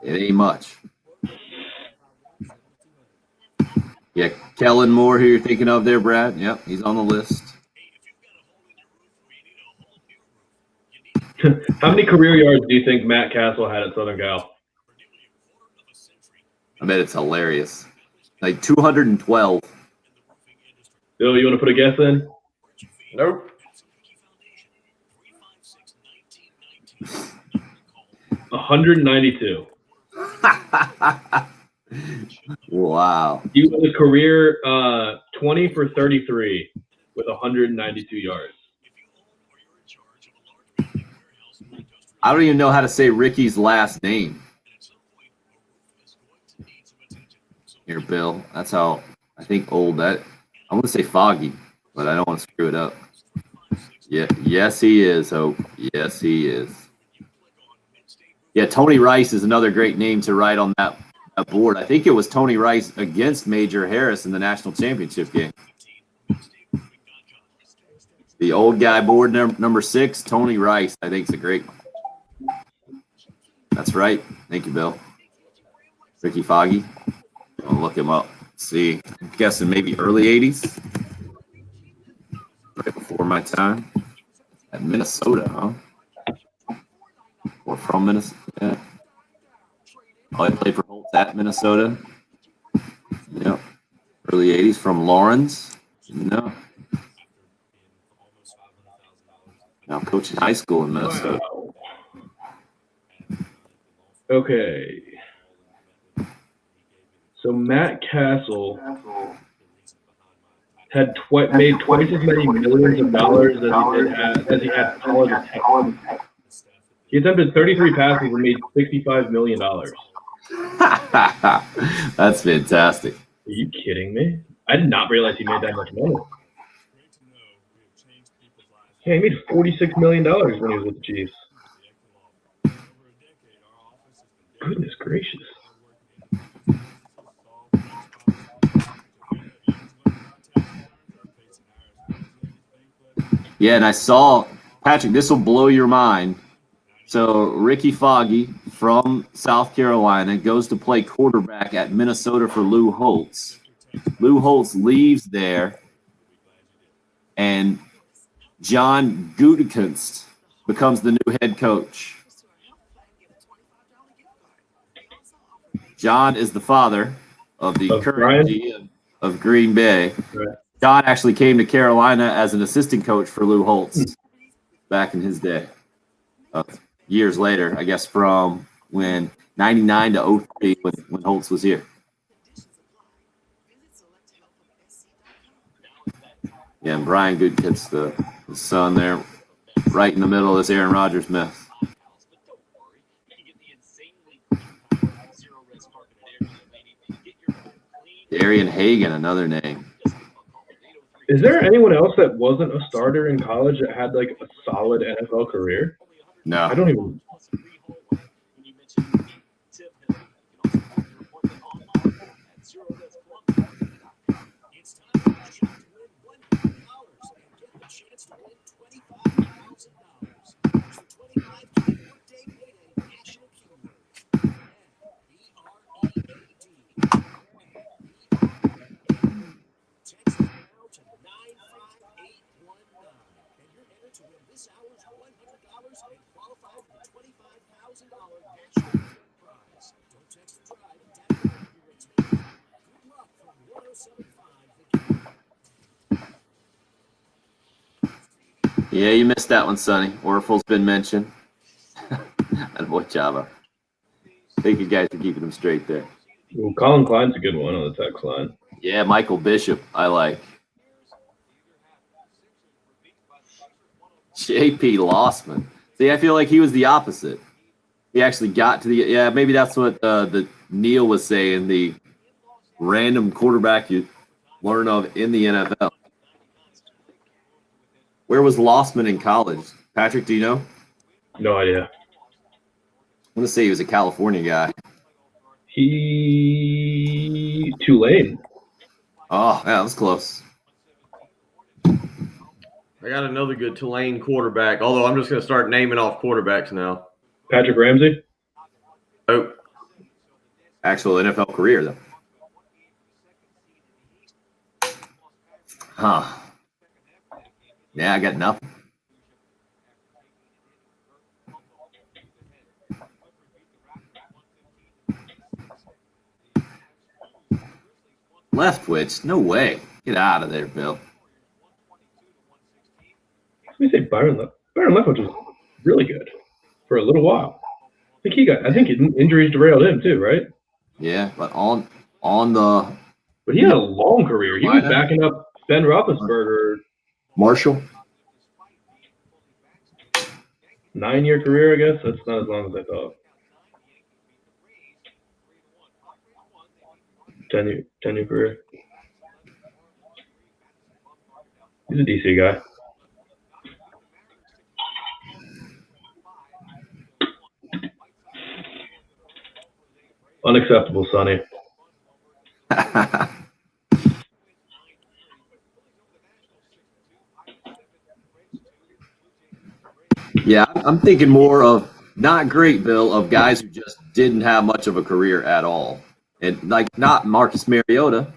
It ain't much. Yeah, Kellen Moore, who you're thinking of there, Brad. Yep, he's on the list. How many career yards do you think Matt Castle had at Southern Cal? I bet it's hilarious. Like 212. Bill, you want to put a guess in? Nope. 192. Wow. He was a career 20 for 33 with 192 yards. I don't even know how to say Ricky's last name. Here, Bill. That's how I think old that. I want to say Foggy, but I don't want to screw it up. Yeah, yes, he is, Hope. Yes, he is. Yeah, Tony Rice is another great name to write on that board. I think it was Tony Rice against Major Harris in the national championship game. The old guy board number 6, Tony Rice, I think is a great one. That's right. Thank you, Bill. Ricky Foggy. I'll look him up. See, I'm guessing maybe early 80s. Right before my time. At Minnesota, huh? Or from Minnesota. Yeah. Oh, I played for Holtz at Minnesota. Yep. Early 80s from Lawrence. No. Now coaching high school in Minnesota. Wow. Okay. So Matt Castle had made twice as many millions of dollars as he had college attempts. He attempted 33 passes and made $65 million. That's fantastic. Are you kidding me? I did not realize he made that much money. Yeah, he made $46 million when he was with the Chiefs. Goodness gracious. Yeah, and I saw, Patrick, this will blow your mind. So Ricky Foggy from South Carolina goes to play quarterback at Minnesota for Lou Holtz. Lou Holtz leaves there, and John Gutekunst becomes the new head coach. John is the father of the current GM of Green Bay. Right. John actually came to Carolina as an assistant coach for Lou Holtz back in his day. Years later, I guess from when 99 to 03 when Holtz was here. Yeah, and Brian Gutekunst, the son there, right in the middle of this Aaron Rodgers mess. Darian Hagan, another name. Is there anyone else that wasn't a starter in college that had like a solid NFL career? No. I don't even. Yeah, you missed that one, Sonny. Oracle's been mentioned. And boy, Java. Thank you guys for keeping them straight there. Well, Colin Klein's a good one on the text line. Yeah, Michael Bishop, I like. JP Lossman. See, I feel like he was the opposite. He actually got to the maybe that's what the Neil was saying, the random quarterback you learn of in the NFL. Where was Lossman in college? Patrick, do you know? No idea. I'm gonna say he was a California guy. Tulane. Oh, yeah, that was close. I got another good Tulane quarterback, although I'm just going to start naming off quarterbacks now. Patrick Ramsey. Oh, Actual NFL career, though. Huh. Yeah, I got nothing. Leftwich? No way. Get out of there, Bill. Let me say Byron Leftwich was really good for a little while. I think injuries derailed him too, right? Yeah, but on the But he had a long career. He was backing up Ben Roethlisberger. Marshall. 9-year career, I guess. That's not as long as I thought. 10-year career. He's a DC guy. Unacceptable, Sonny. Yeah, I'm thinking more of not great, Bill, of guys who just didn't have much of a career at all. And like not Marcus Mariota.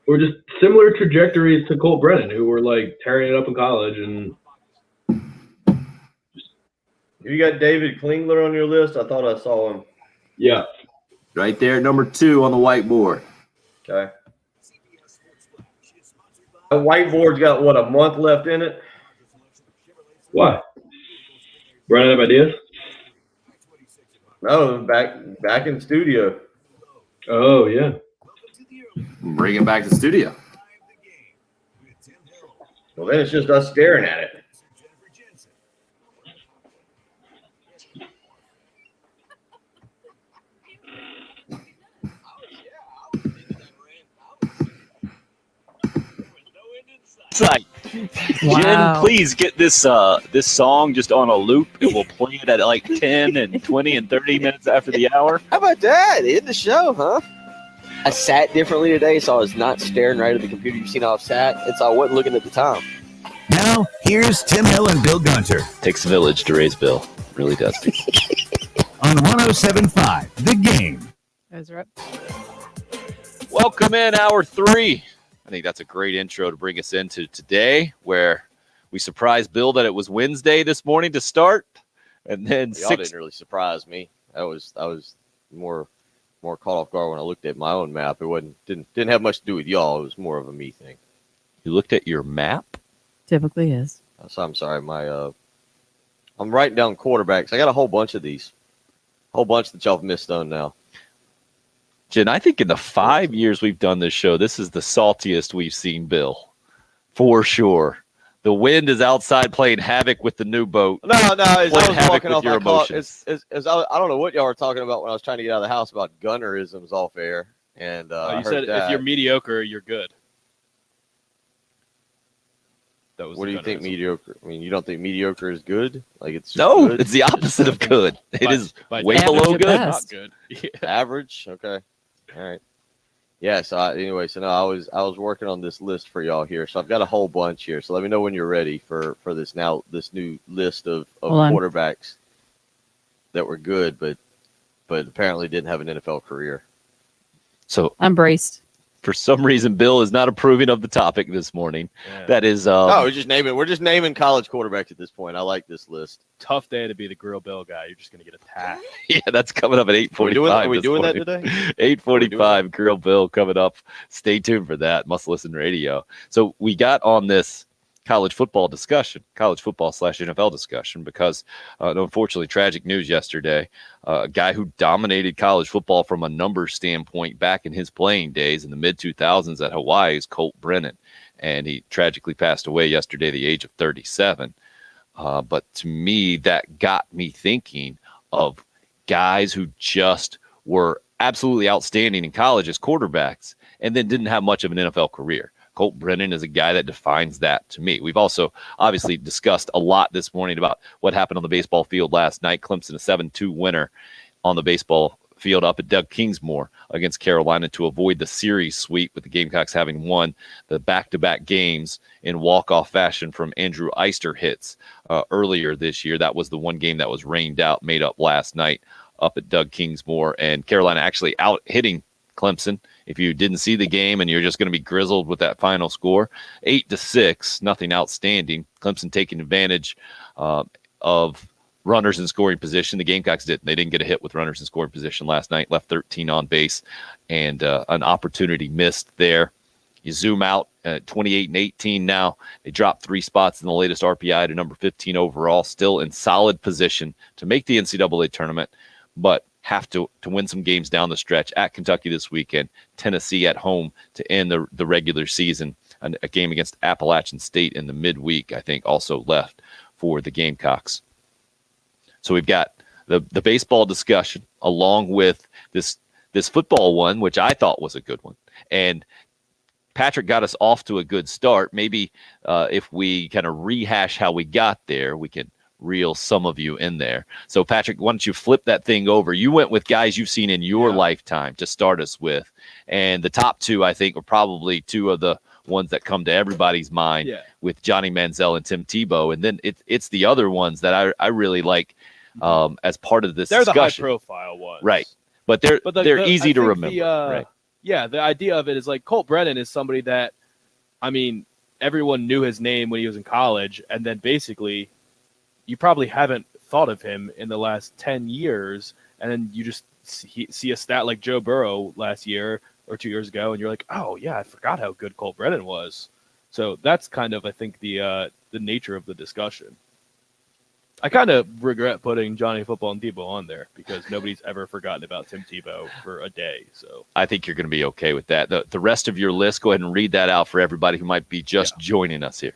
Or just similar trajectories to Colt Brennan, who were like tearing it up in college. And you got David Klingler on your list? I thought I saw him. yeah. Right there, number 2 on the whiteboard. Okay. The whiteboard's got, what, a month left in it? Why? Running out of ideas? No, back in studio. Oh, yeah. Bring him back to the studio. Well, then it's just us staring at it. Site. Jen, please get this this song just on a loop, and we'll play it at like 10 and 20 and 30 minutes after the hour. How about that? End the show, huh? I sat differently today, so I was not staring right at the computer. You've seen how I've sat, and so I wasn't looking at the time. Now, here's Tim Hill and Bill Gunter Takes a village to raise Bill. Really does. on 107.5 The Game. That's right. Welcome in hour 3. I think that's a great intro to bring us into today, where we surprised Bill that it was Wednesday this morning to start, and then Y'all didn't really surprise me. I was more caught off guard when I looked at my own map. It didn't have much to do with y'all. It was more of a me thing. You looked at your map? Typically is. So I'm sorry. I'm writing down quarterbacks. I got a whole bunch of these. Whole bunch that y'all have missed on now. Jen, I think in the 5 years we've done this show, this is the saltiest we've seen Bill, for sure. The wind is outside playing havoc with the new boat. No. As I was walking off, your emotions. I don't know what y'all were talking about when I was trying to get out of the house about gunnerisms off air. And You said if you're mediocre, you're good. That was what do you think mediocre? I mean, you don't think mediocre is good? Like it's No, good? it's the opposite of good. It is way average below at good. best. Not good. Average. Okay. All right. Yeah. So I was working on this list for y'all here. So I've got a whole bunch here. So let me know when you're ready for this new list of Hold on. quarterbacks that were good, but apparently didn't have an NFL career. So I'm braced. for some reason, Bill is not approving of the topic this morning. Yeah. That is No, we're just naming college quarterbacks at this point. I like this list. Tough day to be the Grill Bill guy. You're just going to get attacked. yeah, that's coming up at 8:45. Are we doing that today? 8:45. Grill Bill coming up. Stay tuned for that. Must Listen Radio. So we got on this college football discussion, college football / NFL discussion, because unfortunately, tragic news yesterday. A guy who dominated college football from a numbers standpoint back in his playing days in the mid 2000s at Hawaii is Colt Brennan, and he tragically passed away yesterday at the age of 37. But to me, that got me thinking of guys who just were absolutely outstanding in college as quarterbacks and then didn't have much of an NFL career. Colt Brennan is a guy that defines that to me. We've also obviously discussed a lot this morning about what happened on the baseball field last night. Clemson, a 7-2 winner on the baseball field up at Doug Kingsmore against Carolina to avoid the series sweep, with the Gamecocks having won the back-to-back games in walk-off fashion from Andrew Eister hits earlier this year. That was the one game that was rained out, made up last night up at Doug Kingsmore, and Carolina actually out hitting Clemson. If you didn't see the game and you're just going to be grizzled with that final score, 8-6, nothing outstanding. Clemson taking advantage of runners in scoring position. The Gamecocks didn't. They didn't get a hit with runners in scoring position last night, left 13 on base, and an opportunity missed there. You zoom out at 28-18 now. They dropped 3 spots in the latest RPI to number 15 overall, still in solid position to make the NCAA tournament, but have to win some games down the stretch at Kentucky this weekend, Tennessee at home to end the regular season, and a game against Appalachian State in the midweek, I think, also left for the Gamecocks. So we've got the baseball discussion along with this football one, which I thought was a good one. And Patrick got us off to a good start. Maybe if we kind of rehash how we got there, we can reel some of you in there. So Patrick, why don't you flip that thing over? You went with guys you've seen in your lifetime to start us with. And the top 2, I think, are probably 2 of the ones that come to everybody's mind with Johnny Manziel and Tim Tebow. And then it's the other ones that I really like as part of this discussion. They're the high-profile ones. Right. But they're easy to remember. Right. Yeah, the idea of it is like Colt Brennan is somebody that, I mean, everyone knew his name when he was in college, and then basically you probably haven't thought of him in the last 10 years, and then you just see a stat like Joe Burrow last year or 2 years ago, and you're like, oh, yeah, I forgot how good Colt Brennan was. So that's kind of, I think, the nature of the discussion. I kind of regret putting Johnny Football and Tebow on there because nobody's ever forgotten about Tim Tebow for a day. So I think you're going to be okay with that. The rest of your list, go ahead and read that out for everybody who might be just joining us here.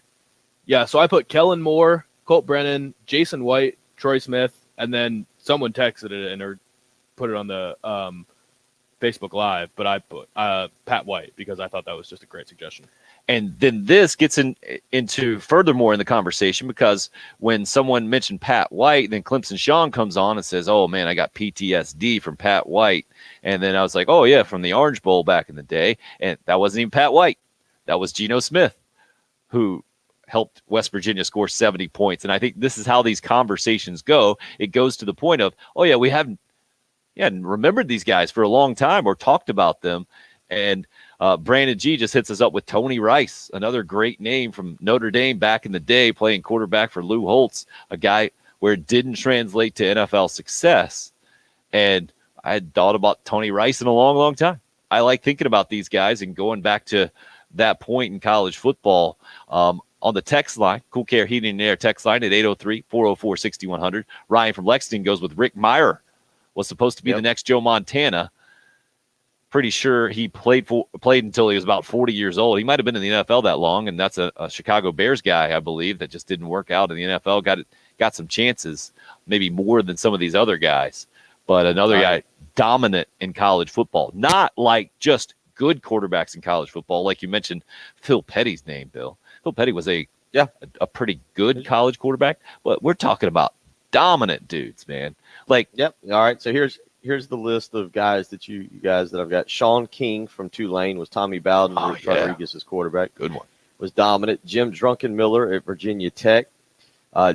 Yeah, so I put Kellen Moore, Colt Brennan, Jason White, Troy Smith, and then someone texted it in or put it on the Facebook Live, but I put Pat White because I thought that was just a great suggestion. And then this gets into furthermore in the conversation, because when someone mentioned Pat White, then Clemson Sean comes on and says, oh, man, I got PTSD from Pat White. And then I was like, oh, yeah, from the Orange Bowl back in the day. And that wasn't even Pat White. That was Geno Smith, who helped West Virginia score 70 points. And I think this is how these conversations go. It goes to the point of, oh, yeah, we haven't remembered these guys for a long time or talked about them. And Brandon G just hits us up with Tony Rice, another great name from Notre Dame back in the day, playing quarterback for Lou Holtz, a guy where it didn't translate to NFL success. And I had thought about Tony Rice in a long, long time. I like thinking about these guys and going back to that point in college football. On the text line, Cool Care Heating and Air text line at 803-404-6100. Ryan from Lexington goes with Rick Meyer, was supposed to be the next Joe Montana. Pretty sure he played until he was about 40 years old. He might have been in the NFL that long, and that's a Chicago Bears guy, I believe, that just didn't work out in the NFL. Got some chances, maybe more than some of these other guys. But another guy dominant in college football, not like just good quarterbacks in college football, like you mentioned Phil Petty's name, Bill. Phil Petty was a pretty good college quarterback, but we're talking about dominant dudes, man. Like, all right. So here's the list of guys that you guys that I've got. Sean King from Tulane was Tommy Bowden, Rodriguez's quarterback. Good one. Was dominant. Jim Drunkenmiller at Virginia Tech.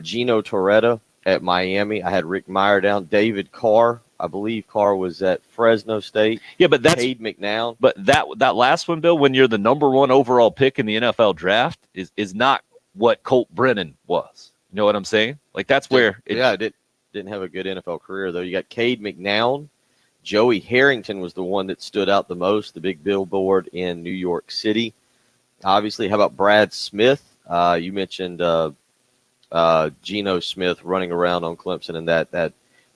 Gino Torretta at Miami. I had Rick Meyer down. David Carr. I believe Carr was at Fresno State. Yeah, but that's Cade McNown. But that last one, Bill, when you're the number 1 overall pick in the NFL draft, is not what Colt Brennan was. You know what I'm saying? Like, that's where it didn't have a good NFL career, though. You got Cade McNown. Joey Harrington was the one that stood out the most, the big billboard in New York City. Obviously, how about Brad Smith? You mentioned Geno Smith running around on Clemson in that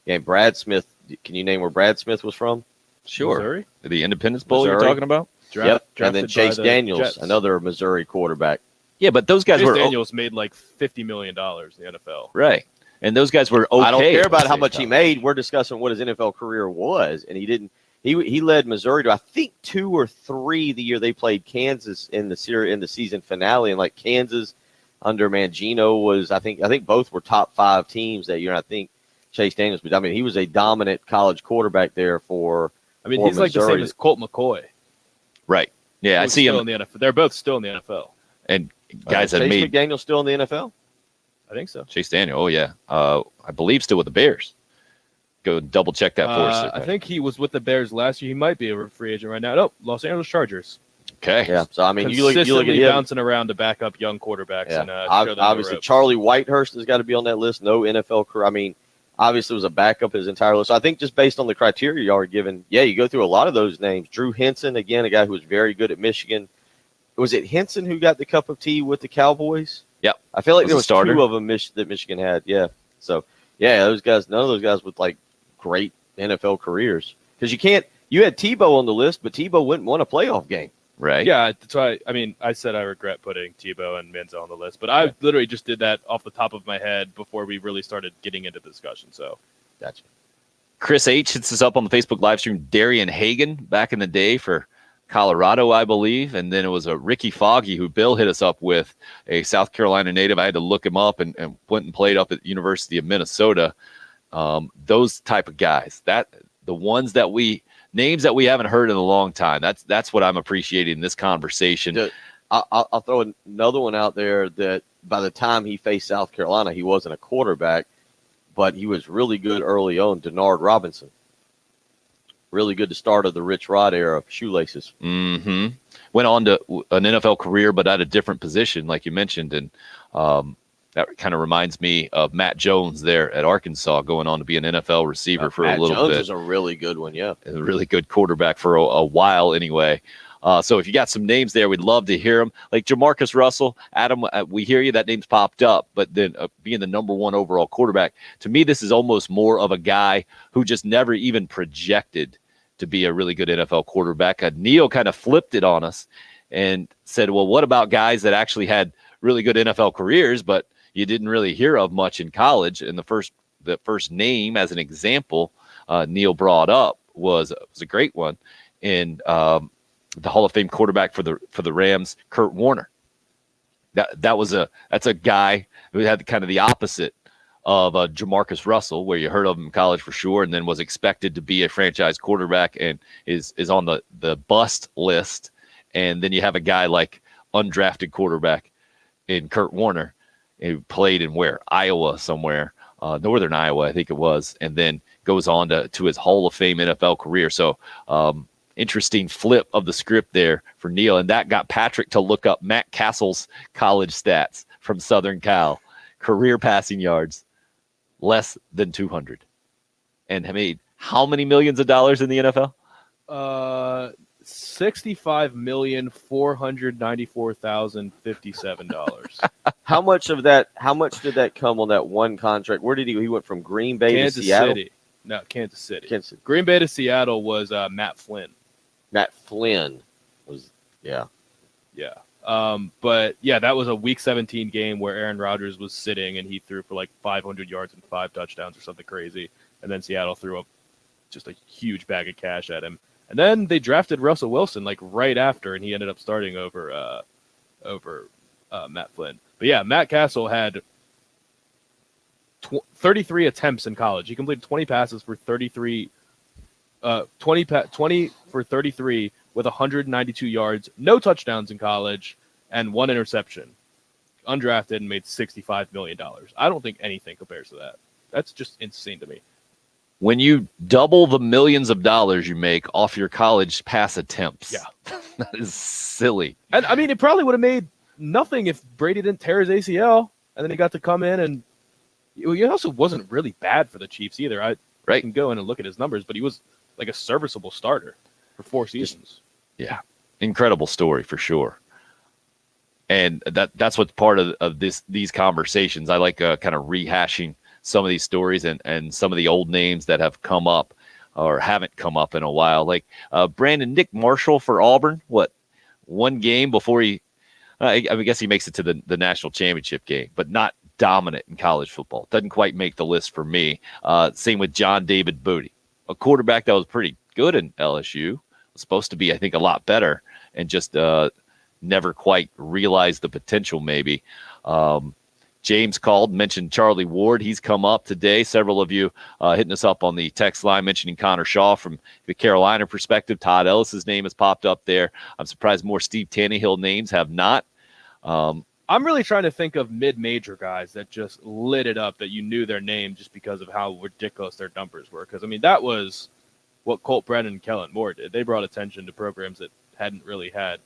game. Brad Smith, can you name where Brad Smith was from? Sure. Missouri? The Independence Bowl Missouri. you're talking about? Yep. And then Drafted by Chase the Daniels, Jets. another Missouri quarterback. Yeah, but those guys Chase were Daniels made like $50 million in the NFL. right, and those guys were okay. I don't care at the about how same much he time. made. We're discussing what his NFL career was, and he didn't. He led Missouri to I think 2 or 3 the year they played Kansas in the season finale, and like Kansas under Mangino was I think both were top 5 teams that year. And I think Chase Daniels, but I mean he was a dominant college quarterback there for. I mean, for he's like the Missouri. same as Colt McCoy. Right? Yeah, I Who's see still him. in the NFL. They're both still in the NFL. And guys Chase that made McDaniel still in the NFL. I think so. Chase Daniel. Oh yeah, I believe still with the Bears. Go double check that for us. I think he was with the Bears last year. He might be a free agent right now. No, Los Angeles Chargers. Okay. Yeah, so I mean you look at Consistently him. bouncing around to back up young quarterbacks. Yeah. And show them the Obviously, ropes. Charlie Whitehurst has got to be on that list. No NFL career. I mean, obviously, was a backup his entire list. So I think just based on the criteria y'all are given, yeah, you go through a lot of those names. Drew Henson, again, a guy who was very good at Michigan. Was it Henson who got the cup of tea with the Cowboys? Yep. I feel like Was there a was starter. 2 of them that Michigan had. Yeah. So, yeah, those guys, none of those guys with like great NFL careers. Because you had Tebow on the list, but Tebow wouldn't win a playoff game. Right. Yeah, that's why. I mean, I said I regret putting Tebow and Manziel on the list, but I literally just did that off the top of my head before we really started getting into the discussion. So, Gotcha. Chris H hits us up on the Facebook live stream. Darian Hagan back in the day for Colorado, I believe. And then it was a Ricky Foggy who Bill hit us up with, a South Carolina native. I had to look him up and went and played up at the University of Minnesota. Those type of guys, that the ones that names that we haven't heard in a long time. That's what I'm appreciating in this conversation. I'll throw another one out there that by the time he faced South Carolina, he wasn't a quarterback, but he was really good early on. Denard Robinson. Really good to start of the Rich Rod era of shoelaces. Mm-hmm. Went on to an NFL career, but at a different position, like you mentioned. And that kind of reminds me of Matt Jones there at Arkansas, going on to be an NFL receiver for Matt a little Jones bit. is a really good one, yeah. A really good quarterback for a while anyway. So if you got some names there, we'd love to hear them. Like Jamarcus Russell, Adam, we hear you. That name's popped up. But then being the number 1 overall quarterback, to me, this is almost more of a guy who just never even projected to be a really good NFL quarterback. Neil kind of flipped it on us and said, well, what about guys that actually had really good NFL careers, but you didn't really hear of much in college? And the first name as an example Neil brought up was a great one in the Hall of Fame quarterback for the Rams, Kurt Warner. That's a guy who had kind of the opposite of Jamarcus Russell, where you heard of him in college for sure, and then was expected to be a franchise quarterback and is on the bust list. And then you have a guy like undrafted quarterback in Kurt Warner, who played in Iowa somewhere, northern Iowa, I think it was, and then goes on to his Hall of Fame NFL career. So interesting flip of the script there for Neil. And that got Patrick to look up Matt Castle's college stats from Southern Cal. Career passing yards, less than 200. And made how many millions of dollars in the NFL? $65,494,057. How much did that come on that one contract? Where did he went from Green Bay Kansas to Seattle? City. No, Kansas City. Kansas. Green Bay to Seattle was Matt Flynn. Matt Flynn was, yeah. Yeah. But yeah, that was a week 17 game where Aaron Rodgers was sitting and he threw for like 500 yards and 5 touchdowns or something crazy. And then Seattle threw up just a huge bag of cash at him. And then they drafted Russell Wilson like right after, and he ended up starting over Matt Flynn. But yeah, Matt Castle had 33 attempts in college. He completed 20 passes for 33 20 for 33 with 192 yards, no touchdowns in college, and 1 interception. Undrafted and made $65 million. I don't think anything compares to that. That's just insane to me. When you double the millions of dollars you make off your college pass attempts. Yeah. That is silly. And I mean, it probably would have made nothing if Brady didn't tear his ACL, and then he got to come in, and he also wasn't really bad for the Chiefs either. I can go in and look at his numbers, but he was like a serviceable starter for 4 seasons. Yeah. Incredible story for sure. And that's what's part of these conversations. I like kind of rehashing some of these stories and some of the old names that have come up or haven't come up in a while. Like Brandon Nick Marshall for Auburn, one game before I guess he makes it to the national championship game, but not dominant in college football. Doesn't quite make the list for me. Same with John David Booty, a quarterback that was pretty good in LSU, was supposed to be, I think, a lot better, and just never quite realized the potential maybe. James called, mentioned Charlie Ward. He's come up today. Several of you hitting us up on the text line mentioning Connor Shaw from the Carolina perspective. Todd Ellis's name has popped up there. I'm surprised more Steve Tannehill names have not. I'm really trying to think of mid-major guys that just lit it up, that you knew their name just because of how ridiculous their numbers were. Because, I mean, that was what Colt Brennan and Kellen Moore did. They brought attention to programs that hadn't really had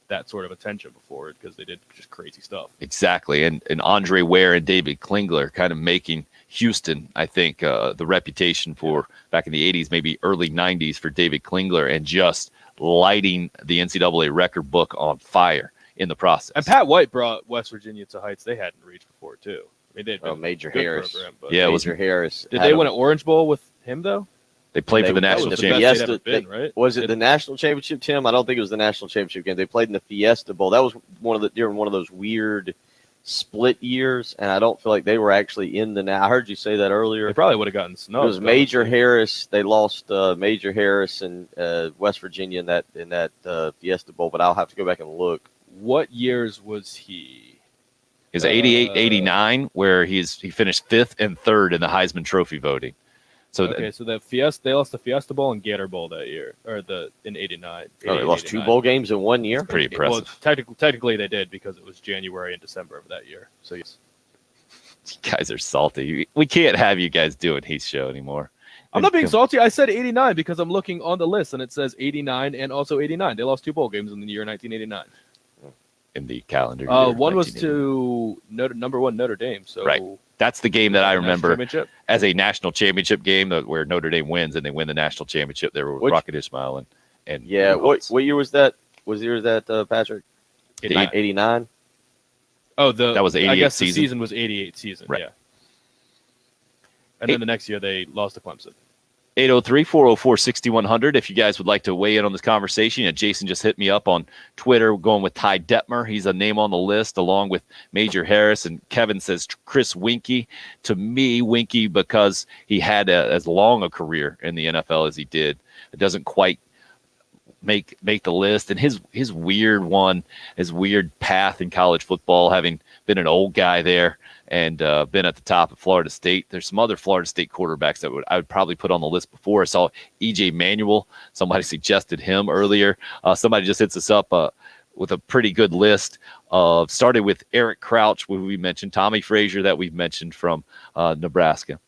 that sort of attention before because they did just crazy stuff. Exactly. And Andre Ware and David Klingler kind of making Houston, I think, the reputation for back in the 80s, maybe early 90s for David Klingler, and just lighting the NCAA record book on fire in the process. And Pat White brought West Virginia to heights they hadn't reached before, too. I mean, they'd been Major good Harris. program, but Yeah, it was Major Harris. Did they win an Orange Bowl with him, though? They played for the That national was the championship. best they'd ever been, right? Was it the national championship, Tim? I don't think it was the national championship game. They played in the Fiesta Bowl. That was during one of those weird split years, and I don't feel like they were actually in the. I heard you say that earlier. They probably would have gotten snubbed. It was Major Harris. They lost Major Harris and West Virginia in that Fiesta Bowl, but I'll have to go back and look. What years was he? Is 88, 89, where he finished 5th and 3rd in the Heisman Trophy voting. So Okay, so the Fiesta, they lost the Fiesta Bowl and Gator Bowl that year, or in '89. They lost 2 bowl games in 1 year. pretty impressive. Well, technically they did because it was January and December of that year. So yes. You guys are salty. We can't have you guys doing Heath's show anymore. I'm not being salty. I said 89 because I'm looking on the list and it says 89 and also 89. They lost 2 bowl games in the year 1989. In the calendar year. One was 1989. to number 1 Notre Dame. So Right. That's the game that I remember championship. as a national championship game where Notre Dame wins and they win the national championship. There with Rocket Ismail and Yeah. What year was that? What year was that, Patrick? 89. Oh, that was the 88 I guess season. the season was 88 season. Right. Yeah. And then the next year they lost to Clemson. 803-404-6100. If you guys would like to weigh in on this conversation, Jason just hit me up on Twitter going with Ty Detmer. He's a name on the list along with Major Harris. And Kevin says Chris Winkie. To me, Winkie, because he had as long a career in the NFL as he did, it doesn't quite make the list. And his weird path in college football, having been an old guy there and been at the top of Florida State. There's some other Florida State quarterbacks that I would probably put on the list before. I saw E.J. Manuel. Somebody suggested him earlier. Somebody just hits us up with a pretty good list of started with Eric Crouch, who we mentioned, Tommy Frazier that we've mentioned from Nebraska.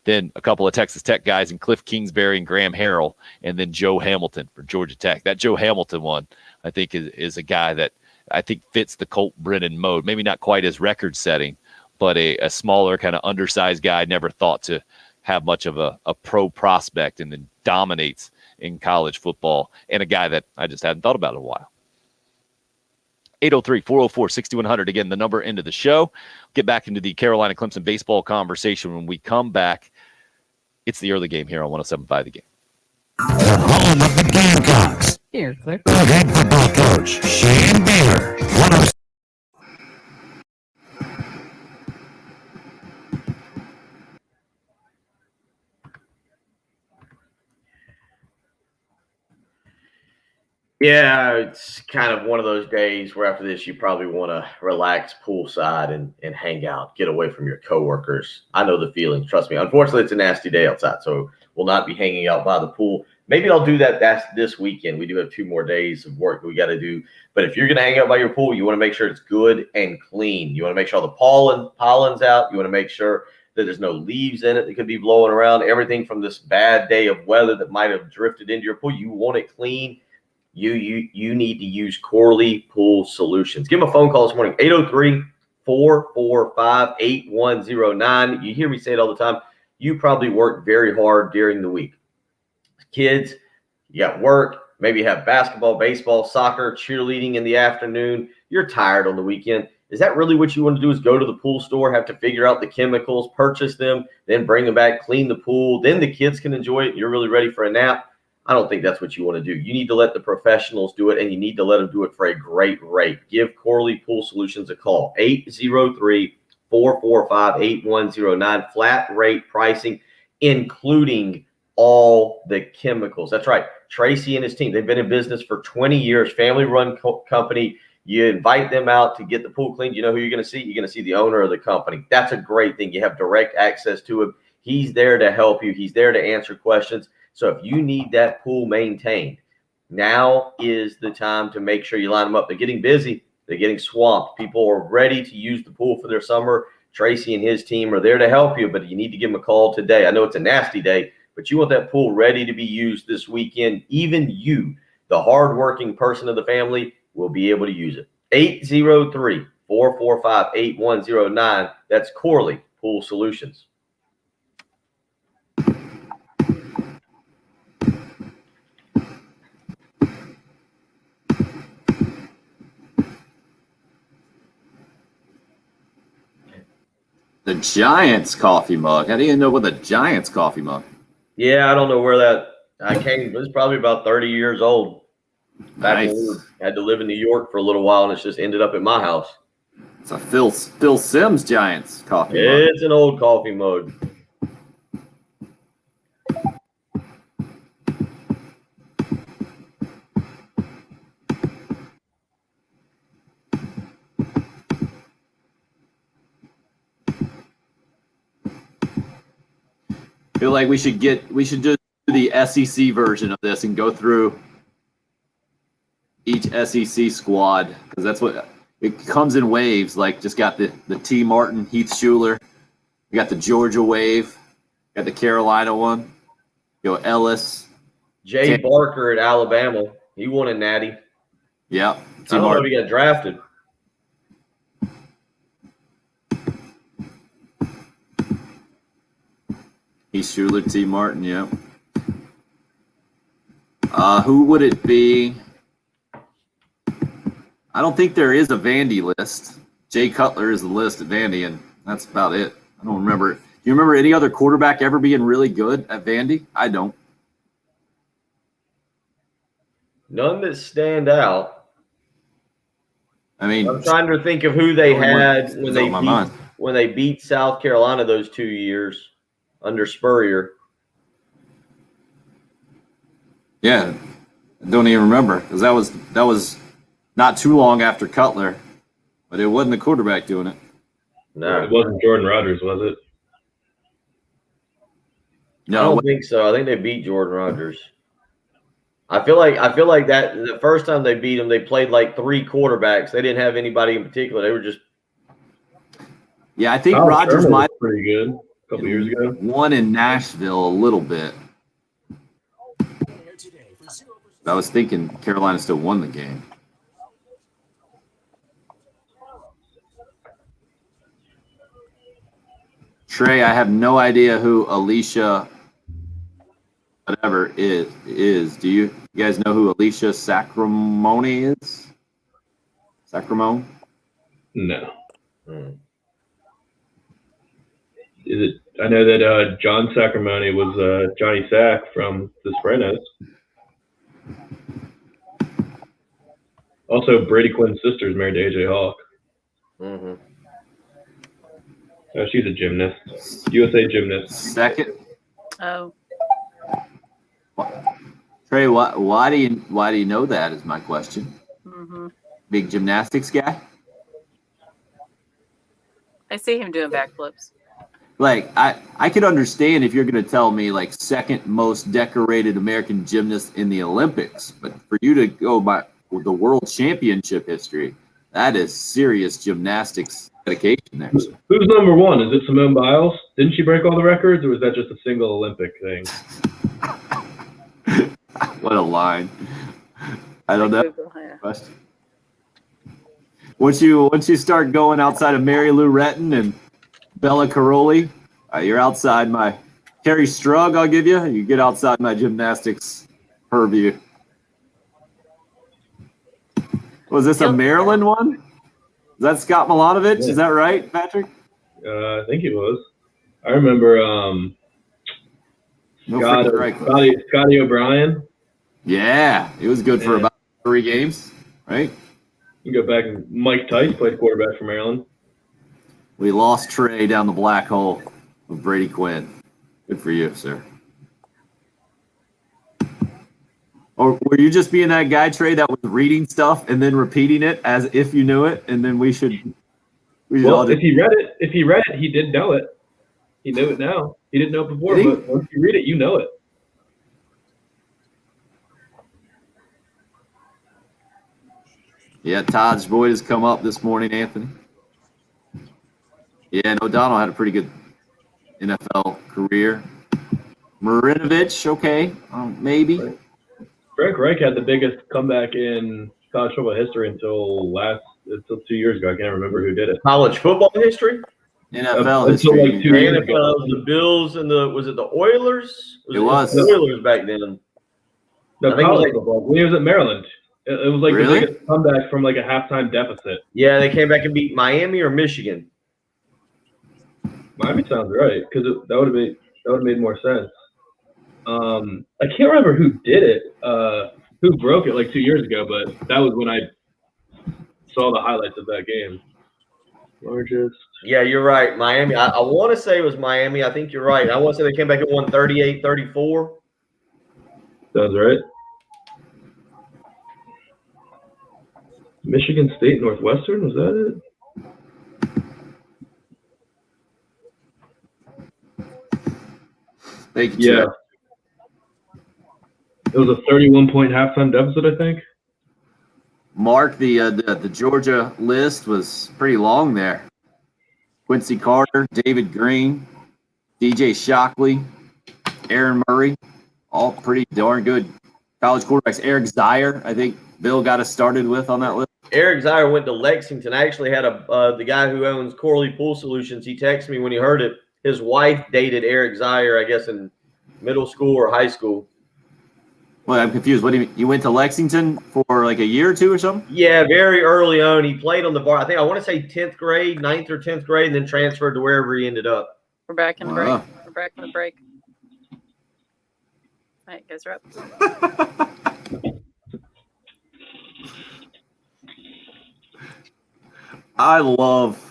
Then a couple of Texas Tech guys in Cliff Kingsbury and Graham Harrell, and then Joe Hamilton for Georgia Tech. That Joe Hamilton one, I think, is a guy that I think fits the Colt Brennan mode. Maybe not quite as record-setting, but a smaller, kind of undersized guy, never thought to have much of a pro prospect, and then dominates in college football, and a guy that I just hadn't thought about in a while. 803-404-6100. Again, the number into the show. Get back into the Carolina Clemson baseball conversation when we come back. It's the early game here on 107.5 The Game. The home of the Gamecocks. Here, Cliff. The head football coach, Shane Beer. 107. Yeah, it's kind of one of those days where after this, you probably want to relax poolside and hang out, get away from your coworkers. I know the feeling. Trust me. Unfortunately, it's a nasty day outside, so we'll not be hanging out by the pool. Maybe I'll do that. That's this weekend. We do have 2 more days of work we got to do. But if you're going to hang out by your pool, you want to make sure it's good and clean. You want to make sure all the pollen's out. You want to make sure that there's no leaves in it that could be blowing around. Everything from this bad day of weather that might have drifted into your pool, you want it clean. You need to use Corley Pool Solutions. Give them a phone call this morning, 803-445-8109. You hear me say it all the time. You probably work very hard during the week. Kids, you got work, Maybe you have basketball, baseball, soccer, cheerleading in the afternoon. You're tired on the weekend. Is that really what you want to do, is go to the pool store, have to figure out the chemicals, purchase them, then bring them back, clean the pool, then the kids can enjoy it, and you're really ready for a nap? I don't think that's what you want to do. You need to let the professionals do it, and you need to let them do it for a great rate. Give Corley Pool Solutions a call, 803-445-8109, flat rate pricing, including all the chemicals. That's right. Tracy and his team, they've been in business for 20 years, family-run company. You invite them out to get the pool cleaned. You know who you're going to see? You're going to see the owner of the company. That's a great thing. You have direct access to him. He's there to help you. He's there to answer questions. So if you need that pool maintained, now is the time to make sure you line them up. They're getting busy. They're getting swamped. People are ready to use the pool for their summer. Tracy and his team are there to help you, but you need to give them a call today. I know it's a nasty day, but you want that pool ready to be used this weekend. Even you, the hardworking person of the family, will be able to use it. 803-445-8109. That's Corley Pool Solutions. The Giants coffee mug. How do you know what the Giants coffee mug? Yeah, I don't know where that I came. It was probably about 30 years old. Back when we had to live in New York for a little while, and it's just ended up at my house. It's a Phil Simms Giants coffee mug. It's an old coffee mug. I feel like we should do the SEC version of this and go through each SEC squad, because that's what it comes in waves. Like, just got the T. Martin, Heath Schuler, we got the Georgia wave, got the Carolina one, Ellis, Jay Barker at Alabama, he won a natty. Yeah, I don't know if he got drafted. Heath Schuler, T. Martin, yeah. Who would it be? I don't think there is a Vandy list. Jay Cutler is the list at Vandy, and that's about it. I don't remember. Do you remember any other quarterback ever being really good at Vandy? I don't. None that stand out. I mean, I'm trying to think of who they had when they beat South Carolina those 2 years under Spurrier. Yeah, I don't even remember, because that was not too long after Cutler, but it wasn't the quarterback doing it. No, it wasn't Jordan Rodgers, was it? No, I don't think so. I think they beat Jordan Rodgers. I feel like that the first time they beat him, they played like three quarterbacks. They didn't have anybody in particular. They were just. Yeah, I think Rodgers might have pretty good a couple years ago. Won in Nashville a little bit. I was thinking Carolina still won the game. Trey, I have no idea who Alicia whatever is. Do you guys know who Alicia Sacramone is? Sacramone? No. Is it? I know that John Sacramone was Johnny Sack from The Sopranos. Also, Brady Quinn's sister is married to AJ Hawk. Mm-hmm. Oh, she's a gymnast. USA gymnast. Second. Oh. Trey, why do you know that is my question. Mm-hmm. Big gymnastics guy? I see him doing backflips. Like, I could understand if you're going to tell me, like, second most decorated American gymnast in the Olympics, but for you to go by the world championship history, that is serious gymnastics dedication there. Who's number one? Is it Simone Biles? Didn't she break all the records, or was that just a single Olympic thing? What a line. I don't know. Once you start going outside of Mary Lou Retton and Bella Caroli, you're outside my Carrie Strug, I'll give you. You get outside my gymnastics purview. Was this a Maryland one? Is that Scott Milanovic? Yeah. Is that right, Patrick? I think he was. I remember No freaking right. Scotty O'Brien. Yeah, it was good for about 3 games, right? You go back and Mike Tice played quarterback for Maryland. We lost Trey down the black hole of Brady Quinn. Good for you, sir. Or were you just being that guy, Trey, that was reading stuff and then repeating it as if you knew it, and then we should Well, all if he read it, he did know it. He knew it now. He didn't know it before, Did he? but once you read it, you know it. Yeah, Todd's Boyd has come up this morning, Anthony. Yeah, and O'Donnell had a pretty good NFL career. Marinovich, okay, maybe. Frank Reich had the biggest comeback in college football history until 2 years ago. I can't remember who did it. College football history? NFL Until history. like 2 years ago. NFL, the Bills, and was it the Oilers? It was. The Oilers back then. No, I think it was college like- football. When he was at Maryland, it was like Really? the biggest comeback from like a halftime deficit. Yeah, they came back and beat Miami or Michigan. Miami sounds right because that would have made more sense. I can't remember who did it, who broke it like 2 years ago, but that was when I saw the highlights of that game. Largest. Yeah, you're right. Miami. I want to say it was Miami. I think you're right. I want to say they came back and won 38-34. Sounds right. Michigan State Northwestern, was that it? Thank you. Yeah. Trey. It was a 31-point halftime deficit, I think. Mark, the Georgia list was pretty long there. Quincy Carter, David Green, DJ Shockley, Aaron Murray, all pretty darn good college quarterbacks. Eric Zier, I think Bill got us started with on that list. Eric Zier went to Lexington. I actually had the guy who owns Corley Pool Solutions. He texted me when he heard it. His wife dated Eric Zier, I guess, in middle school or high school. Well, I'm confused. What do you mean? You went to Lexington for like a year or two or something? Yeah, very early on. He played on the bar. I want to say 10th grade, 9th or 10th grade, and then transferred to wherever he ended up. We're back in the break. Wow. We're back in the break. All right, guys, we're up. I love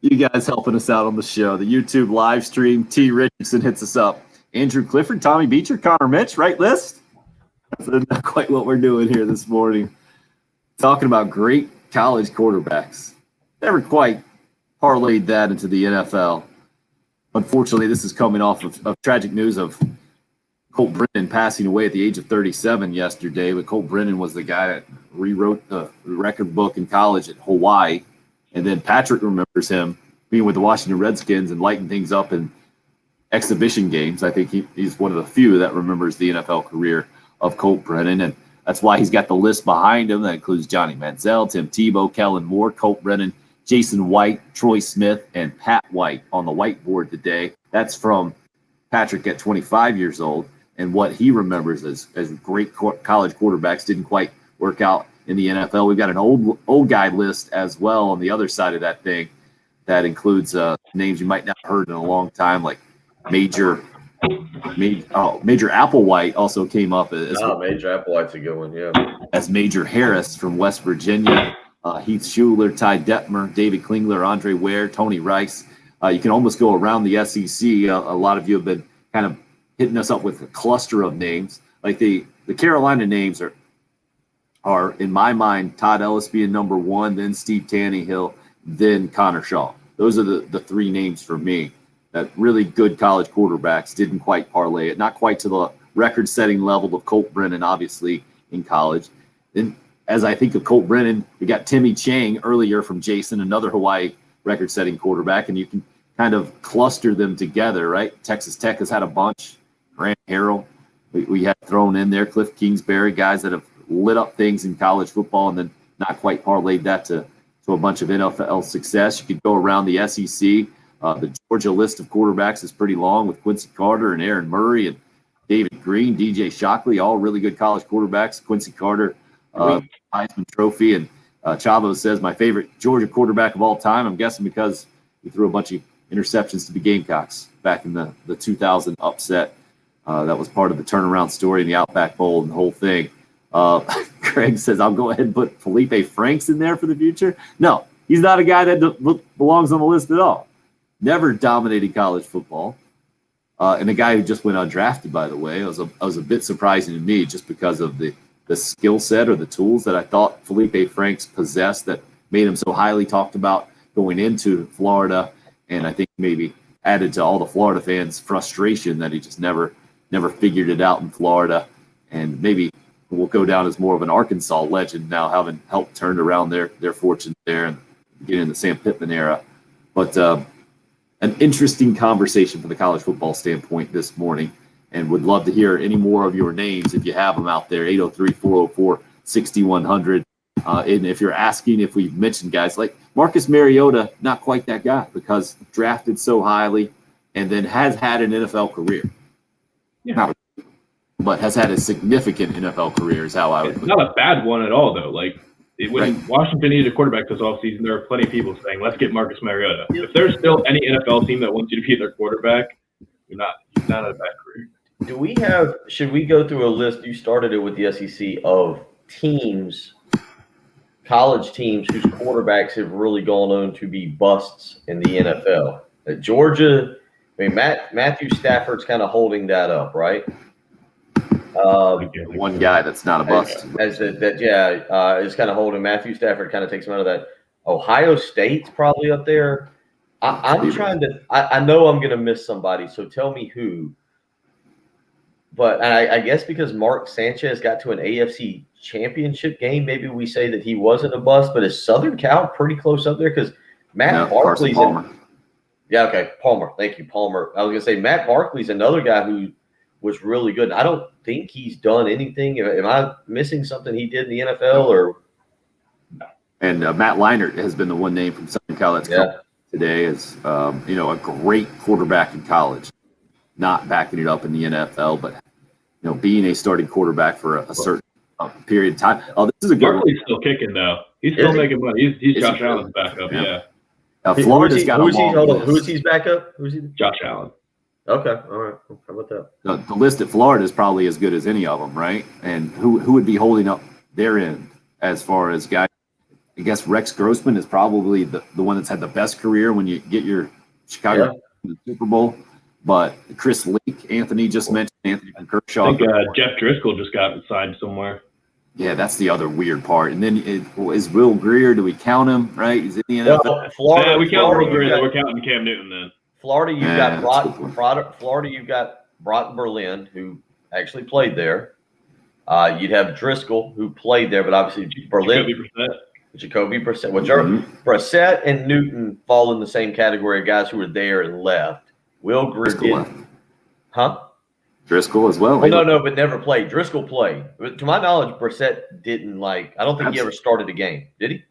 you guys helping us out on the show. The YouTube live stream. T. Richardson hits us up. Andrew Clifford, Tommy Beecher, Connor Mitch, right list? That's not quite what we're doing here this morning. Talking about great college quarterbacks. Never quite parlayed that into the NFL. Unfortunately, this is coming off of tragic news of Colt Brennan passing away at the age of 37 yesterday. But Colt Brennan was the guy that rewrote the record book in college at Hawaii. And then Patrick remembers him being with the Washington Redskins and lighting things up in exhibition games. I think he's one of the few that remembers the NFL career of Colt Brennan. And that's why he's got the list behind him. That includes Johnny Manziel, Tim Tebow, Kellen Moore, Colt Brennan, Jason White, Troy Smith, and Pat White on the whiteboard today. That's from Patrick at 25 years old. And what he remembers as great college quarterbacks didn't quite work out in the NFL. We've got an old guy list as well on the other side of that thing that includes names you might not have heard in a long time, like Major Applewhite also came up as Major Applewhite's a good one, yeah. As Major Harris from West Virginia, Heath Schuler, Ty Detmer, David Klingler, Andre Ware, Tony Rice. You can almost go around the SEC. A lot of you have been kind of hitting us up with a cluster of names. Like the Carolina names are in my mind, Todd Ellis being number one, then Steve Tannehill, then Connor Shaw. Those are the three names for me that really good college quarterbacks didn't quite parlay it, not quite to the record-setting level of Colt Brennan, obviously, in college. Then as I think of Colt Brennan, we got Timmy Chang earlier from Jason, another Hawaii record-setting quarterback, and you can kind of cluster them together, right? Texas Tech has had a bunch. Grant Harrell, we had thrown in there. Cliff Kingsbury, guys that have lit up things in college football and then not quite parlayed that to a bunch of NFL success. You could go around the SEC. The Georgia list of quarterbacks is pretty long with Quincy Carter and Aaron Murray and David Green, DJ Shockley, all really good college quarterbacks. Quincy Carter, Heisman Trophy, and Chavo says, my favorite Georgia quarterback of all time. I'm guessing because he threw a bunch of interceptions to the Gamecocks back in the 2000 upset. That was part of the turnaround story in the Outback Bowl and the whole thing. Craig says, I'll go ahead and put Felipe Franks in there for the future. No, he's not a guy that belongs on the list at all. Never dominated college football. And a guy who just went undrafted, by the way. It was a bit surprising to me just because of the skill set or the tools that I thought Felipe Franks possessed that made him so highly talked about going into Florida. And I think maybe added to all the Florida fans' frustration that he just never figured it out in Florida. And maybe will go down as more of an Arkansas legend now, having helped turn around their fortunes there and get in the Sam Pittman era. But an interesting conversation from the college football standpoint this morning, and would love to hear any more of your names if you have them out there, 803-404-6100. And if you're asking if we've mentioned guys like Marcus Mariota, not quite that guy because drafted so highly and then has had an NFL career. Yeah. But has had a significant NFL career is how I would put it. Not a bad one at all, though. Like, when Washington needed a quarterback this offseason, there are plenty of people saying, let's get Marcus Mariota. If there's still any NFL team that wants you to be their quarterback, you're not at a bad career. Should we go through a list? You started it with the SEC of teams, college teams whose quarterbacks have really gone on to be busts in the NFL. At Georgia, I mean, Matthew Stafford's kind of holding that up, right? One guy that's not a bust. Is kind of holding. Matthew Stafford kind of takes him out of that. Ohio State's probably up there. I'm trying to – I know I'm going to miss somebody, so tell me who. But I guess because Mark Sanchez got to an AFC championship game, maybe we say that he wasn't a bust, but is Southern Cal pretty close up there? Because Matt Barkley's – Palmer. Yeah, okay, Palmer. Thank you, Palmer. I was going to say Matt Barkley's another guy who was really good. I don't think he's done anything. Am I missing something he did in the NFL? Or? And Matt Leinart has been the one name from Southern Cal that's come today as a great quarterback in college, not backing it up in the NFL, but being a starting quarterback for a certain period of time. Oh, this is a good Barkley's still kicking though. He's still making money. He's Josh Allen's backup. Yeah. Florida's got a long list. Who's his backup? Who's he? Josh Allen. Okay, all right. How about that? The list at Florida is probably as good as any of them, right? And who would be holding up their end as far as guys? I guess Rex Grossman is probably the one that's had the best career when you get your Chicago to the Super Bowl. But Chris Leak, Anthony just mentioned, Anthony from Kershaw. I think Jeff Driscoll just got signed somewhere. Yeah, that's the other weird part. And then is Will Greer, do we count him, right? He's in the NFL. Well, Florida, we count Will Greer. We're counting Cam Newton then. Florida, you've got Broughton Berlin, who actually played there. You'd have Driscoll, who played there, but obviously Berlin. Jacoby Brissett. Well, Brissett and Newton fall in the same category of guys who were there and left. Will Greer didn't. Huh? Driscoll as well. Well, no, but never played. Driscoll played. But to my knowledge, Brissett didn't I don't think he ever started a game. Did he?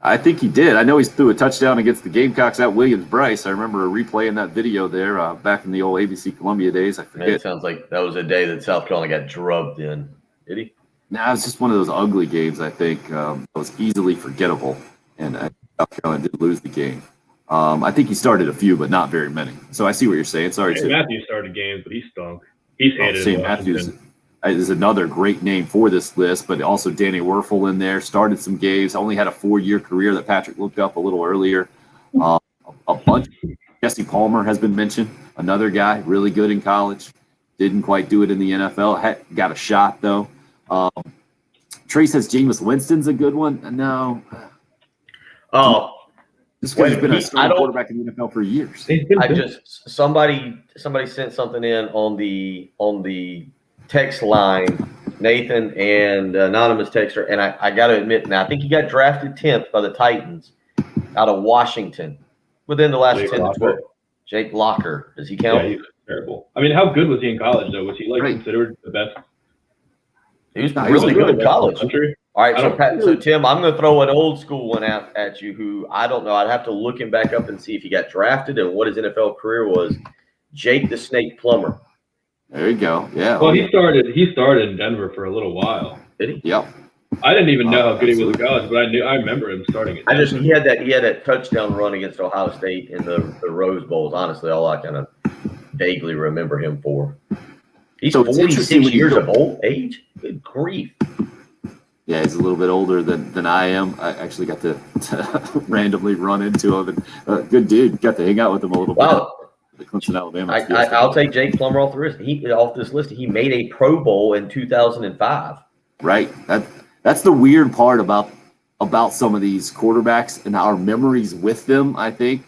I think he did. I know he threw a touchdown against the Gamecocks at Williams-Brice. I remember replaying that video there back in the old ABC Columbia days. I forget. It sounds like that was a day that South Carolina got drubbed in. Did he? No, it was just one of those ugly games, I think. That was easily forgettable, and South Carolina did lose the game. I think he started a few, but not very many. So I see what you're saying. Sorry, Tim. Matthews started games, but he stunk. He's hated. St. Matthews is another great name for this list, but also Danny Werfel in there. Started some games. Only had a 4-year career that Patrick looked up a little earlier. A bunch. Jesse Palmer has been mentioned. Another guy, really good in college. Didn't quite do it in the NFL. Got a shot, though. Trey says Jameis Winston's a good one. No. Oh. This guy's been a starting quarterback in the NFL for years. Somebody sent something in on the text line, Nathan and anonymous texter, and I got to admit now, I think he got drafted 10th by the Titans out of Washington within the last 10 to 12. Jake Locker, does he count? Yeah, he was terrible. I mean, how good was he in college though? Was he considered the best? He was really good in college. All right, so Tim, I'm going to throw an old school one out at you who I don't know. I'd have to look him back up and see if he got drafted and what his NFL career was. Jake the Snake Plummer. There you go. Yeah. Well, he started in Denver for a little while. Did he? Yep. I didn't even know how good he was in college, but I remember him starting it. He had that touchdown run against Ohio State in the Rose Bowls. Honestly, all I kind of vaguely remember him for. He's So it's interesting 46 when you years go- of old age. Good grief! Yeah, he's a little bit older than I am. I actually got to randomly run into him. And, good dude. Got to hang out with him a little Wow. bit. The Clemson, Alabama. I'll take Jake Plummer off the list. Off this list. He made a Pro Bowl in 2005. Right. That's the weird part about some of these quarterbacks and our memories with them. I think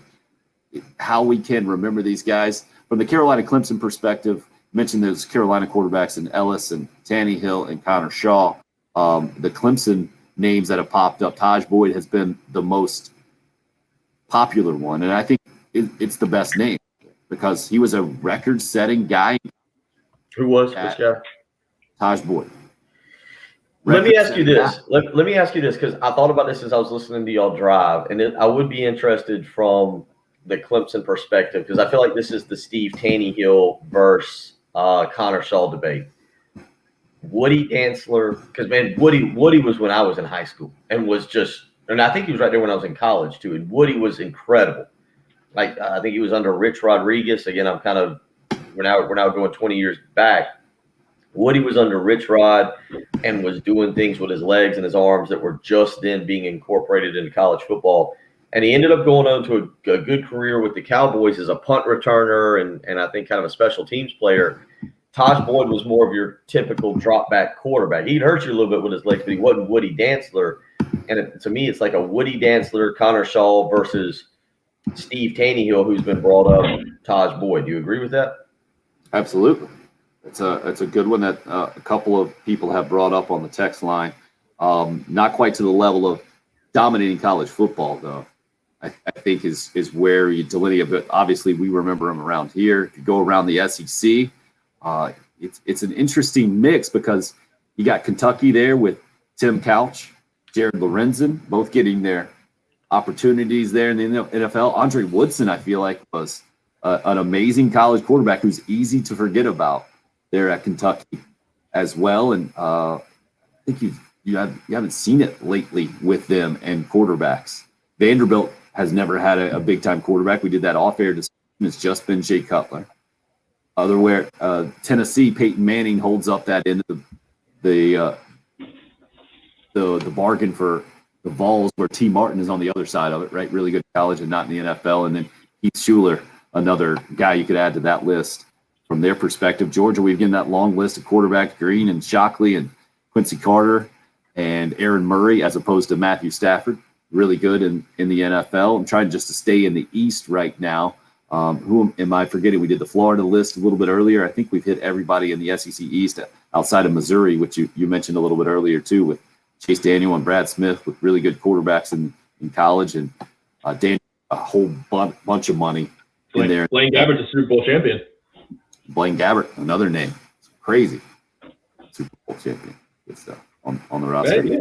how we can remember these guys from the Carolina Clemson perspective. Mentioned those Carolina quarterbacks in Ellis and Tannehill and Connor Shaw. The Clemson names that have popped up. Taj Boyd has been the most popular one, and I think it's the best name because he was a record-setting guy. Who was which guy? Taj Boyd. Let me ask you this. Let me ask you this because I thought about this as I was listening to y'all drive, and I would be interested from the Clemson perspective because I feel like this is the Steve Tannehill versus Connor Shaw debate. Woody Dantzler, because man, Woody was when I was in high school and I think he was right there when I was in college too. And Woody was incredible. Like I think he was under Rich Rodriguez. Again, we're now going 20 years back. Woody was under Rich Rod and was doing things with his legs and his arms that were just then being incorporated into college football. And he ended up going on to a good career with the Cowboys as a punt returner and I think kind of a special teams player. Taj Boyd was more of your typical drop back quarterback. He'd hurt you a little bit with his legs, but he wasn't Woody Dantzler. And to me, it's like a Woody Dantzler, Connor Shaw versus Steve Tannehill, who's been brought up, Taj Boyd. Do you agree with that? Absolutely. It's a good one that a couple of people have brought up on the text line. Not quite to the level of dominating college football, though. I think is where you delineate. But obviously, we remember him around here. If you go around the SEC, it's an interesting mix because you got Kentucky there with Tim Couch, Jared Lorenzen, both getting their opportunities there in the NFL. Andre Woodson, I feel like, was an amazing college quarterback who's easy to forget about there at Kentucky as well. And I think you haven't seen it lately with them and quarterbacks. Vanderbilt has never had a big time quarterback. We did that off air discussion. It's just been Jay Cutler. Otherwhere, Tennessee, Peyton Manning holds up that end of the bargain for the Vols, where T. Martin is on the other side of it, right? Really good college and not in the NFL. And then Keith Schuler, another guy you could add to that list from their perspective. Georgia, we've given that long list of quarterbacks, Green and Shockley and Quincy Carter and Aaron Murray, as opposed to Matthew Stafford. Really good in the NFL. I'm trying just to stay in the East right now. Who am I forgetting? We did the Florida list a little bit earlier. I think we've hit everybody in the SEC East outside of Missouri, which you mentioned a little bit earlier too, with Chase Daniel and Brad Smith, with really good quarterbacks in college, and Dan, a whole bunch of money in there. Blaine Gabbert's a Super Bowl champion. Blaine Gabbert, another name. It's crazy. Super Bowl champion. Good stuff on the roster. Yeah.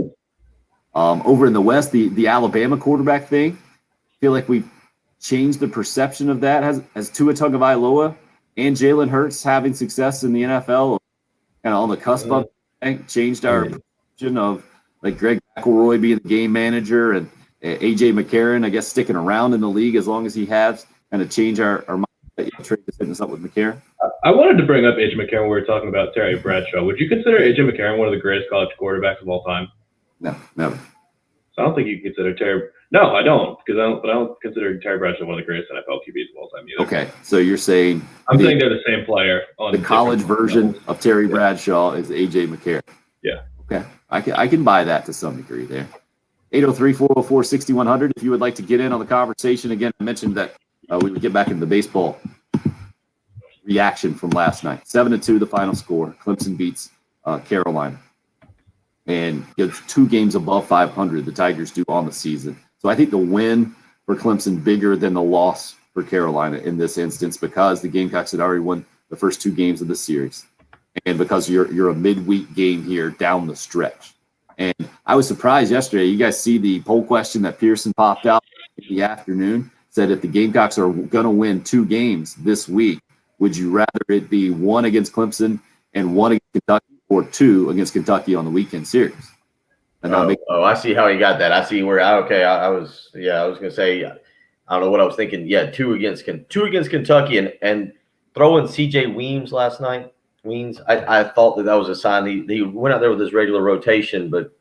Over in the West, the Alabama quarterback thing, I feel like we've changed the perception of that. Has Tua Tagovailoa and Jalen Hurts having success in the NFL, kind of on the cusp of it, changed our perception of like Greg McElroy being the game manager and AJ McCarron, I guess, sticking around in the league as long as he has, kind of change our mind. Trade this hitting us up with McCarron. I wanted to bring up AJ McCarron when we were talking about Terry Bradshaw. Would you consider AJ McCarron one of the greatest college quarterbacks of all time? No, never. So I don't think you consider Terry. No, I don't, because I don't consider Terry Bradshaw one of the greatest NFL QBs of all time either. Okay, so you're saying I'm saying they're the same player. On the college version of Terry Bradshaw is AJ McCarron. Yeah. Okay, I can buy that to some degree there. 803-404-6100. If you would like to get in on the conversation, again, I mentioned that we would get back into the baseball reaction from last night. 7-2, the final score. Clemson beats Carolina, and gets 2 games above 500. The Tigers do on the season. So I think the win for Clemson bigger than the loss for Carolina in this instance, because the Gamecocks had already won the first 2 games of the series, and because you're a midweek game here down the stretch. And I was surprised yesterday. You guys see the poll question that Pearson popped out in the afternoon? Said if the Gamecocks are going to win 2 games this week, would you rather it be 1 against Clemson and 1 against Kentucky, or 2 against Kentucky on the weekend series? and not make. I see how he got that. I see where. Okay, I was gonna say, I don't know what I was thinking. Yeah, two against Kentucky, and throwing C.J. Weems last night. Weems, I thought that was a sign. He went out there with his regular rotation, but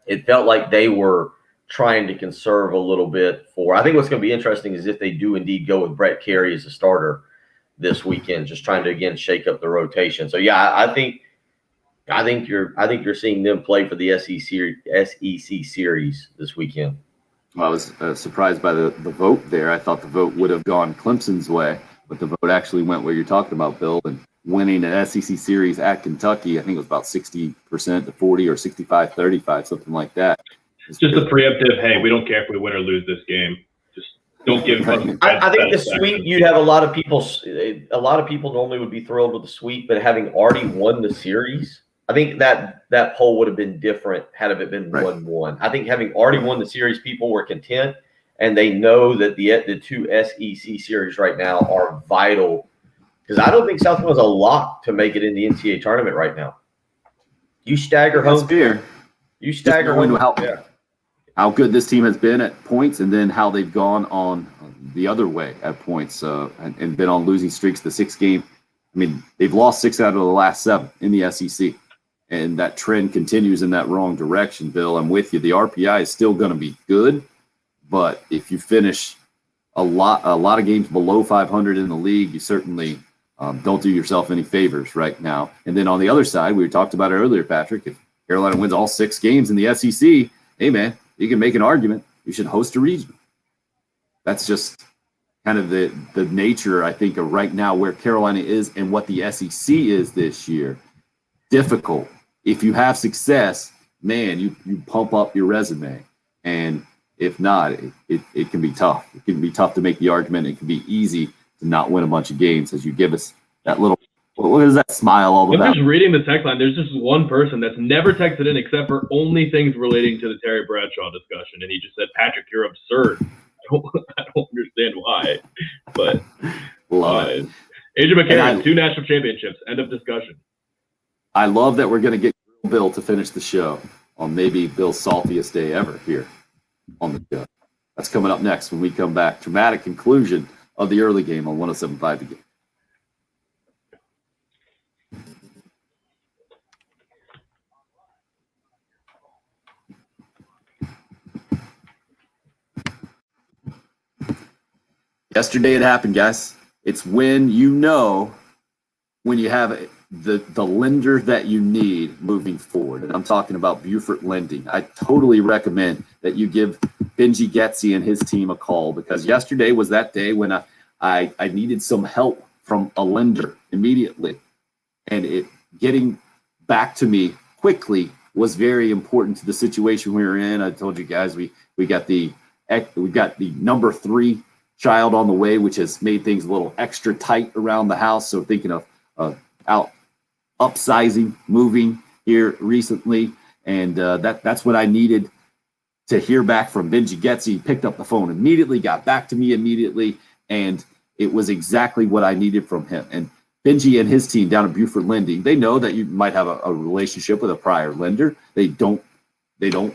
it felt like they were trying to conserve a little bit for. I think what's going to be interesting is if they do indeed go with Brett Carey as a starter this weekend, just trying to again shake up the rotation. So yeah, I think you're seeing them play for the SEC series this weekend. Well, I was surprised by the vote there. I thought the vote would have gone Clemson's way, but the vote actually went where you're talking about, Bill, and winning an SEC series at Kentucky. I think it was about 60% to 40 or 65-35, something like that. It's just a preemptive, hey, we don't care if we win or lose this game. Just don't give them. I think the sweep, you'd have a lot of people normally would be thrilled with the sweep, but having already won the series, I think that poll would have been different had it been 1-1. I think having already won the series, people were content, and they know that the two SEC series right now are vital, because I don't think South Carolina's a lock to make it in the NCAA tournament right now. You stagger home. You stagger home. How good this team has been at points, and then how they've gone on the other way at points, and been on losing streaks. The 6 game, I mean, they've lost 6 out of the last 7 in the SEC, and that trend continues in that wrong direction. Bill, I'm with you. The RPI is still going to be good, but if you finish a lot of games below 500 in the league, you certainly don't do yourself any favors right now. And then on the other side, we talked about it earlier, Patrick. If Carolina wins all 6 games in the SEC, hey man, you can make an argument you should host a regional. That's just kind of the nature, I think, of right now where Carolina is and what the SEC is this year. Difficult. If you have success, man, you pump up your resume. And if not, it can be tough. It can be tough to make the argument. It can be easy to not win a bunch of games as you give us that little, what is that smile all about? I'm just reading the text line. There's just one person that's never texted in except for only things relating to the Terry Bradshaw discussion. And he just said, Patrick, you're absurd. I don't understand why. But Adrian McCarron, 2 national championships. End of discussion. I love that we're going to get Bill to finish the show on maybe Bill's saltiest day ever here on the show. That's coming up next when we come back. Dramatic conclusion of the early game on 107.5 The Game. Yesterday it happened, guys. It's when when you have the lender that you need moving forward. And I'm talking about Buford Lending. I totally recommend that you give Benji Getzi and his team a call, because yesterday was that day when I needed some help from a lender immediately. And it getting back to me quickly was very important to the situation we were in. I told you guys we got the number 3 child on the way, which has made things a little extra tight around the house. So thinking of upsizing, moving here recently. And that's what I needed to hear back from Benji Getzi. He picked up the phone immediately, got back to me immediately, and it was exactly what I needed from him. And Benji and his team down at Buford Lending, they know that you might have a relationship with a prior lender. They don't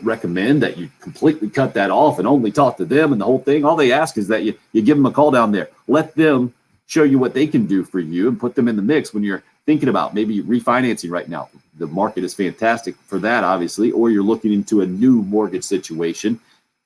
recommend that you completely cut that off and only talk to them and the whole thing. All they ask is that you give them a call down there. Let them show you what they can do for you and put them in the mix when you're thinking about maybe refinancing right now. The market is fantastic for that, obviously, or you're looking into a new mortgage situation.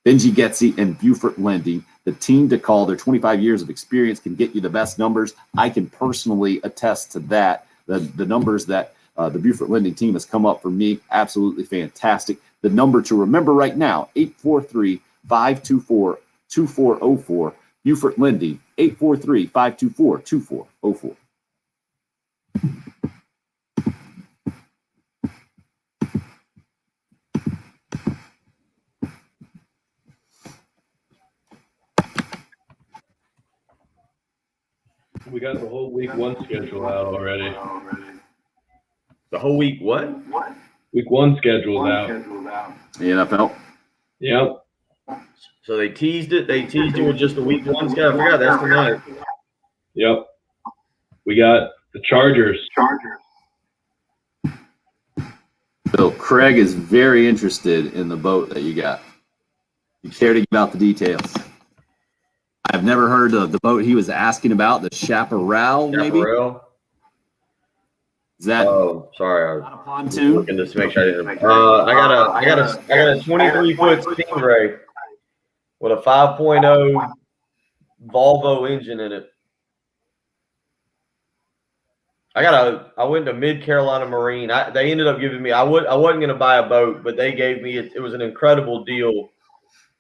Benji Getzi and Buford Lending, the team to call. Their 25 years of experience can get you the best numbers. I can personally attest to that. The numbers that the Buford Lending team has come up for me, absolutely fantastic. The number to remember right now, 843-524-2404. Buford Lending, 843-524-2404. We got the whole week 1 schedule out already. The whole week what? Week 1 schedule is out. The NFL? Yep. So they teased it. They teased you with just the week 1 schedule. I forgot that's tonight. Yep. We got the Chargers. So Craig is very interested in the boat that you got. You care to give out the details? I've never heard of the boat he was asking about, the Chaparral, maybe? Chaparral. Is that Oh, sorry. not a I was pontoon? looking just to make sure I didn't. I got a 23-foot Stingray with a 5.0 Volvo engine in it. I went to Mid Carolina Marine. They ended up giving me. I wasn't going to buy a boat, but they gave me. It was an incredible deal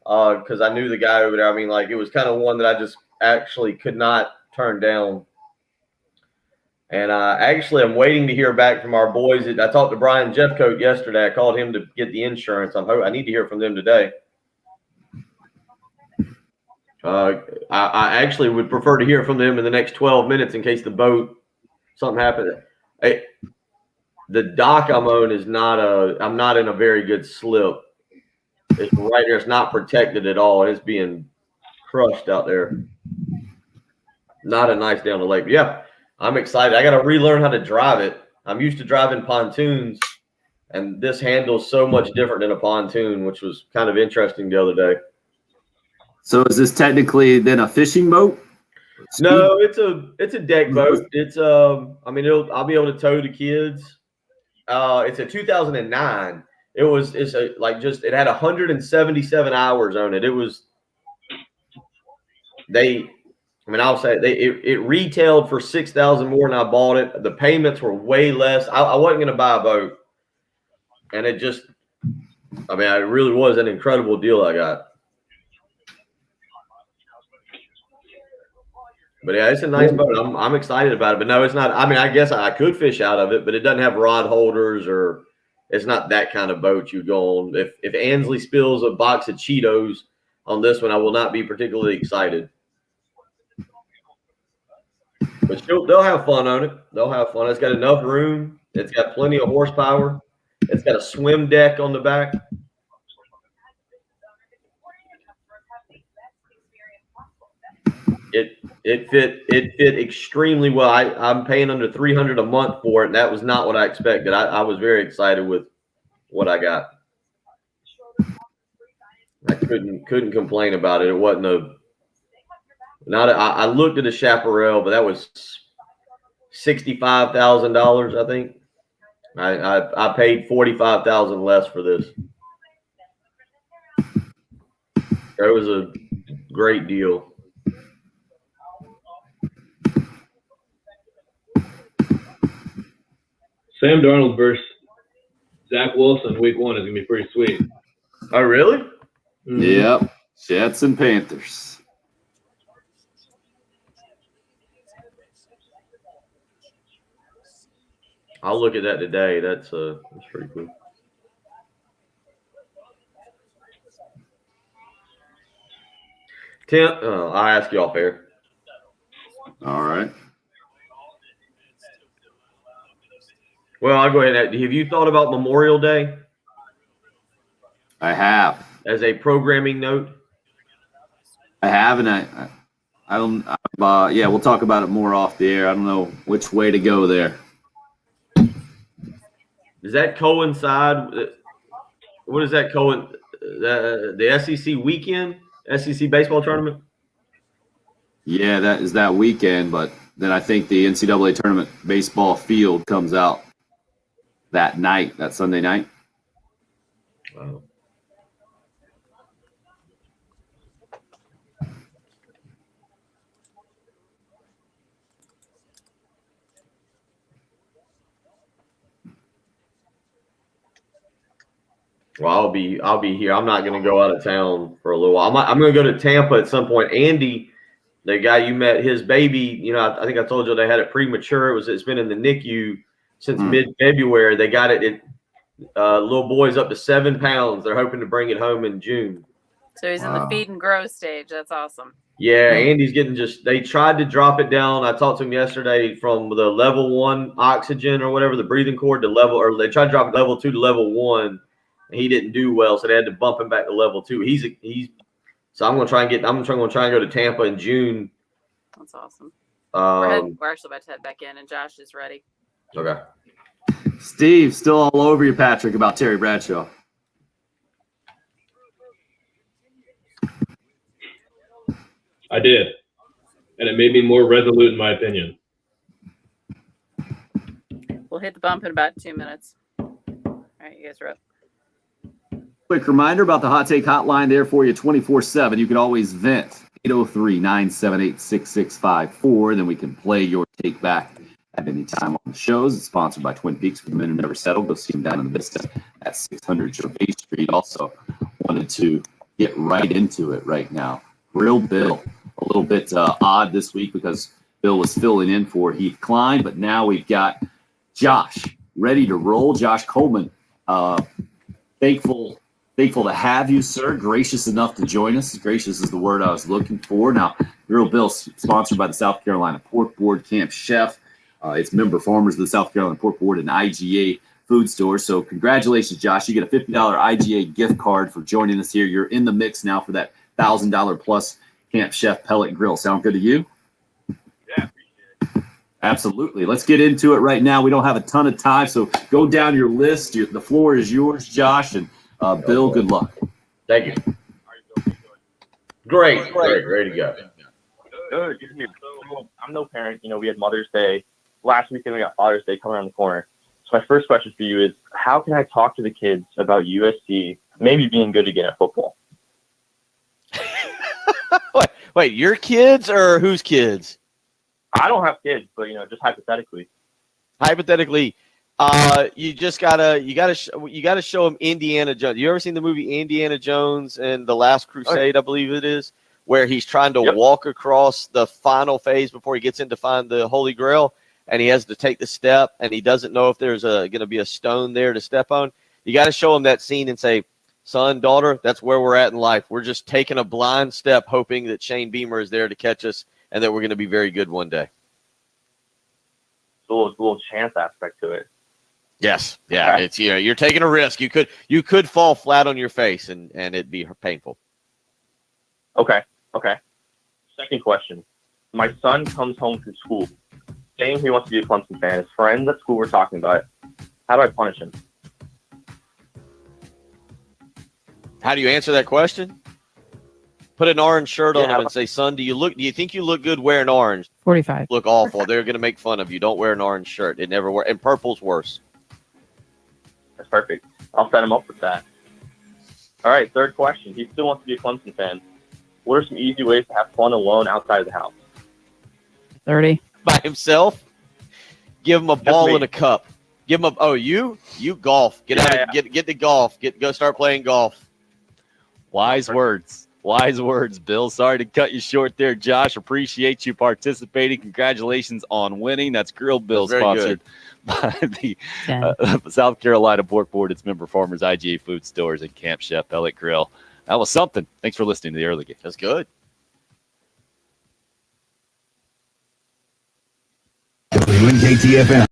because I knew the guy over there. I mean, like it was kind of one that I just actually could not turn down. And I'm waiting to hear back from our boys. I talked to Brian Jeffcoat yesterday. I called him to get the insurance. I need to hear from them today. I actually would prefer to hear from them in the next 12 minutes in case the boat something happened. The dock I'm on is I'm not in a very good slip. It's right there. It's not protected at all. It's being crushed out there. Not a nice down the lake. But yeah, I'm excited. I got to relearn how to drive it. I'm used to driving pontoons, and this handles so much different than a pontoon, which was kind of interesting the other day. So is this technically then a fishing boat? No, it's a deck boat. It's I'll be able to tow the kids. It's a 2009. It had 177 hours on it. I'll say it retailed for $6,000 more than I bought it. The payments were way less. I wasn't going to buy a boat, and it really was an incredible deal I got. But yeah, it's a nice boat. I'm excited about it. But no, it's not. I mean, I guess I could fish out of it, but it doesn't have rod holders, or it's not that kind of boat you go on. If Ansley spills a box of Cheetos on this one, I will not be particularly excited. But they'll have fun on it. They'll have fun. It's got enough room. It's got plenty of horsepower. It's got a swim deck on the back. It fit extremely well. I'm paying under $300 a month for it, and that was not what I expected. I was very excited with what I got. I couldn't complain about it. It wasn't I looked at a Chaparral, but that was $65,000, I think. I paid $45,000 less for this. It was a great deal. Sam Darnold versus Zach Wilson week 1 is going to be pretty sweet. Oh, really? Mm-hmm. Yep. Jets and Panthers. I'll look at that today. That's pretty cool. Tim, I'll ask you off air. All right. Well, I'll go ahead. Have you thought about Memorial Day I have. as a programming note? I have, and I don't. Yeah, we'll talk about it more off the air. I don't know which way to go there. Does that coincide? What does that coincide? The SEC weekend, SEC baseball tournament? Yeah, that is that weekend, but then I think the NCAA tournament baseball field comes out that night, that Sunday night. Wow. Well, I'll be here. I'm not going to go out of town for a little while. I'm going to go to Tampa at some point. Andy, the guy you met, his baby, I think I told you they had it premature. It's been in the NICU since mid-February. They got it. Little boy's up to 7 pounds. They're hoping to bring it home in June. So he's in the feed and grow stage. That's awesome. Yeah, Andy's getting they tried to drop it down. I talked to him yesterday from the level 1 oxygen or whatever, the breathing cord to they tried to drop it level 2 to level 1, and he didn't do well, so they had to bump him back to level 2. So I'm going to try and go to Tampa in June. That's awesome. We're actually about to head back in, and Josh is ready. Okay. Steve, still all over you, Patrick, about Terry Bradshaw. I did, and it made me more resolute in my opinion. We'll hit the bump in about 2 minutes. All right, you guys are up. Quick reminder about the Hot Take Hotline there for you 24/7. You can always vent 803-978-6654. Then we can play your take back at any time on the shows. It's sponsored by Twin Peaks for the Men Who Never Settle. Go see them down in the Vista at 600 Gervais Street. Also wanted to get right into it right now. Grill Bill. A little bit odd this week because Bill was filling in for Heath Klein, but now we've got Josh ready to roll. Josh Coleman, thankful to have you, sir. Gracious enough to join us. Gracious is the word I was looking for. Now, Grill Bill, sponsored by the South Carolina Pork Board, Camp Chef. It's member farmers of the South Carolina Pork Board and IGA food store. So congratulations, Josh. You get a $50 IGA gift card for joining us here. You're in the mix now for that $1,000 plus Camp Chef pellet grill. Sound good to you? Yeah, appreciate it. Absolutely. Let's get into it right now. We don't have a ton of time, so go down your list. The floor is yours, Josh, and Bill, good luck. Thank you. Great. Ready to go. Good. So, I'm no parent. You know, we had Mother's Day last weekend. We got Father's Day coming around the corner. So my first question for you is, how can I talk to the kids about USC maybe being good again at football? Wait, your kids or whose kids? I don't have kids, but you know, just hypothetically. Hypothetically, you gotta show them Indiana Jones. You ever seen the movie Indiana Jones and the Last Crusade? I believe it is, where he's trying to walk across the final phase before he gets in to find the Holy Grail, and he has to take the step, and he doesn't know if there's going to be a stone there to step on. You got to show him that scene and say, son, daughter, that's where we're at in life. We're just taking a blind step, hoping that Shane Beamer is there to catch us and that we're going to be very good one day. It's a little chance aspect to it. Yes. Yeah. Okay. It's, you're taking a risk. You could fall flat on your face and it'd be painful. Okay. Second question. My son comes home from school saying he wants to be a Clemson fan. His friends at school were talking about it. How do I punish him? How do you answer that question? Put an orange shirt on him and say, son, do you think you look good wearing orange? 45. Look awful. They're going to make fun of you. Don't wear an orange shirt. It never works. And purple's worse. That's perfect. I'll set him up with that. All right, third question. He still wants to be a Clemson fan. What are some easy ways to have fun alone outside of the house? 30. By himself? Give him a ball and a cup. Give him you golf. Get to golf. Go start playing golf. Wise words. Bill. Sorry to cut you short there, Josh. Appreciate you participating. Congratulations on winning. That's Grill Bill, sponsored by the South Carolina Pork Board. Its member farmers, IGA food stores, and Camp Chef Pellet Grill. That was something. Thanks for listening to the early game. That's good. WNKTFM.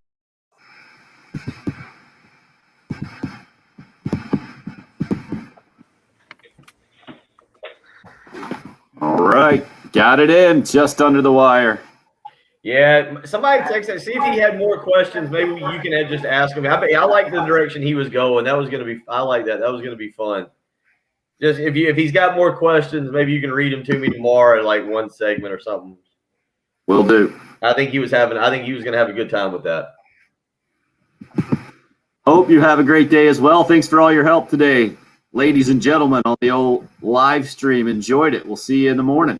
All right. Got it in just under the wire. Yeah, somebody texted. See if he had more questions. Maybe you can just ask him. I like the direction he was going. That was going to be. I like that. That was going to be fun. Just if he's got more questions, maybe you can read them to me tomorrow in like one segment or something. Will do. I think he was going to have a good time with that. Hope you have a great day as well. Thanks for all your help today, ladies and gentlemen, on the old live stream. Enjoyed it. We'll see you in the morning.